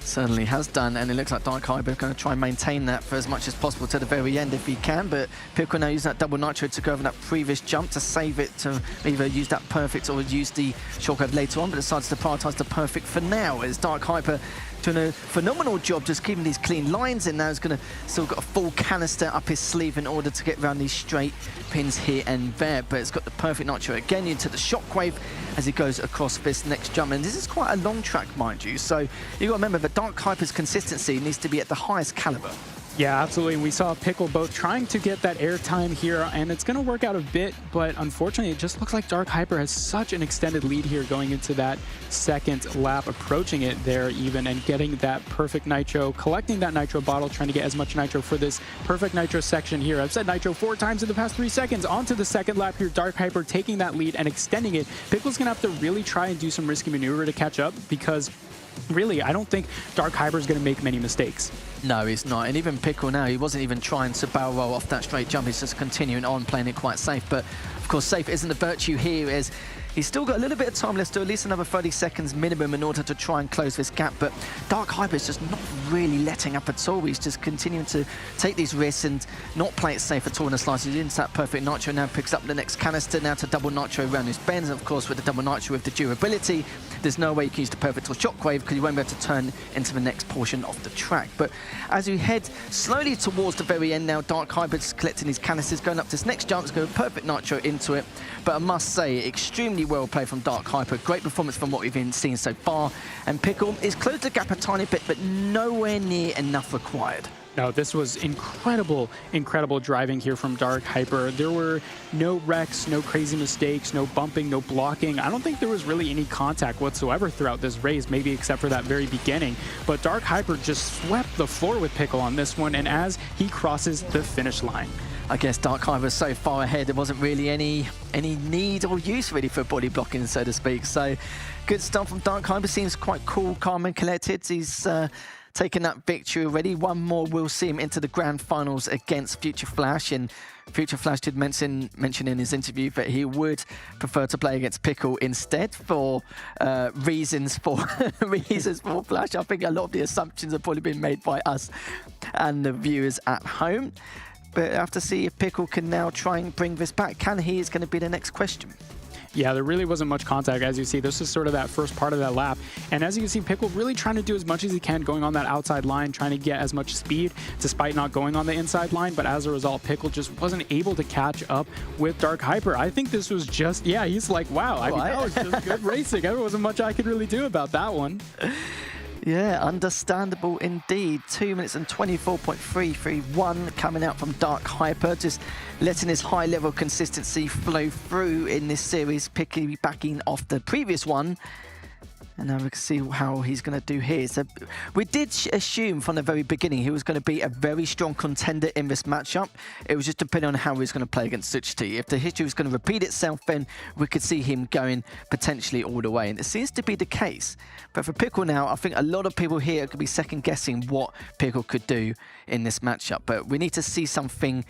Certainly has done, and it looks like Dark Hyper going to try and maintain that for as much as possible to the very end if he can, but Pickle now using that double nitro to go over that previous jump to save it, to either use that perfect or use the shortcut later on, but decides to prioritise the perfect for now as Dark Hyper doing a phenomenal job just keeping these clean lines in. Now he's going to still got a full canister up his sleeve in order to get around these straight pins here and there, but it's got the perfect nitro again into the shockwave as he goes across this next jump. And this is quite a long track, mind you, so you've got to remember that Dark Hyper's consistency needs to be at the highest caliber. Yeah, absolutely. We saw Pickle both trying to get that airtime here, and it's going to work out a bit, but unfortunately, it just looks like Dark Hyper has such an extended lead here going into that second lap, approaching it there even, and getting that perfect nitro, collecting that nitro bottle, trying to get as much nitro for this perfect nitro section here. I've said nitro 4 times in the past 3 seconds. Onto the second lap here, Dark Hyper taking that lead and extending it. Pickle's going to have to really try and do some risky maneuver to catch up, because really, I don't think Dark Hyper is going to make many mistakes. No, he's not. And even Pickle now, he wasn't even trying to barrel roll off that straight jump. He's just continuing on, playing it quite safe. But, of course, safe isn't a virtue here, as he's still got a little bit of time left, to at least another 30 seconds minimum in order to try and close this gap. But Dark Hyper is just not really letting up at all. He's just continuing to take these risks and not play it safe at all in the slice. He's into that perfect nitro, now picks up the next canister, now to double nitro around his bends. And of course, with the double nitro with the durability, there's no way you can use the perfect or shockwave because you won't be able to turn into the next portion of the track. But as we head slowly towards the very end now, Dark Hyper's collecting his canisters, going up to this next jump, it's going perfect nitro into it. But I must say, extremely well played from Dark Hyper. Great performance from what we've been seeing so far. And Pickle is closed the gap a tiny bit, but nowhere near enough required. No, this was incredible driving here from Dark Hyper. There were no wrecks, no crazy mistakes, no bumping, no blocking. I don't think there was really any contact whatsoever throughout this race, maybe except for that very beginning. But Dark Hyper just swept the floor with Pickle on this one, and as he crosses the finish line. I guess Dark Hyper was so far ahead, there wasn't really any need or use really for body blocking, so to speak. So good stuff from Dark Hyper. Seems quite cool, calm and collected. He's taken that victory already. One more, we'll see him into the grand finals against Future Flash. And Future Flash did mention in his interview that he would prefer to play against Pickle instead for reasons for Flash. I think a lot of the assumptions have probably been made by us and the viewers at home. But I have to see if Pickle can now try and bring this back. Can he is going to be the next question. Yeah, there really wasn't much contact. As you see, this is sort of that first part of that lap. And as you can see, Pickle really trying to do as much as he can, going on that outside line, trying to get as much speed despite not going on the inside line. But as a result, Pickle just wasn't able to catch up with Dark Hyper. I think this was just, yeah, he's like, wow, I mean, that was just good racing. There wasn't much I could really do about that one. Yeah, understandable indeed. 2 minutes and 24.331 coming out from Dark Hyper, just letting his high-level consistency flow through in this series, piggybacking off the previous one. And now we can see how he's going to do here. So we did assume from the very beginning he was going to be a very strong contender in this matchup. It was just depending on how he was going to play against Such T. If the history was going to repeat itself, then we could see him going potentially all the way. And it seems to be the case. But for Pickle now, I think a lot of people here could be second-guessing what Pickle could do in this matchup. But we need to see something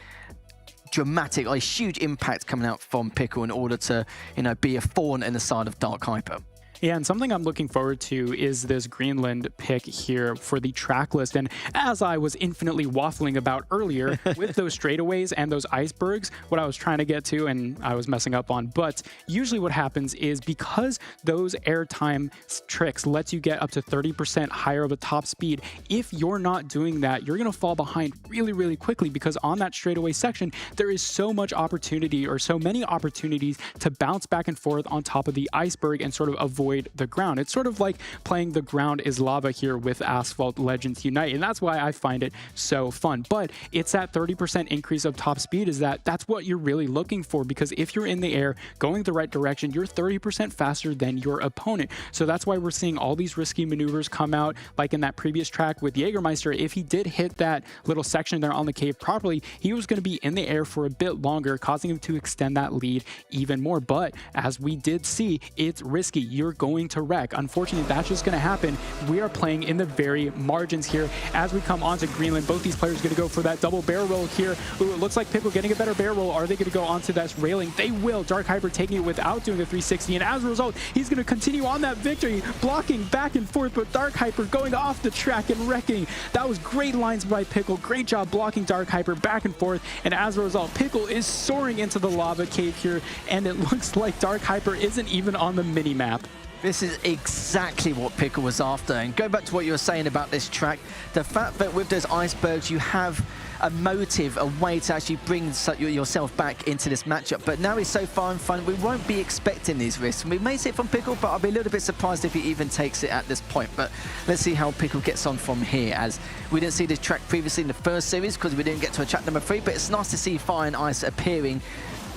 dramatic, a huge impact coming out from Pickle in order to, you know, be a thorn in the side of Dark Hyper. Yeah, and something I'm looking forward to is this Greenland pick here for the track list. And as I was infinitely waffling about earlier with those straightaways and those icebergs, what I was trying to get to and I was messing up on. But usually what happens is because those airtime tricks lets you get up to 30% higher of a top speed, if you're not doing that, you're going to fall behind really, really quickly, because on that straightaway section, there is so much opportunity, or so many opportunities, to bounce back and forth on top of the iceberg and sort of avoid the ground. It's sort of like playing the ground is lava here with Asphalt Legends Unite, and that's why I find it so fun. But it's that 30% increase of top speed, that's what you're really looking for, because if you're in the air going the right direction, you're 30% faster than your opponent. So that's why we're seeing all these risky maneuvers come out, like in that previous track with Jägermeister. If he did hit that little section there on the cave properly, he was going to be in the air for a bit longer, causing him to extend that lead even more. But as we did see, it's risky. You're going to wreck. Unfortunately, that's just going to happen. We are playing in the very margins here. As we come onto Greenland, both these players are going to go for that double barrel roll here. Ooh, it looks like Pickle getting a better barrel roll. Are they going to go onto that railing? They will. Dark Hyper taking it without doing the 360, and as a result, he's going to continue on that victory, blocking back and forth, but Dark Hyper going off the track and wrecking. That was great lines by Pickle. Great job blocking Dark Hyper back and forth, and as a result, Pickle is soaring into the lava cave here, and it looks like Dark Hyper isn't even on the mini-map. This is exactly what Pickle was after. And go back to what you were saying about this track, the fact that with those icebergs, you have a motive, a way to actually bring yourself back into this matchup. But now he's so far in front, we won't be expecting these risks. We may see it from Pickle, but I'll be a little bit surprised if he even takes it at this point. But let's see how Pickle gets on from here, as we didn't see this track previously in the first series because we didn't get to a track number 3, but it's nice to see fire and ice appearing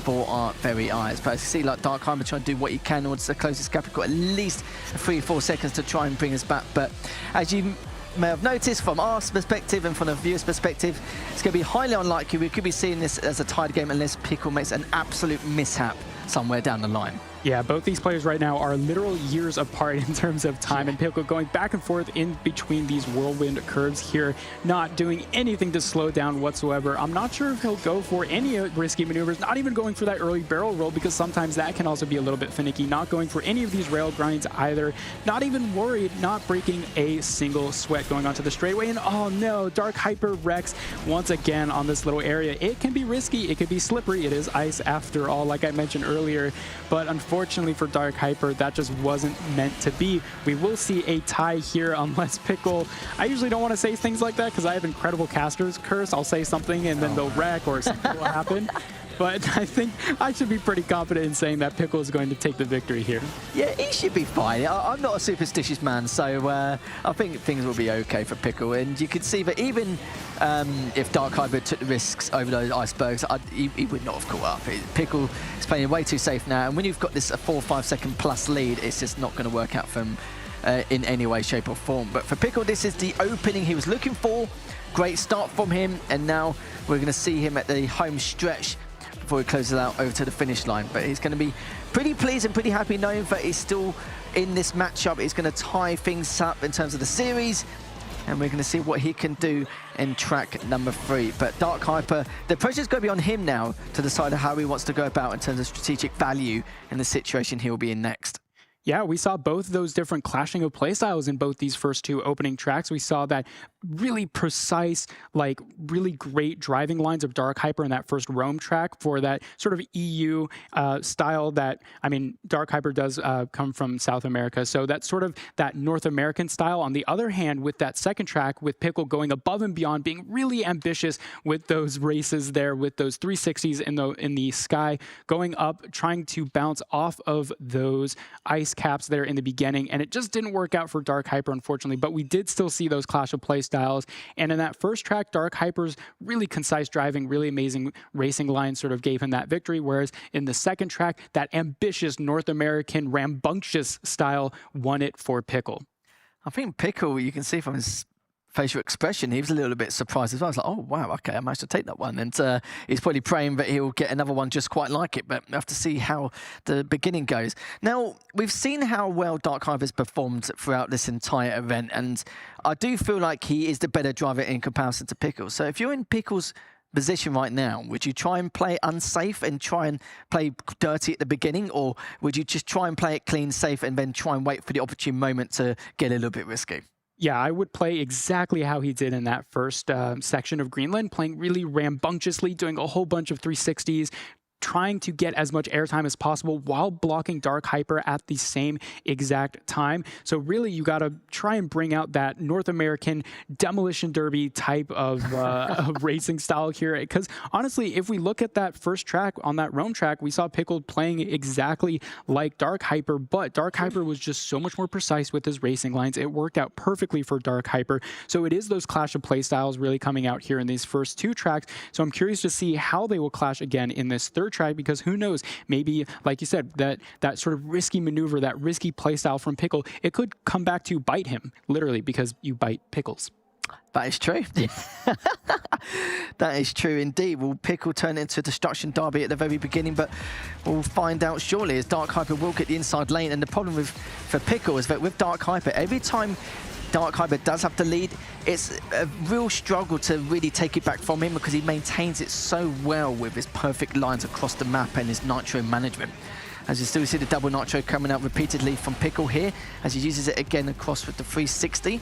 for our very eyes. But as you see, like Dark Hyper trying to do what he can in order to close this gap. We've got at least 3-4 seconds to try and bring us back. But as you may have noticed from our perspective and from the viewer's perspective, it's going to be highly unlikely we could be seeing this as a tied game unless Pickle makes an absolute mishap somewhere down the line. Yeah, both these players right now are literal years apart in terms of time, and Pickle going back and forth in between these whirlwind curves here, not doing anything to slow down whatsoever. I'm not sure if he'll go for any risky maneuvers, not even going for that early barrel roll, because sometimes that can also be a little bit finicky, not going for any of these rail grinds either, not even worried, not breaking a single sweat going onto the straightaway, and oh no, Dark Hyper wrecks once again on this little area. It can be risky, it can be slippery, it is ice after all, like I mentioned earlier, but unfortunately for Dark Hyper, that just wasn't meant to be. We will see a tie here unless Pickle, I usually don't want to say things like that because I have incredible caster's curse. I'll say something and then they'll wreck or something will happen. But I think I should be pretty confident in saying that Pickle is going to take the victory here. Yeah, he should be fine. I'm not a superstitious man, so I think things will be okay for Pickle. And you can see that even if Dark Hyper took the risks over those icebergs, he would not have caught up. Pickle is playing way too safe now. And when you've got this 4 or 5 second plus lead, it's just not going to work out for him in any way, shape or form. But for Pickle, this is the opening he was looking for. Great start from him. And now we're going to see him at the home stretch before he closes out over to the finish line. But he's going to be pretty pleased and pretty happy knowing that he's still in this matchup. He's going to tie things up in terms of the series, and we're going to see what he can do in track number 3. But Dark Hyper, the pressure's going to be on him now to decide how he wants to go about in terms of strategic value in the situation he'll be in next. Yeah, we saw both those different clashing of playstyles in both these first 2 opening tracks. We saw that really precise, like really great driving lines of Dark Hyper in that first Rome track for that sort of EU style that, I mean, Dark Hyper does come from South America, so that's sort of that North American style. On the other hand, with that second track, with Pickle going above and beyond, being really ambitious with those races there, with those 360s in the sky, going up, trying to bounce off of those ice caps there in the beginning, and it just didn't work out for Dark Hyper, unfortunately, but we did still see those clash of play styles. And in that first track, Dark Hyper's really concise driving, really amazing racing line sort of gave him that victory, whereas in the second track, that ambitious North American rambunctious style won it for Pickle. I think Pickle, you can see from his facial expression, he was a little bit surprised as well. I was like, oh wow, okay, I managed to take that one. And he's probably praying that he'll get another one just quite like it, but we have to see how the beginning goes. Now, we've seen how well Dark Hyper's performed throughout this entire event, and I do feel like he is the better driver in comparison to Pickle. So if you're in Pickle's position right now, would you try and play unsafe and try and play dirty at the beginning, or would you just try and play it clean, safe, and then try and wait for the opportune moment to get a little bit risky? Yeah, I would play exactly how he did in that first section of Greenland, playing really rambunctiously, doing a whole bunch of 360s, trying to get as much airtime as possible while blocking Dark Hyper at the same exact time. So really, you got to try and bring out that North American demolition derby type of racing style here. Because honestly, if we look at that first track on that Rome track, we saw Pickle playing exactly like Dark Hyper, but Dark Hyper was just so much more precise with his racing lines. It worked out perfectly for Dark Hyper. So it is those clash of play styles really coming out here in these first 2 tracks. So I'm curious to see how they will clash again in this third track, because who knows, maybe, like you said, that sort of risky maneuver, that risky playstyle from Pickle, it could come back to bite him, literally, because you bite pickles. That is true. That is true indeed. Will Pickle turn into a destruction derby at the very beginning? But we'll find out shortly, as Dark Hyper will get the inside lane. And the problem for Pickle is that with Dark Hyper, every time Dark Hyper does have the lead, it's a real struggle to really take it back from him, because he maintains it so well with his perfect lines across the map and his nitro management. As you still see the double nitro coming out repeatedly from Pickle here, as he uses it again across with the 360.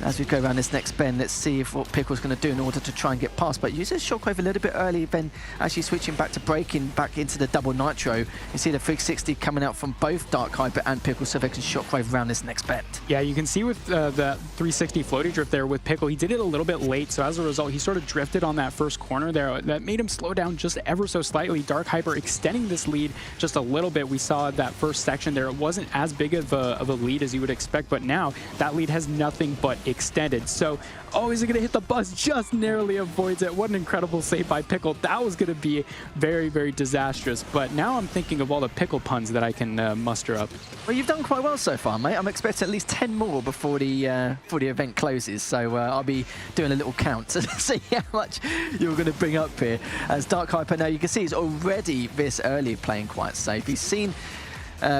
As we go around this next bend, let's see what Pickle's going to do in order to try and get past. But uses Shockwave a little bit early, then actually switching back to braking back into the double nitro. You see the 360 coming out from both Dark Hyper and Pickle, so they can Shockwave around this next bend. Yeah, you can see with the 360 floaty drift there with Pickle, he did it a little bit late, so as a result, he sort of drifted on that first corner there. That made him slow down just ever so slightly. Dark Hyper extending this lead just a little bit. We saw that first section there. It wasn't as big of a lead as you would expect, but now that lead has nothing but extended. So, oh, is it going to hit the bus? Just narrowly avoids it. What an incredible save by Pickle. That was going to be very, very disastrous. But now I'm thinking of all the Pickle puns that I can muster up. Well, you've done quite well so far, mate. I'm expecting at least 10 more before the event closes. So I'll be doing a little count to see how much you're going to bring up here. As Dark Hyper now, you can see he's already this early playing quite safe. He's seen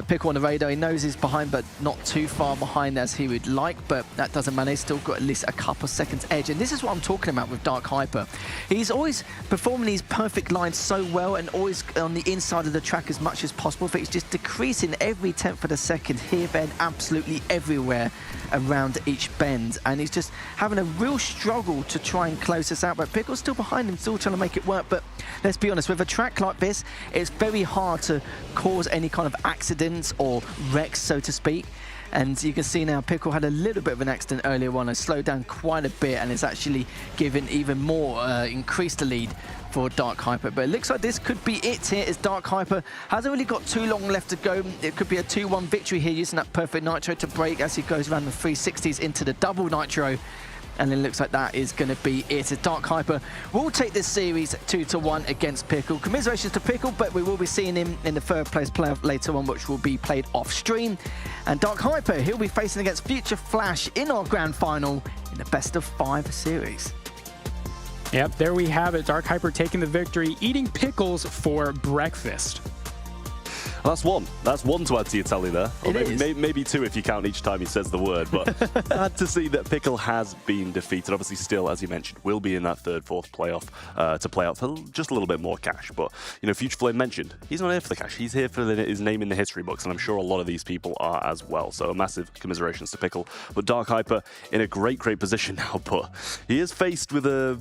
Pickle on the radar. He knows he's behind, but not too far behind as he would like, but that doesn't matter. He's still got at least a couple seconds edge, and this is what I'm talking about with Dark Hyper. He's always performing these perfect lines so well and always on the inside of the track as much as possible, but he's just decreasing every tenth of a second here, there, and absolutely everywhere around each bend, and he's just having a real struggle to try and close this out. But Pickle's still behind him, still trying to make it work. But let's be honest, with a track like this, it's very hard to cause any kind of accidents or wrecks, so to speak. And you can see now Pickle had a little bit of an accident earlier on and slowed down quite a bit, and it's actually given even more increased the lead for Dark Hyper. But it looks like this could be it here, as Dark Hyper hasn't really got too long left to go. It could be a 2-1 victory here, using that perfect nitro to break as he goes around the 360s into the double nitro. And it looks like that is going to be it. As Dark Hyper will take this series 2-1 against Pickle. Commiserations to Pickle, but we will be seeing him in the third place playoff later on, which will be played off stream. And Dark Hyper, he'll be facing against Future Flash in our grand final in the best of 5 series. Yep, there we have it. Dark Hyper taking the victory, eating pickles for breakfast. Well, that's one. That's one to add to your tally there. Or maybe 2 if you count each time he says the word. But glad to see that Pickle has been defeated. Obviously, still, as you mentioned, will be in that third, fourth playoff to play out for just a little bit more cash. But, you know, Future Flame mentioned, he's not here for the cash. He's here for his name in the history books, and I'm sure a lot of these people are as well. So massive commiserations to Pickle. But Dark Hyper in a great position now, but he is faced with a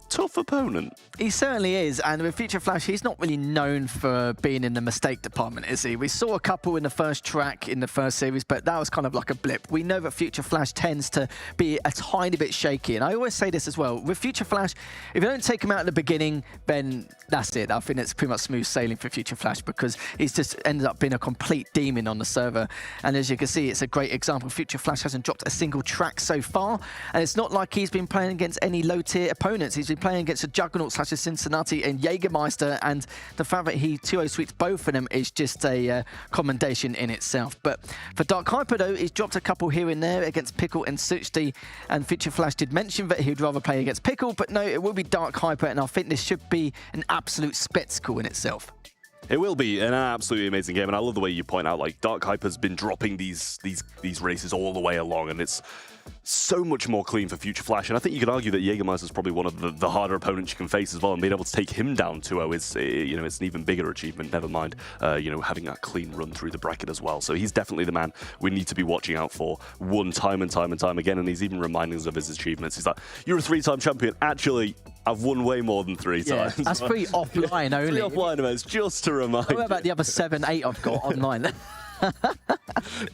tough opponent. He certainly is, and with Future Flash, he's not really known for being in the mistake department, is he? We saw a couple in the first track in the first series, but that was kind of like a blip. We know that Future Flash tends to be a tiny bit shaky, and I always say this as well. With Future Flash, if you don't take him out at the beginning, then that's it. I think it's pretty much smooth sailing for Future Flash, because he's just ended up being a complete demon on the server. And as you can see, it's a great example. Future Flash hasn't dropped a single track so far, and it's not like he's been playing against any low-tier opponents. He's been playing against the juggernauts such as Cincinnati and Jägermeister, and the fact that he 2-0 sweeps both of them is just a commendation in itself. But for Dark Hyper, though, he's dropped a couple here and there against Pickle and Suchti, and Future Flash did mention that he'd rather play against Pickle, but no, it will be Dark Hyper, and I think this should be an absolute spectacle in itself. It will be an absolutely amazing game, and I love the way you point out, like, Dark Hyper's been dropping these races all the way along, and it's so much more clean for Future Flash. And I think you could argue that Jägermeister is probably one of the harder opponents you can face as well, and being able to take him down 2-0 is, you know, it's an even bigger achievement, never mind, you know, having that clean run through the bracket as well. So he's definitely the man we need to be watching out for, time and time again, and he's even reminding us of his achievements. He's like, you're a 3-time champion. Actually, I've won way more than 3 times. That's 3 offline only. 3 offline events, just to remind you. What about the other 7, 8 I've got online?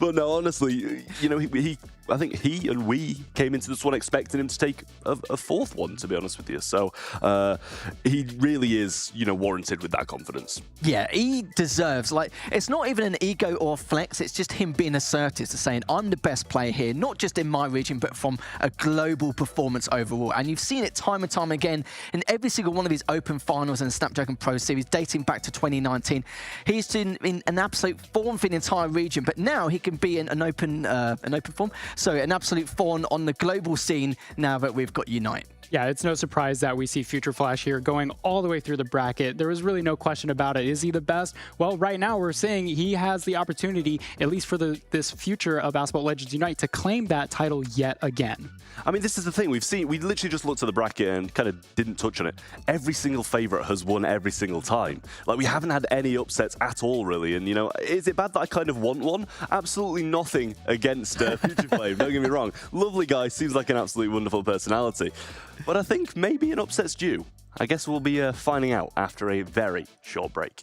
But no, honestly, you know, I think he and we came into this one expecting him to take a 4th one, to be honest with you. So he really is, you know, warranted with that confidence. Yeah, he deserves, like, it's not even an ego or flex, it's just him being assertive to saying, I'm the best player here, not just in my region, but from a global performance overall. And you've seen it time and time again in every single one of his open finals and Snapdragon Pro Series, dating back to 2019. He's in an absolute form for the entire region, but now he can be in an open form. So an absolute fawn on the global scene now that we've got Unite. Yeah, it's no surprise that we see Future Flash here going all the way through the bracket. There was really no question about it. Is he the best? Well, right now we're saying he has the opportunity, at least for this future of Asphalt Legends Unite, to claim that title yet again. I mean, this is the thing. We literally just looked at the bracket and kind of didn't touch on it. Every single favorite has won every single time. Like, we haven't had any upsets at all, really. And, you know, is it bad that I kind of want one? Absolutely nothing against Future Flame, don't get me wrong. Lovely guy, seems like an absolutely wonderful personality. But I think maybe an upset's due. I guess we'll be finding out after a very short break.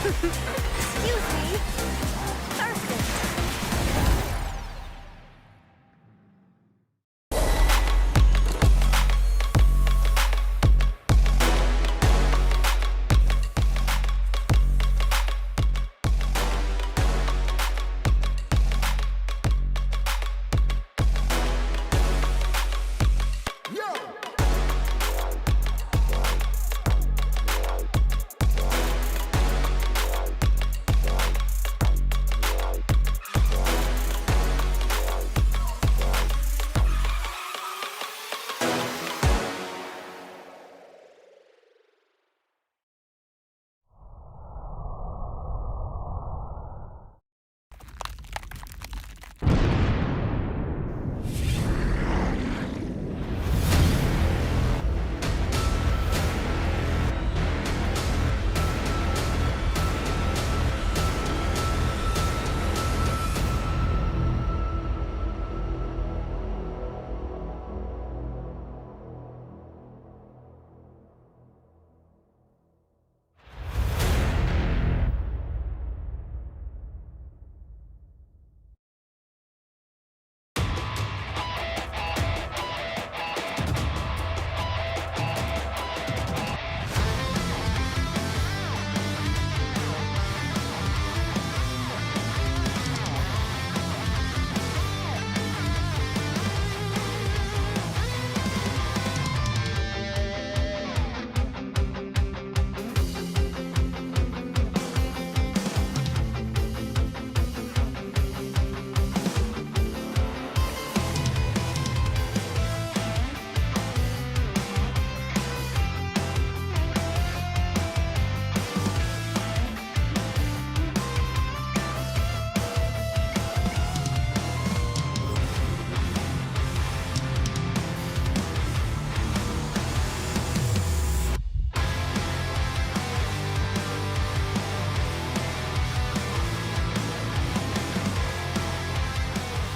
Excuse me. Perfect.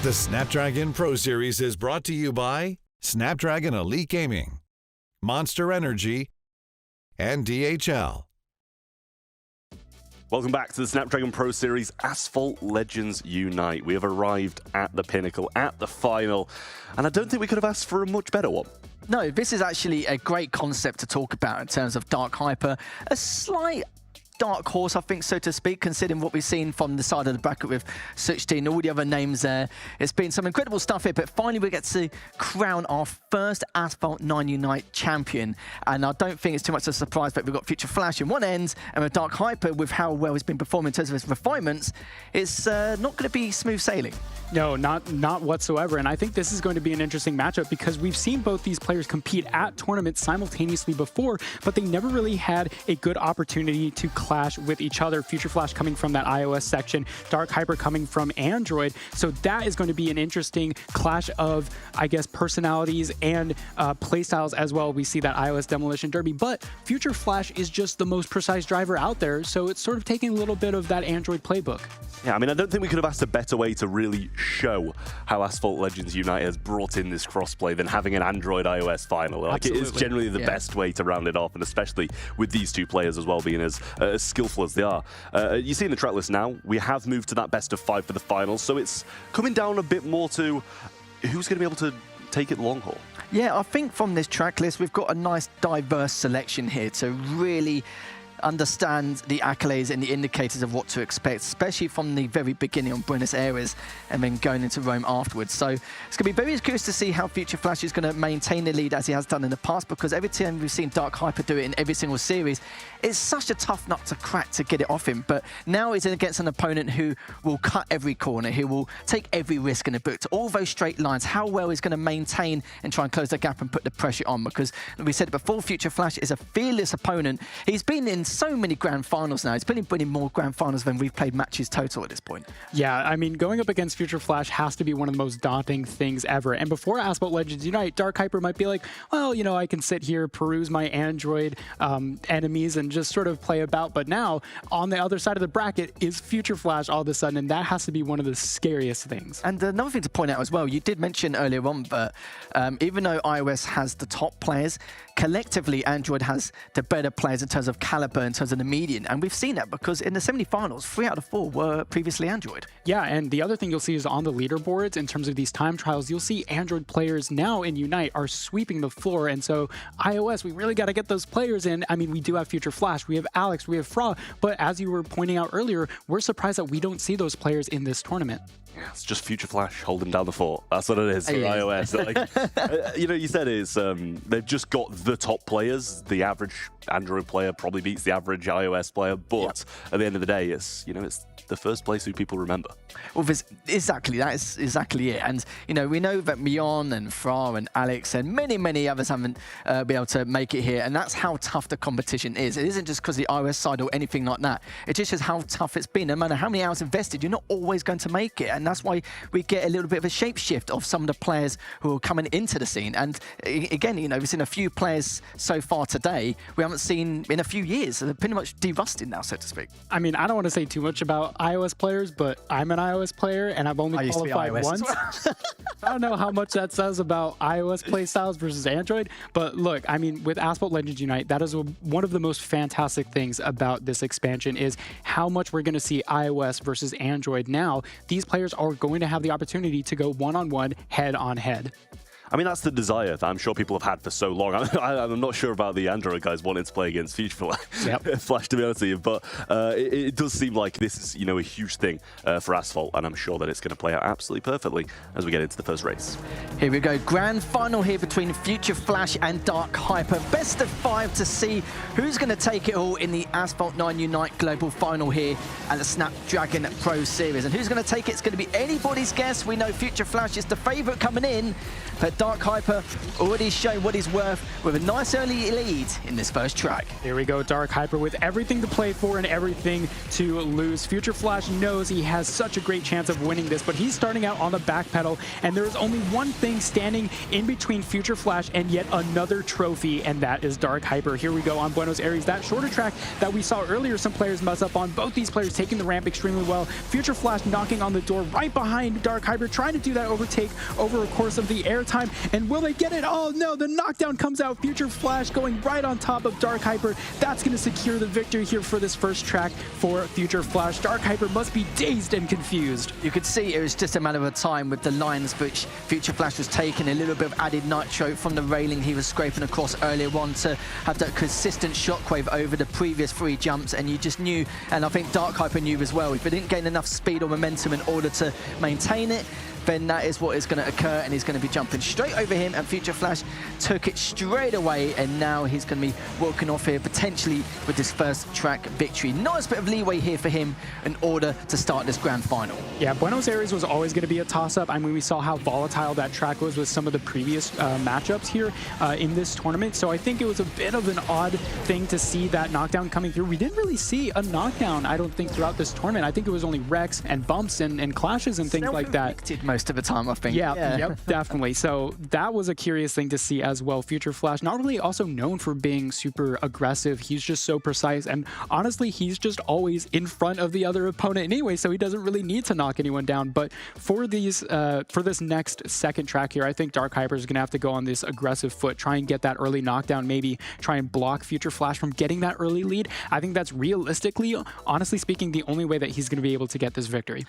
The Snapdragon Pro Series is brought to you by Snapdragon Elite Gaming, Monster Energy, and DHL. Welcome back to the Snapdragon Pro Series Asphalt Legends Unite. We have arrived at the pinnacle, at the final, and I don't think we could have asked for a much better one. No, this is actually a great concept to talk about in terms of Dark Hyper. A slight dark horse, I think, so to speak, considering what we've seen from the side of the bracket with Suchti and all the other names there. It's been some incredible stuff here, but finally we get to crown our first Asphalt 9 Unite champion. And I don't think it's too much of a surprise that we've got Future Flash in one end, and with Dark Hyper, with how well he's been performing in terms of his refinements, it's not going to be smooth sailing. No, not whatsoever. And I think this is going to be an interesting matchup because we've seen both these players compete at tournaments simultaneously before, but they never really had a good opportunity to clash with each other. Future Flash coming from that iOS section, Dark Hyper coming from Android. So that is going to be an interesting clash of, I guess, personalities and playstyles as well. We see that iOS Demolition Derby, but Future Flash is just the most precise driver out there. So it's sort of taking a little bit of that Android playbook. Yeah, I mean, I don't think we could have asked a better way to really show how Asphalt Legends Unite has brought in this crossplay than having an Android iOS final. Like, it is generally the best way to round it off, and especially with these two players as well being as skillful as they are. You see in the track list now, we have moved to that best of 5 for the finals, so it's coming down a bit more to who's going to be able to take it long haul. Yeah, I think from this track list, we've got a nice diverse selection here to really understand the accolades and the indicators of what to expect, especially from the very beginning on Buenos Aires and then going into Rome afterwards. So it's going to be very curious to see how Future Flash is going to maintain the lead as he has done in the past, because every time we've seen Dark Hyper do it in every single series, it's such a tough nut to crack to get it off him. But now he's against an opponent who will cut every corner, who will take every risk in the book to all those straight lines. How well he's going to maintain and try and close the gap and put the pressure on, because we said it before, Future Flash is a fearless opponent. He's been in so many grand finals now. He's been in more grand finals than we've played matches total at this point. Yeah, I mean, going up against Future Flash has to be one of the most daunting things ever. And before Asphalt Legends Unite, Dark Hyper might be like, well, you know, I can sit here, peruse my Android enemies and just sort of play about. But now, on the other side of the bracket is Future Flash all of a sudden, and that has to be one of the scariest things. And another thing to point out as well, you did mention earlier on, but even though iOS has the top players, collectively Android has the better players in terms of caliber, in terms of the median. And we've seen that because in the semi-finals, 3 out of 4 were previously Android. Yeah, and the other thing you'll see is on the leaderboards, in terms of these time trials, you'll see Android players now in Unite are sweeping the floor. And so iOS, we really got to get those players in. I mean, we do have Future Flash, we have Alex, we have Fra, but as you were pointing out earlier, we're surprised that we don't see those players in this tournament. Yeah, it's just Future Flash holding down the fort. That's what it is for iOS. Like, you know, you said is they've just got the top players. The average Android player probably beats the average iOS player, but at the end of the day, it's the first place who people remember. Well, that is exactly it. And, you know, we know that Mion and Fra and Alex and many others haven't been able to make it here. And that's how tough the competition is. It isn't just because the iOS side or anything like that. It just shows how tough it's been. No matter how many hours invested, you're not always going to make it. And that's why we get a little bit of a shapeshift of some of the players who are coming into the scene. And again, you know, we've seen a few players so far today we haven't seen in a few years. They're pretty much de-rusted now, so to speak. I mean, I don't want to say too much about iOS players, but I'm an iOS player and I've only qualified once. I don't know how much that says about iOS playstyles versus Android, but look, I mean, with Asphalt Legends Unite, that is one of the most fantastic things about this expansion is how much we're going to see iOS versus Android now. These players are going to have the opportunity to go one-on-one, head-on-head. I mean, that's the desire that I'm sure people have had for so long. I'm not sure about the Android guys wanting to play against Future Flash, to be honest with you. But it does seem like this is, you know, a huge thing for Asphalt, and I'm sure that it's going to play out absolutely perfectly as we get into the first race. Here we go. Grand final here between Future Flash and Dark Hyper. Best of 5 to see who's going to take it all in the Asphalt 9 Unite Global Final here at the Snapdragon Pro Series. And who's going to take it? It's going to be anybody's guess. We know Future Flash is the favorite coming in, but Dark Hyper already shown what he's worth with a nice early lead in this first track. Here we go, Dark Hyper with everything to play for and everything to lose. Future Flash knows he has such a great chance of winning this, but he's starting out on the back pedal, and there is only one thing standing in between Future Flash and yet another trophy, and that is Dark Hyper. Here we go on Buenos Aires, that shorter track that we saw earlier some players mess up on. Both these players taking the ramp extremely well. Future Flash knocking on the door right behind Dark Hyper, trying to do that overtake over a course of the airtime. And will they get it? Oh no, the knockdown comes out. Future Flash going right on top of Dark Hyper. That's going to secure the victory here for this first track for Future Flash. Dark Hyper must be dazed and confused. You could see it was just a matter of time with the lines which Future Flash was taking, a little bit of added nitro from the railing he was scraping across earlier on to have that consistent shockwave over the previous 3 jumps, and you just knew, and I think Dark Hyper knew as well, if he didn't gain enough speed or momentum in order to maintain it, then that is what is going to occur, and he's going to be jumping straight over him, and Future Flash took it straight away, and now he's going to be walking off here potentially with this first track victory. Nice bit of leeway here for him in order to start this grand final. Yeah, Buenos Aires was always going to be a toss-up. I mean, we saw how volatile that track was with some of the previous matchups here in this tournament, so I think it was a bit of an odd thing to see that knockdown coming through. We didn't really see a knockdown, I don't think, throughout this tournament. I think it was only wrecks and bumps and clashes and things like that. Most of the time, I think. Yeah, yep, definitely. So that was a curious thing to see as well. Future Flash, not really also known for being super aggressive. He's just so precise, and honestly, he's just always in front of the other opponent anyway, so he doesn't really need to knock anyone down. But for these, for this next second track here, I think Dark Hyper is going to have to go on this aggressive foot, try and get that early knockdown, maybe try and block Future Flash from getting that early lead. I think that's realistically, honestly speaking, the only way that he's going to be able to get this victory.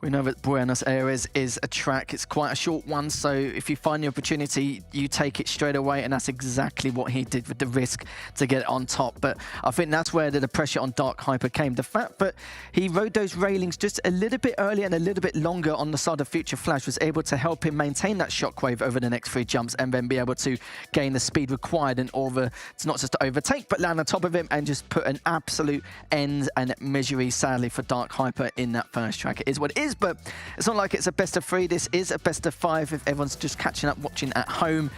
We know that Buenos Aires is a track. It's quite a short one, so if you find the opportunity, you take it straight away, and that's exactly what he did with the risk to get on top. But I think that's where the pressure on Dark Hyper came. The fact that he rode those railings just a little bit earlier and a little bit longer on the side of Future Flash was able to help him maintain that shockwave over the next 3 jumps and then be able to gain the speed required in order to not just to overtake, but land on top of him and just put an absolute end and misery, sadly, for Dark Hyper in that first track. It is what it is. But it's not like it's a best of 3. This is a best of 5 if everyone's just catching up, watching at home.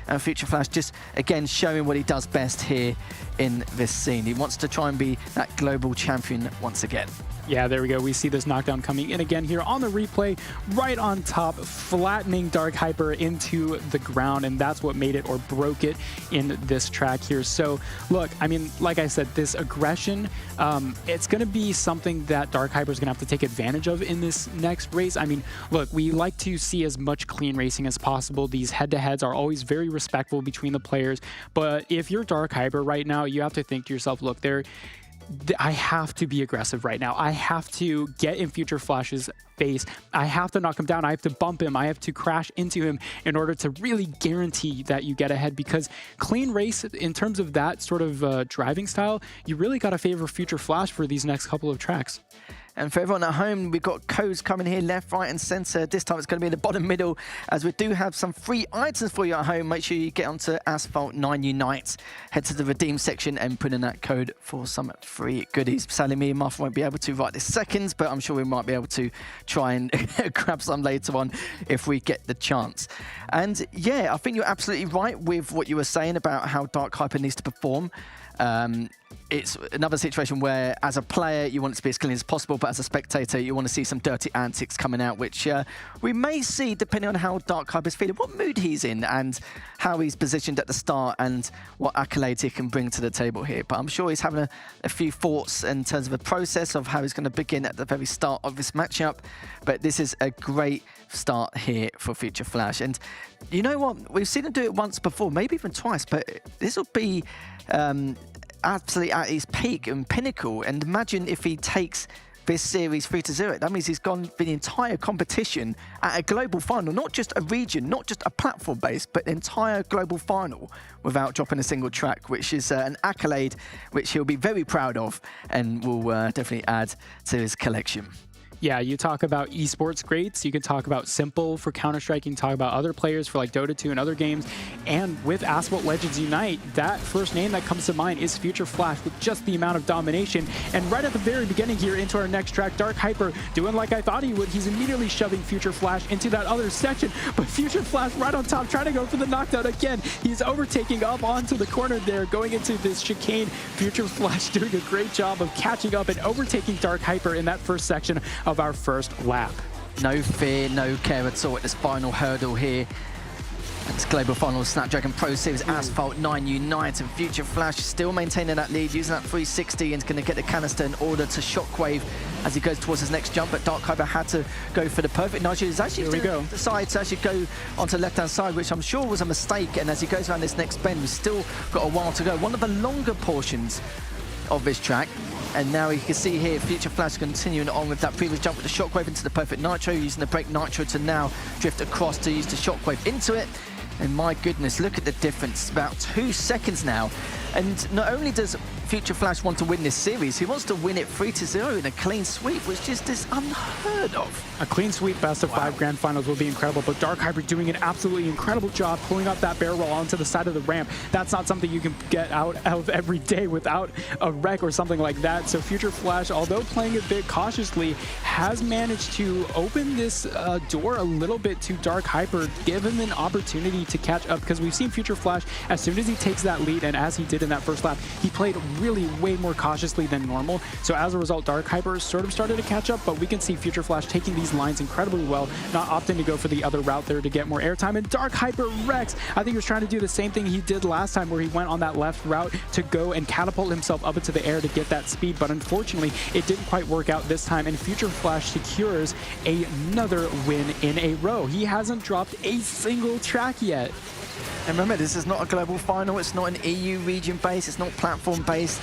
And Future Flash just, again, showing what he does best here in this scene. He wants to try and be that global champion once again. Yeah, there we go. We see this knockdown coming in again here on the replay, right on top, flattening Dark Hyper into the ground, and that's what made it or broke it in this track here. So, look, I mean, like I said, this aggression, it's going to be something that Dark Hyper is going to have to take advantage of in this next race. I mean, look, we like to see as much clean racing as possible. These head-to-heads are always very respectful between the players, but if you're Dark Hyper right now, you have to think to yourself, look, I have to be aggressive right now. I have to get in Future Flash's face. I have to knock him down. I have to bump him. I have to crash into him in order to really guarantee that you get ahead, because clean race, in terms of that sort of driving style, you really got to favor Future Flash for these next couple of tracks. And for everyone at home, we've got codes coming here left, right and centre. This time it's going to be in the bottom middle, as we do have some free items for you at home. Make sure you get onto Asphalt 9 Unite. Head to the redeem section and put in that code for some free goodies. Sadly, me and Muff won't be able to right this second, but I'm sure we might be able to try and grab some later on if we get the chance. And yeah, I think you're absolutely right with what you were saying about how Dark Hyper needs to perform. It's another situation where, as a player, you want it to be as clean as possible, but as a spectator, you want to see some dirty antics coming out, which we may see depending on how Dark Hyper is feeling, what mood he's in, and how he's positioned at the start, and what accolades he can bring to the table here. But I'm sure he's having a few thoughts in terms of the process of how he's going to begin at the very start of this matchup. But this is a great start here for Future Flash. And you know what? We've seen him do it once before, maybe even twice, but this will be absolutely at his peak and pinnacle. And imagine if he takes this series 3-0. That means he's gone the entire competition at a global final, not just a region, not just a platform base, but an entire global final without dropping a single track, which is an accolade which he'll be very proud of and will definitely add to his collection. Yeah, you talk about esports greats, you can talk about Simple for Counter-Strike, you can talk about other players for like Dota 2 and other games, and with Asphalt Legends Unite, that first name that comes to mind is Future Flash with just the amount of domination. And right at the very beginning here into our next track, Dark Hyper doing like I thought he would. He's immediately shoving Future Flash into that other section, but Future Flash right on top trying to go for the knockdown again. He's overtaking up onto the corner there, going into this chicane. Future Flash doing a great job of catching up and overtaking Dark Hyper in that first section of our first lap. No fear, no care at all at this final hurdle here. It's Global Finals Snapdragon Pro Series Asphalt 9 Unite, and Future Flash still maintaining that lead, using that 360, and is going to get the canister in order to shockwave as he goes towards his next jump. But Dark Hyper had to go for the perfect nitro. He's actually decided to actually go onto the left-hand side, which I'm sure was a mistake. And as he goes around this next bend, we've still got a while to go. One of the longer portions of this track. And now you can see here Future Flash continuing on with that previous jump with the shockwave into the perfect nitro, using the brake nitro to now drift across to use the shockwave into it. And my goodness, look at the difference, about 2 seconds now. And not only does Future Flash want to win this series, he wants to win it 3-0 in a clean sweep, which just is unheard of. A clean sweep best of 5 grand finals will be incredible, but Dark Hyper doing an absolutely incredible job pulling up that barrel roll onto the side of the ramp. That's not something you can get out of every day without a wreck or something like that. So Future Flash, although playing a bit cautiously, has managed to open this door a little bit to Dark Hyper, give him an opportunity to catch up, because we've seen Future Flash, as soon as he takes that lead, and as he did in that first lap, he played really way more cautiously than normal. So as a result, Dark Hyper sort of started to catch up, but we can see Future Flash taking these lines incredibly well, not opting to go for the other route there to get more airtime. And Dark Hyper wrecks. I think he was trying to do the same thing he did last time, where he went on that left route to go and catapult himself up into the air to get that speed, but unfortunately it didn't quite work out this time, and Future Flash secures another win in a row. He hasn't dropped a single track yet. And remember, this is not a global final, it's not an EU region base, it's not platform based.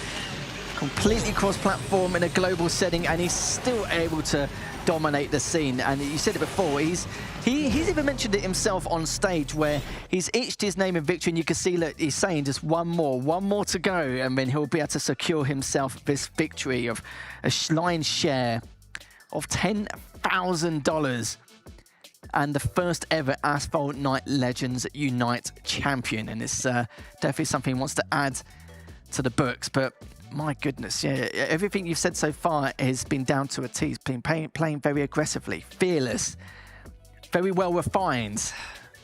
Completely cross-platform in a global setting, and he's still able to dominate the scene. And you said it before, he's even mentioned it himself on stage where he's itched his name in victory, and you can see that he's saying just one more to go, and then he'll be able to secure himself this victory of a lion's share of $10,000 and the first ever Asphalt Legends Unite champion. And it's definitely something he wants to add to the books. But my goodness, yeah, everything you've said so far has been down to a T. He's been playing very aggressively, fearless, very well refined.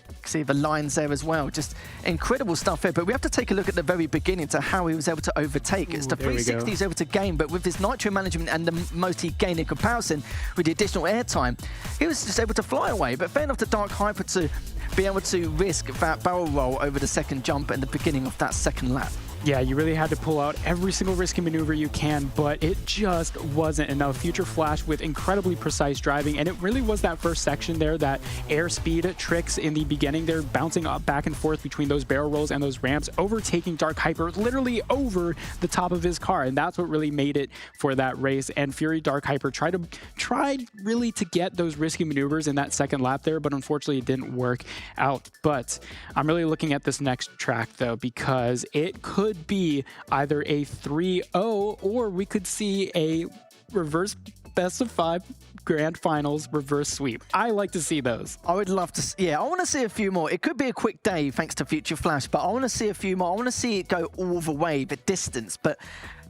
You can see the lines there as well. Just incredible stuff here. But we have to take a look at the very beginning to how he was able to overtake. It's the 360 he's able to gain, but with his nitro management and the most he gained in comparison with the additional airtime, he was just able to fly away. But fair enough to Dark Hyper to be able to risk that barrel roll over the second jump at the beginning of that second lap. Yeah, you really had to pull out every single risky maneuver you can, but it just wasn't enough. Future Flash with incredibly precise driving, and it really was that first section there, that airspeed tricks in the beginning there, bouncing up back and forth between those barrel rolls and those ramps, overtaking Dark Hyper literally over the top of his car, and that's what really made it for that race. And Fury Dark Hyper tried really to get those risky maneuvers in that second lap there, but unfortunately it didn't work out. But I'm really looking at this next track though, because it could be either a 3-0 or we could see a reverse best of 5 grand finals reverse sweep. I like to see those. I would love to see, I want to see a few more. It could be a quick day thanks to Future Flash, but I want to see a few more. I want to see it go all the way, the distance. But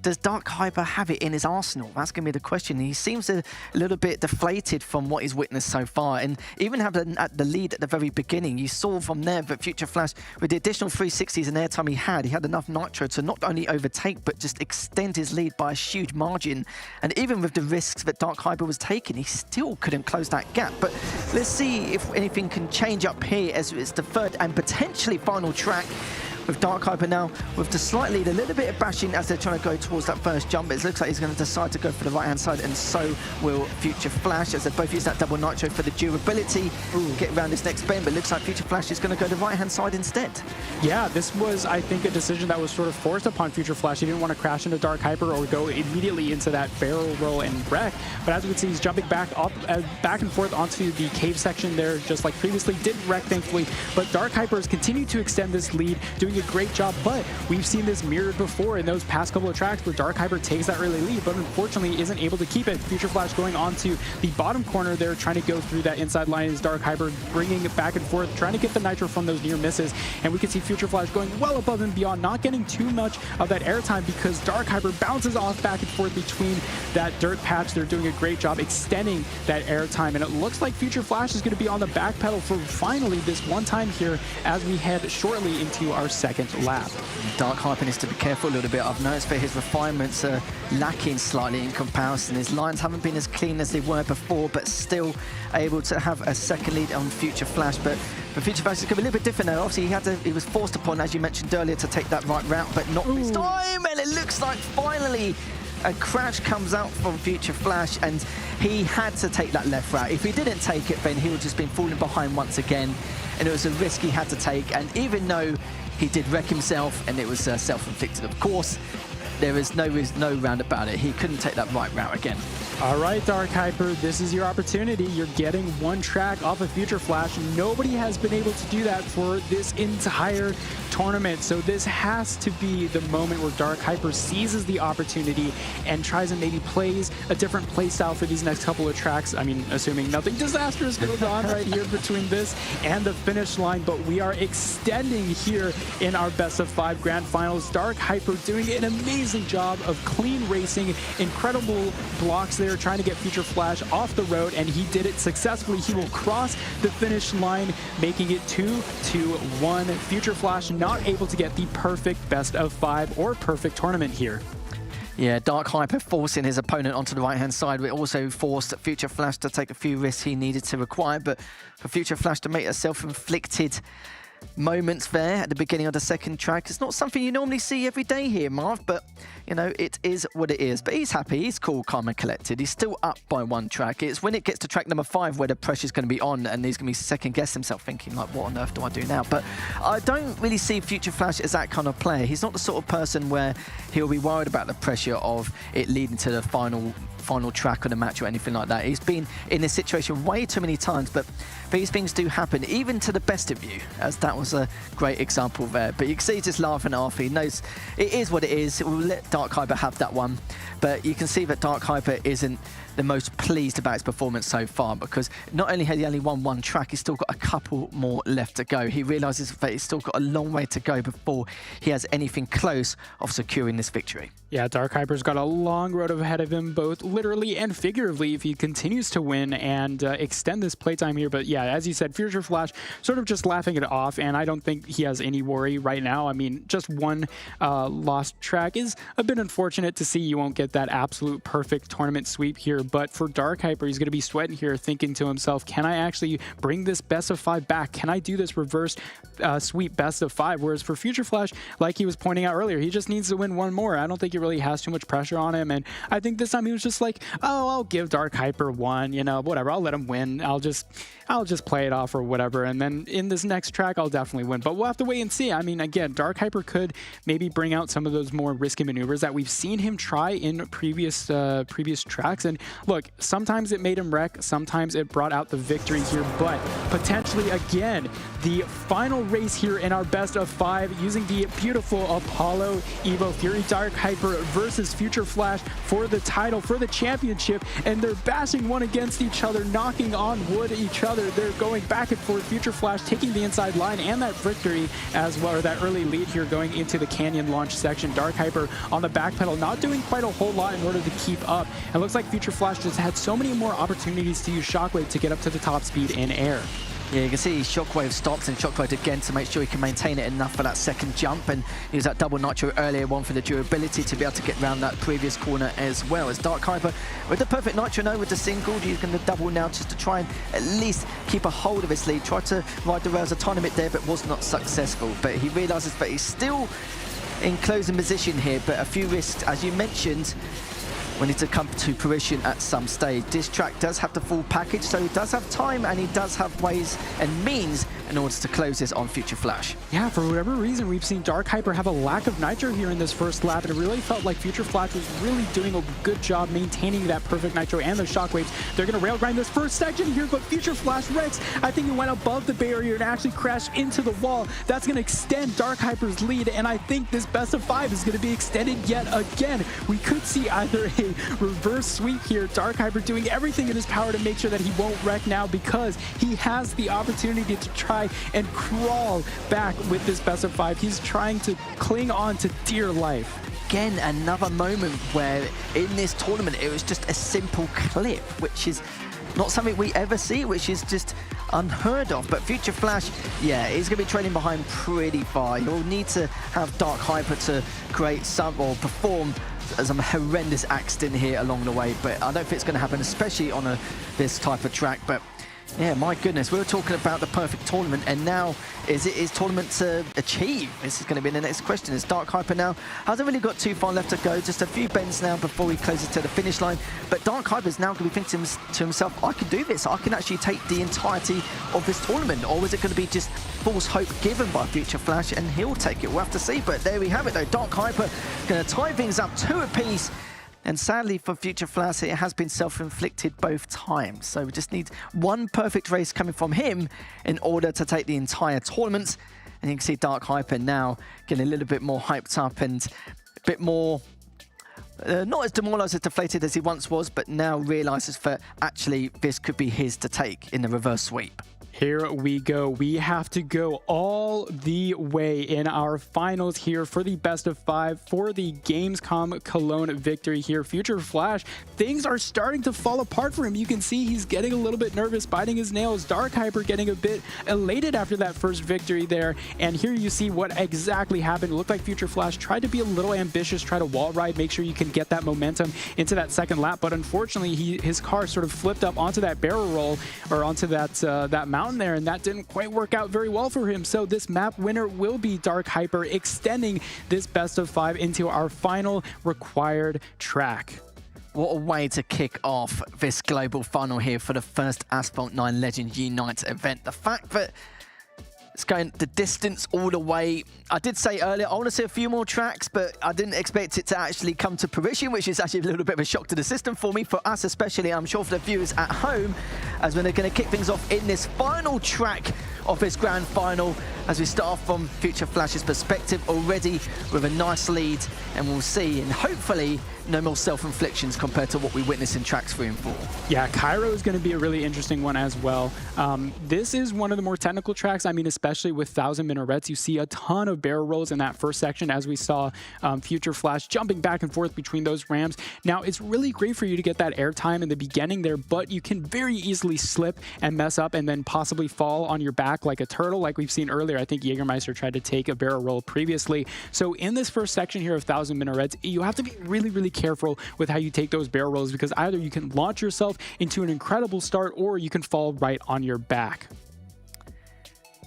does Dark Hyper have it in his arsenal? That's going to be the question. He seems a little bit deflated from what he's witnessed so far. And even having the lead at the very beginning, you saw from there that Future Flash, with the additional 360s and airtime he had enough nitro to not only overtake, but just extend his lead by a huge margin. And even with the risks that Dark Hyper was taking, he still couldn't close that gap. But let's see if anything can change up here as it's the third and potentially final track. With Dark Hyper now with the slight lead, a little bit of bashing as they're trying to go towards that first jump. It looks like he's going to decide to go for the right-hand side, and so will Future Flash as they both use that double nitro for the durability. Get around this next bend, but it looks like Future Flash is going to go the right-hand side instead. Yeah, this was, I think, a decision that was sort of forced upon Future Flash. He didn't want to crash into Dark Hyper or go immediately into that barrel roll and wreck. But as we can see, he's jumping back and forth onto the cave section there, just like previously. Didn't wreck, thankfully, but Dark Hyper has continued to extend this lead, doing a great job. But we've seen this mirrored before in those past couple of tracks where Dark Hyper takes that early lead, but unfortunately isn't able to keep it. Future Flash going onto the bottom corner there, trying to go through that inside line is Dark Hyper, bringing it back and forth, trying to get the nitro from those near misses. And we can see Future Flash going well above and beyond, not getting too much of that airtime because Dark Hyper bounces off back and forth between that dirt patch. They're doing a great job extending that airtime, and it looks like Future Flash is going to be on the back pedal for finally this one time here as we head shortly into our second lap. Dark Hyper needs to be careful a little bit. I've noticed that his refinements are lacking slightly in comparison. His lines haven't been as clean as they were before, but still able to have a second lead on Future Flash. But for Future Flash, it's going to be a little bit different now. Obviously, he was forced upon, as you mentioned earlier, to take that right route, but not this time. And it looks like finally a crash comes out from Future Flash, and he had to take that left route. If he didn't take it, then he would have just been falling behind once again, and it was a risk he had to take. And even though he did wreck himself, and it was self-inflicted, of course, there is no round about it. He couldn't take that right route again. All right, Dark Hyper, this is your opportunity. You're getting one track off of Future Flash. Nobody has been able to do that for this entire tournament. So this has to be the moment where Dark Hyper seizes the opportunity and tries and maybe plays a different play style for these next couple of tracks. I mean, assuming nothing disastrous goes on right here between this and the finish line. But we are extending here in our best of 5 grand finals. Dark Hyper doing an amazing job of clean racing, incredible blocks there, trying to get Future Flash off the road, and he did it successfully. He will cross the finish line, making it 2-1. Future Flash not able to get the perfect best of 5 or perfect tournament here. Yeah, Dark Hyper forcing his opponent onto the right-hand side. We also forced Future Flash to take a few risks he needed to require, but for Future Flash to make a self-inflicted moments there at the beginning of the second track. It's not something you normally see every day here, Marv, but, you know, it is what it is. But he's happy, he's cool, calm and collected. He's still up by 1 track. It's when it gets to track number 5 where the pressure's going to be on, and he's going to be second-guessing himself, thinking, like, what on earth do I do now? But I don't really see Future Flash as that kind of player. He's not the sort of person where he'll be worried about the pressure of it leading to the final final track on a match or anything like that. He's been in this situation way too many times, but these things do happen, even to the best of you, as that was a great example there. But you can see he's just laughing off. He knows it is what it is. We'll let Dark Hyper have that one. But you can see that Dark Hyper isn't the most pleased about his performance so far, because not only has he only won one track, he's still got a couple more left to go. He realizes that he's still got a long way to go before he has anything close of securing this victory. Yeah, Dark Hyper's got a long road ahead of him, both literally and figuratively, if he continues to win and extend this playtime here. But yeah, as you said, Future Flash sort of just laughing it off, and I don't think he has any worry right now. I mean, just one lost track is a bit unfortunate to see. You won't get that absolute perfect tournament sweep here, but for Dark Hyper, he's going to be sweating here, thinking to himself, can I actually bring this best of 5 back? Can I do this reverse sweep best of 5? Whereas for Future Flash, like he was pointing out earlier, he just needs to win one more. I don't think he really has too much pressure on him, and I think this time he was just like, oh, I'll give Dark Hyper one, you know, whatever, I'll let him win. I'll just play it off or whatever, and then in this next track, I'll definitely win. But we'll have to wait and see. I mean, again, Dark Hyper could maybe bring out some of those more risky maneuvers that we've seen him try in previous tracks. And look, sometimes it made him wreck, sometimes it brought out the victory here, but potentially, again, the final race here in our best of 5 using the beautiful Apollo Evo Fury, Dark Hyper versus Future Flash for the title, for the championship, and they're bashing one against each other, knocking on wood each other. They're going back and forth. Future Flash taking the inside line and that victory as well, or that early lead here going into the Canyon launch section. Dark Hyper on the back pedal, not doing quite a whole lot in order to keep up. It looks like Future Flash just had so many more opportunities to use Shockwave to get up to the top speed in air. Yeah, you can see Shockwave stops and Shockwave again to make sure he can maintain it enough for that second jump, and use that double nitro earlier one for the durability to be able to get around that previous corner as well. As Dark Hyper with the perfect nitro now with the single, using the double now just to try and at least keep a hold of his lead. Tried to ride the rails a tiny bit there, but was not successful. But he realizes that he's still in closing position here, but a few risks, as you mentioned, will need to come to fruition at some stage. This track does have the full package, so he does have time and he does have ways and means in order to close this on Future Flash. Yeah, for whatever reason, we've seen Dark Hyper have a lack of nitro here in this first lap, and it really felt like Future Flash was really doing a good job maintaining that perfect nitro and the shockwaves. They're going to rail grind this first section here, but Future Flash wrecks. I think he went above the barrier and actually crashed into the wall. That's going to extend Dark Hyper's lead, and I think this best of 5 is going to be extended yet again. We could see either a reverse sweep here, Dark Hyper doing everything in his power to make sure that he won't wreck now, because he has the opportunity to try and crawl back with this best of 5. He's trying to cling on to dear life. Again, another moment where in this tournament it was just a simple clip, which is not something we ever see, which is just unheard of. But Future Flash, yeah, he's going to be trailing behind pretty far. He'll need to have Dark Hyper to create some or perform some horrendous accident here along the way, but I don't think it's going to happen, especially on this type of track. But yeah, my goodness, we were talking about the perfect tournament, and now is it his tournament to achieve? This is going to be the next question. Is Dark Hyper now hasn't really got too far left to go, just a few bends now before he closes to the finish line. But Dark Hyper is now going to be thinking to himself, I can do this. I can actually take the entirety of this tournament. Or is it going to be just false hope given by Future Flash and he'll take it? We'll have to see. But there we have it though. Dark Hyper going to tie things up 2 apiece. And sadly for Future Flash, it has been self-inflicted both times. So we just need one perfect race coming from him in order to take the entire tournament. And you can see Dark Hyper now getting a little bit more hyped up and a bit more, not as demoralized, as deflated as he once was, but now realizes that actually this could be his to take in the reverse sweep. Here we go. We have to go all the way in our finals here for the best of 5 for the Gamescom Cologne victory here. Future Flash, things are starting to fall apart for him. You can see he's getting a little bit nervous, biting his nails. Dark Hyper getting a bit elated after that first victory there. And here you see what exactly happened. It looked like Future Flash tried to be a little ambitious, try to wall ride, make sure you can get that momentum into that second lap. But unfortunately, his car sort of flipped up onto that barrel roll, or onto that mountain there, and that didn't quite work out very well for him. So this map winner will be Dark Hyper, extending this best of 5 into our final required track. What a way to kick off this global final here for the first Asphalt 9 Legends Unite event. The fact that It's going the distance all the way. I did say earlier, I want to see a few more tracks, but I didn't expect it to actually come to fruition, which is actually a little bit of a shock to the system for me, for us especially, I'm sure for the viewers at home, as we're going to kick things off in this final track of this grand final, as we start off from Future Flash's perspective already with a nice lead, and we'll see, and hopefully no more self-inflictions compared to what we witnessed in tracks 3 and 4. Yeah, Cairo is going to be a really interesting one as well. This is one of the more technical tracks. I mean, especially with 1,000 minarets, you see a ton of barrel rolls in that first section, as we saw Future Flash jumping back and forth between those ramps. Now, it's really great for you to get that airtime in the beginning there, but you can very easily slip and mess up and then possibly fall on your back like a turtle, like we've seen earlier. I think Jägermeister tried to take a barrel roll previously. So in this first section here of 1,000 minarets, you have to be really, really careful with how you take those barrel rolls, because either you can launch yourself into an incredible start or you can fall right on your back.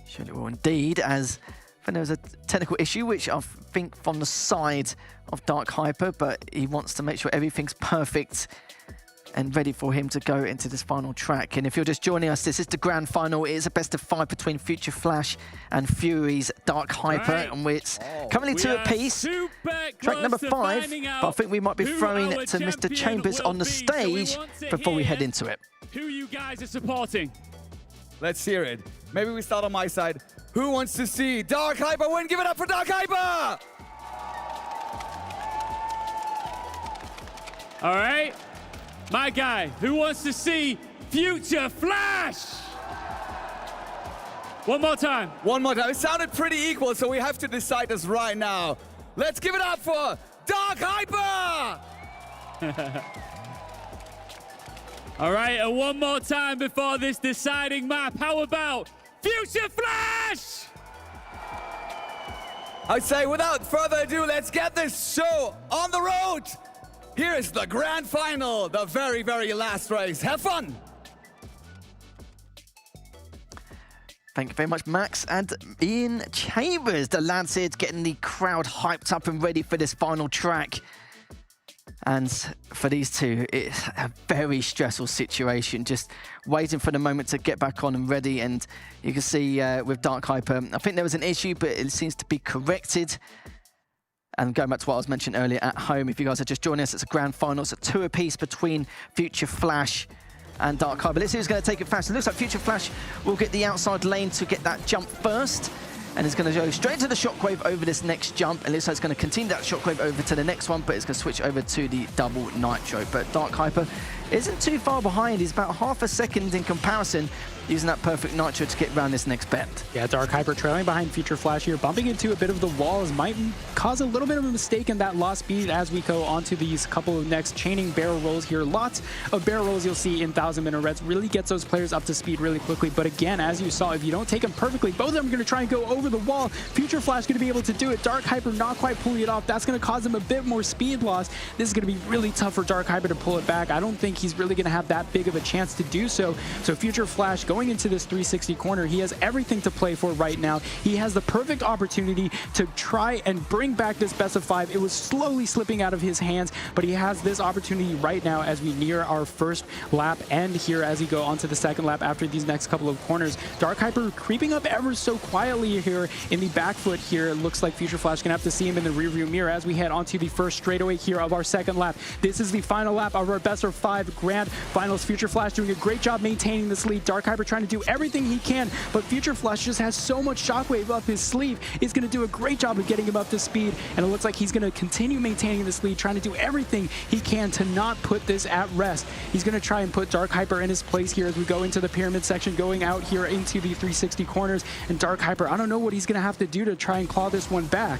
Surely will indeed, as there was a technical issue, which I think from the side of Dark Hyper, but he wants to make sure everything's perfect and ready for him to go into this final track. And if you're just joining us, this is the grand final. It is a best of 5 between Future Flash and Fury's Dark Hyper, and it's currently 2 apiece. Track number 5, but I think we might be throwing it to Mr. Chambers on the stage before we head into it. Who you guys are supporting? Let's hear it. Maybe we start on my side. Who wants to see Dark Hyper win? Give it up for Dark Hyper! All right. My guy, who wants to see Future Flash? One more time. One more time. It sounded pretty equal, so we have to decide this right now. Let's give it up for Dark Hyper! All right, and one more time before this deciding map. How about Future Flash? I'd say without further ado, let's get this show on the road. Here is the grand final, the very, very last race. Have fun! Thank you very much, Max. And Ian Chambers, the Lancet, getting the crowd hyped up and ready for this final track. And for these two, it's a very stressful situation, just waiting for the moment to get back on and ready. And you can see with Dark Hyper, I think there was an issue, but it seems to be corrected. And going back to what I was mentioning earlier at home, if you guys are just joining us, it's a grand final. It's a 2 apiece between Future Flash and Dark Hyper. Let's see who's going to take it fast. It looks like Future Flash will get the outside lane to get that jump first. And it's going to go straight to the shockwave over this next jump. It looks like it's going to continue that shockwave over to the next one, but it's going to switch over to the double nitro. But Dark Hyper isn't too far behind. He's about half a second in comparison, using that perfect nitro to get around this next bend. Yeah, Dark Hyper trailing behind Future Flash here, bumping into a bit of the walls, might cause a little bit of a mistake in that lost speed as we go onto these couple of next chaining barrel rolls here. Lots of barrel rolls you'll see in 1,000 minarets, really gets those players up to speed really quickly. But again, as you saw, if you don't take them perfectly, both of them are going to try and go over the wall. Future Flash going to be able to do it. Dark Hyper not quite pulling it off. That's going to cause him a bit more speed loss. This is going to be really tough for Dark Hyper to pull it back. I don't think he's really going to have that big of a chance to do so. So Future Flash going into this 360 corner, he has everything to play for right now. He has the perfect opportunity to try and bring back this best of 5. It was slowly slipping out of his hands, but he has this opportunity right now as we near our first lap end here as we go onto the second lap after these next couple of corners. Dark Hyper creeping up ever so quietly here in the back foot here. It looks like Future Flash gonna have to see him in the rearview mirror as we head onto the first straightaway here of our second lap. This is the final lap of our best of 5 grand finals. Future Flash doing a great job maintaining this lead. Dark Hyper trying to do everything he can, but Future Flash just has so much shockwave up his sleeve. He's going to do a great job of getting him up to speed, and it looks like he's going to continue maintaining this lead, trying to do everything he can to not put this at rest. He's going to try and put Dark Hyper in his place here as we go into the pyramid section, going out here into the 360 corners, and Dark Hyper, I don't know what he's going to have to do to try and claw this one back.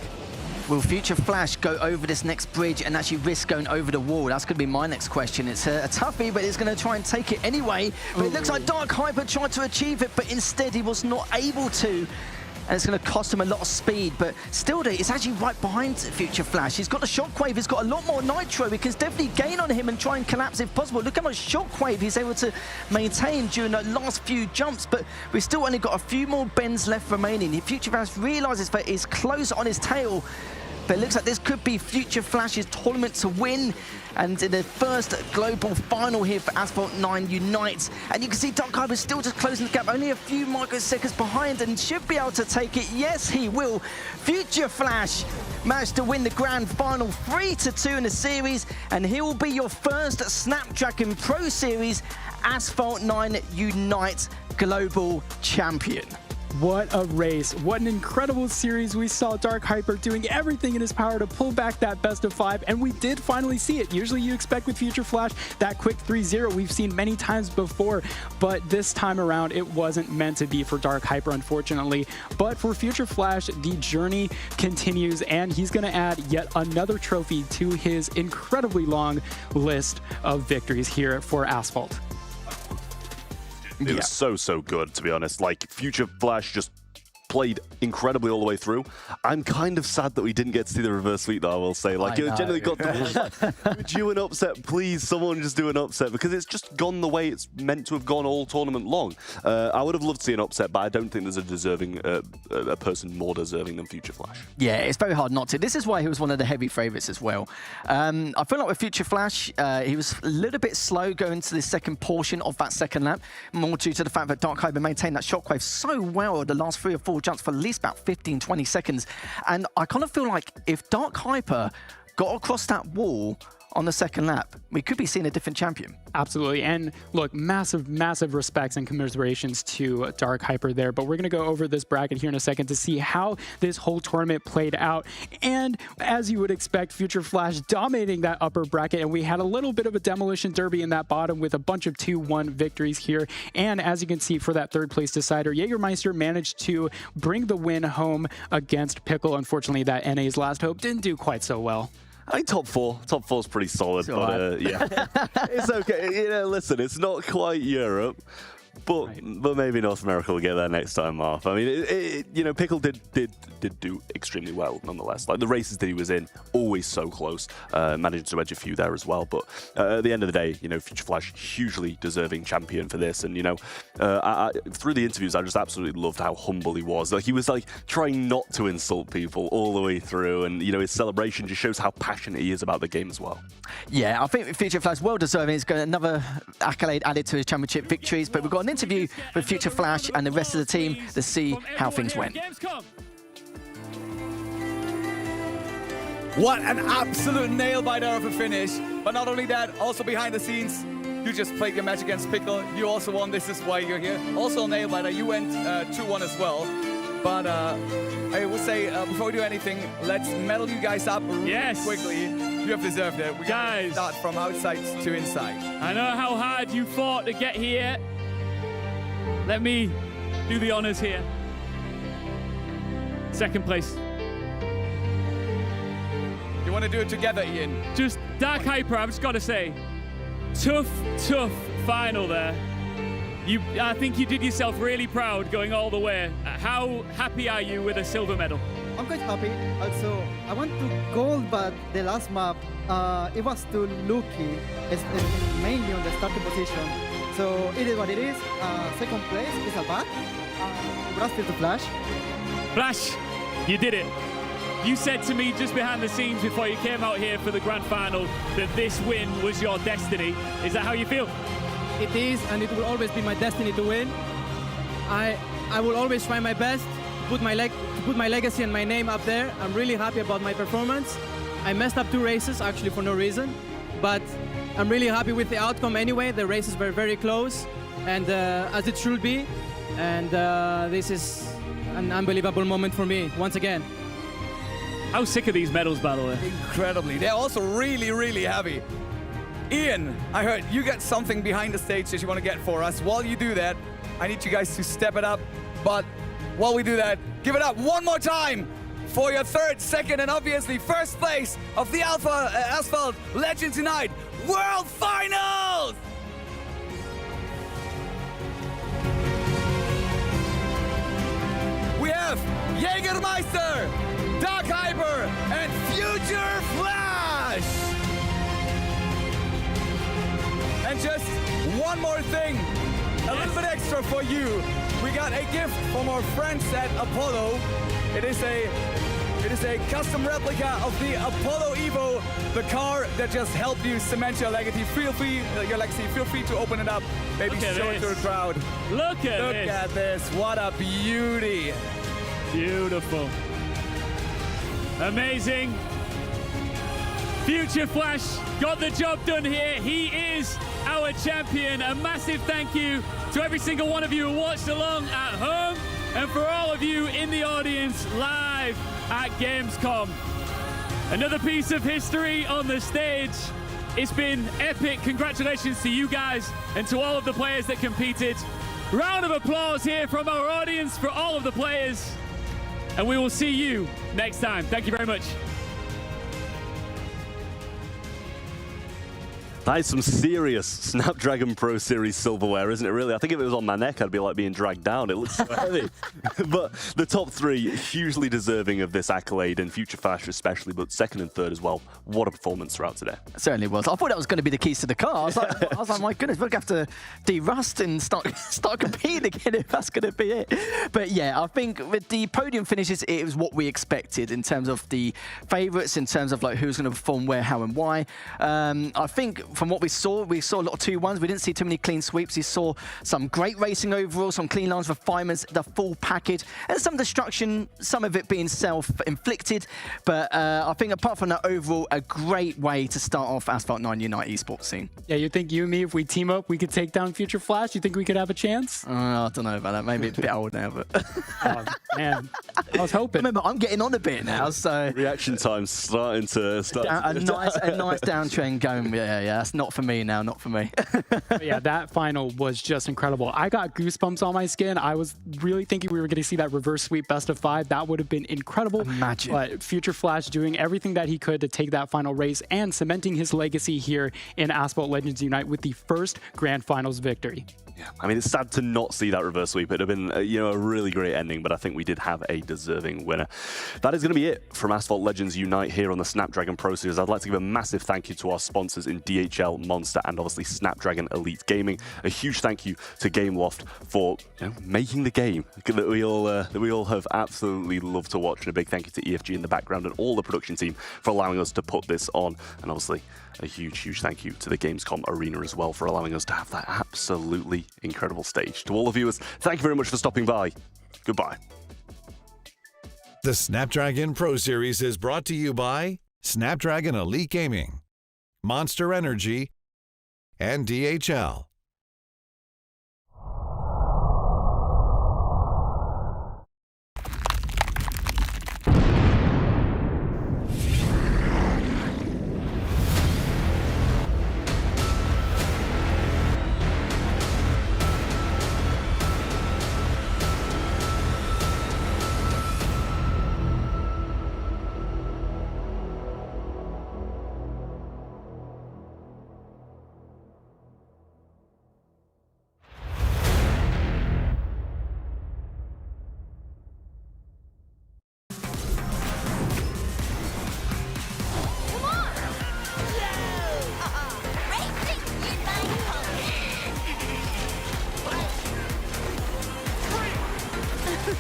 Will Future Flash go over this next bridge and actually risk going over the wall? That's going to be my next question. It's a toughie, but he's going to try and take it anyway. But it looks like Dark Hyper tried to achieve it, but instead he was not able to. And it's going to cost him a lot of speed, but still, it's actually right behind Future Flash. He's got the shockwave, he's got a lot more nitro. We can definitely gain on him and try and collapse if possible. Look how much shockwave he's able to maintain during the last few jumps, but we've still only got a few more bends left remaining. If Future Flash realizes that he's close on his tail, but it looks like this could be Future Flash's tournament to win. And in the first global final here for Asphalt 9 Unite. And you can see Dark Hyper still just closing the gap, only a few microseconds behind, and should be able to take it. Yes, he will. Future Flash managed to win the grand final 3-2 in the series, and he will be your first Snapdragon Pro Series Asphalt 9 Unite Global Champion. What a race. What an incredible series. We saw Dark Hyper doing everything in his power to pull back that best of 5, and we did finally see it. Usually you expect with Future Flash that quick 3-0 we've seen many times before, but this time around it wasn't meant to be for Dark Hyper, unfortunately. But for Future Flash, the journey continues, and he's going to add yet another trophy to his incredibly long list of victories here for Asphalt. It was so good, to be honest. Like, Future Flash just played incredibly all the way through. I'm kind of sad that we didn't get to see the reverse sweep, though, I will say. Like, it generally got to do an upset, please. Someone just do an upset, because it's just gone the way it's meant to have gone all tournament long. I would have loved to see an upset, but I don't think there's a person more deserving than Future Flash. Yeah, it's very hard not to. This is why he was one of the heavy favorites as well. I feel like with Future Flash, he was a little bit slow going to the second portion of that second lap, more due to the fact that Dark Hyper maintained that shockwave so well the last 3 or 4 jumps for at least about 15-20 seconds. And I kind of feel like if Dark Hyper got across that wall on the second lap, we could be seeing a different champion. Absolutely. And look, massive respects and commiserations to Dark Hyper there. But we're going to go over this bracket here in a second to see how this whole tournament played out. And as you would expect, Future Flash dominating that upper bracket. And we had a little bit of a demolition derby in that bottom with a bunch of 2-1 victories here. And as you can see, for that third place decider, Jägermeister managed to bring the win home against Pickle. Unfortunately, that NA's last hope didn't do quite so well. I think top four is pretty solid, but yeah, it's okay. You know, listen, it's not quite Europe, but maybe North America will get there next time off. I mean, you know, Pickle did do extremely well nonetheless. Like the races that he was in, always so close, managed to edge a few there as well. But at the end of the day, you know, Future Flash, hugely deserving champion for this. And you know, through the interviews, I just absolutely loved how humble he was. Like he was like trying not to insult people all the way through, and you know, his celebration just shows how passionate he is about the game as well. Yeah, I think Future Flash well deserving. He's got another accolade added to his championship victories. But we've got an interview with Future Flash and the rest of the team to see how things went. What an absolute nail-biter of a finish. But not only that, also behind the scenes, you just played your match against Pickle. You also won. This is why you're here. Also a nail-biter. You went 2-1 as well. But I would say, before we do anything, let's medal you guys up really quickly. You have deserved it. We gotta start from outside to inside. I know how hard you fought to get here. Let me do the honors here. Second place. You want to do it together, Ian? Just Dark Hyper, I've just got to say, tough final there. I think you did yourself really proud going all the way. How happy are you with a silver medal? I'm quite happy. Also, I want to gold, but the last map, it was too lucky, mainly on the starting position. So it is what it is. Second place is a bad. Congrats to Flash. Flash, you did it. You said to me just behind the scenes before you came out here for the grand final that this win was your destiny. Is that how you feel? It is, and it will always be my destiny to win. I will always try my best to put my legacy and my name up there. I'm really happy about my performance. I messed up 2 races, actually, for no reason. But I'm really happy with the outcome anyway. The races were very close, and as it should be. And this is an unbelievable moment for me, once again. How sick are these medals, by the way? Incredibly. They're also really heavy. Ian, I heard you got something behind the stage that you want to get for us. While you do that, I need you guys to step it up. But while we do that, give it up one more time for your third, second, and obviously first place of the Asphalt Legends Unite World Finals! We have Jägermeister, Dark Hyper, and Future Flash! And just one more thing, a little bit extra for you. We got a gift from our friends at Apollo. It is a It is a custom replica of the Apollo Evo, the car that just helped you cement your legacy. Feel free to open it up, maybe show it to the crowd. Look at this. What a beauty. Beautiful. Amazing. Future Flash got the job done here. He is our champion. A massive thank you to every single one of you who watched along at home and for all of you in the audience live at Gamescom. Another piece of history on the stage. It's been epic. Congratulations to you guys and to all of the players that competed. Round of applause here from our audience for all of the players. And we will see you next time. Thank you very much. That is some serious Snapdragon Pro Series silverware, isn't it, really? I think if it was on my neck, I'd be like being dragged down. It looks so heavy. But the top three, hugely deserving of this accolade, and Future Flash especially, but second and third as well. What a performance throughout today. It certainly was. I thought that was going to be the keys to the car. I was like, my goodness, we're going to have to de-rust and start competing again if that's going to be it. But yeah, I think with the podium finishes, it was what we expected in terms of the favourites, in terms of like who's going to perform where, how, and why. I think from what we saw a lot of 2-1s. We didn't see too many clean sweeps. We saw some great racing overall, some clean lines, refinements, the full package, and some destruction, some of it being self-inflicted. But I think apart from that, overall, a great way to start off Asphalt 9 Unite esports scene. Yeah, you think you and me, if we team up, we could take down Future Flash? You think we could have a chance? I don't know about that. Maybe it's a bit old now, but... Oh, man, I was hoping. Remember, I'm getting on a bit now, so... Reaction time's starting to... A nice downtrend going. Yeah, that's not for me now, not for me. But yeah, that final was just incredible. I got goosebumps on my skin. I was really thinking we were going to see that reverse sweep best of 5. That would have been incredible. Imagine. But Future Flash doing everything that he could to take that final race and cementing his legacy here in Asphalt Legends Unite with the first Grand Finals victory. Yeah, I mean, it's sad to not see that reverse sweep. It'd have been, a really great ending, but I think we did have a deserving winner. That is going to be it from Asphalt Legends Unite here on the Snapdragon Pro Series. I'd like to give a massive thank you to our sponsors in DHL, Monster, and obviously Snapdragon Elite Gaming. A huge thank you to Gameloft for making the game that we all have absolutely loved to watch, and a big thank you to EFG in the background and all the production team for allowing us to put this on, and obviously a huge thank you to the Gamescom Arena as well for allowing us to have that absolutely incredible stage. To all the viewers, thank you very much for stopping by. Goodbye. The Snapdragon Pro Series is brought to you by Snapdragon Elite Gaming, Monster Energy, and DHL.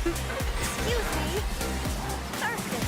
Excuse me. Perfect.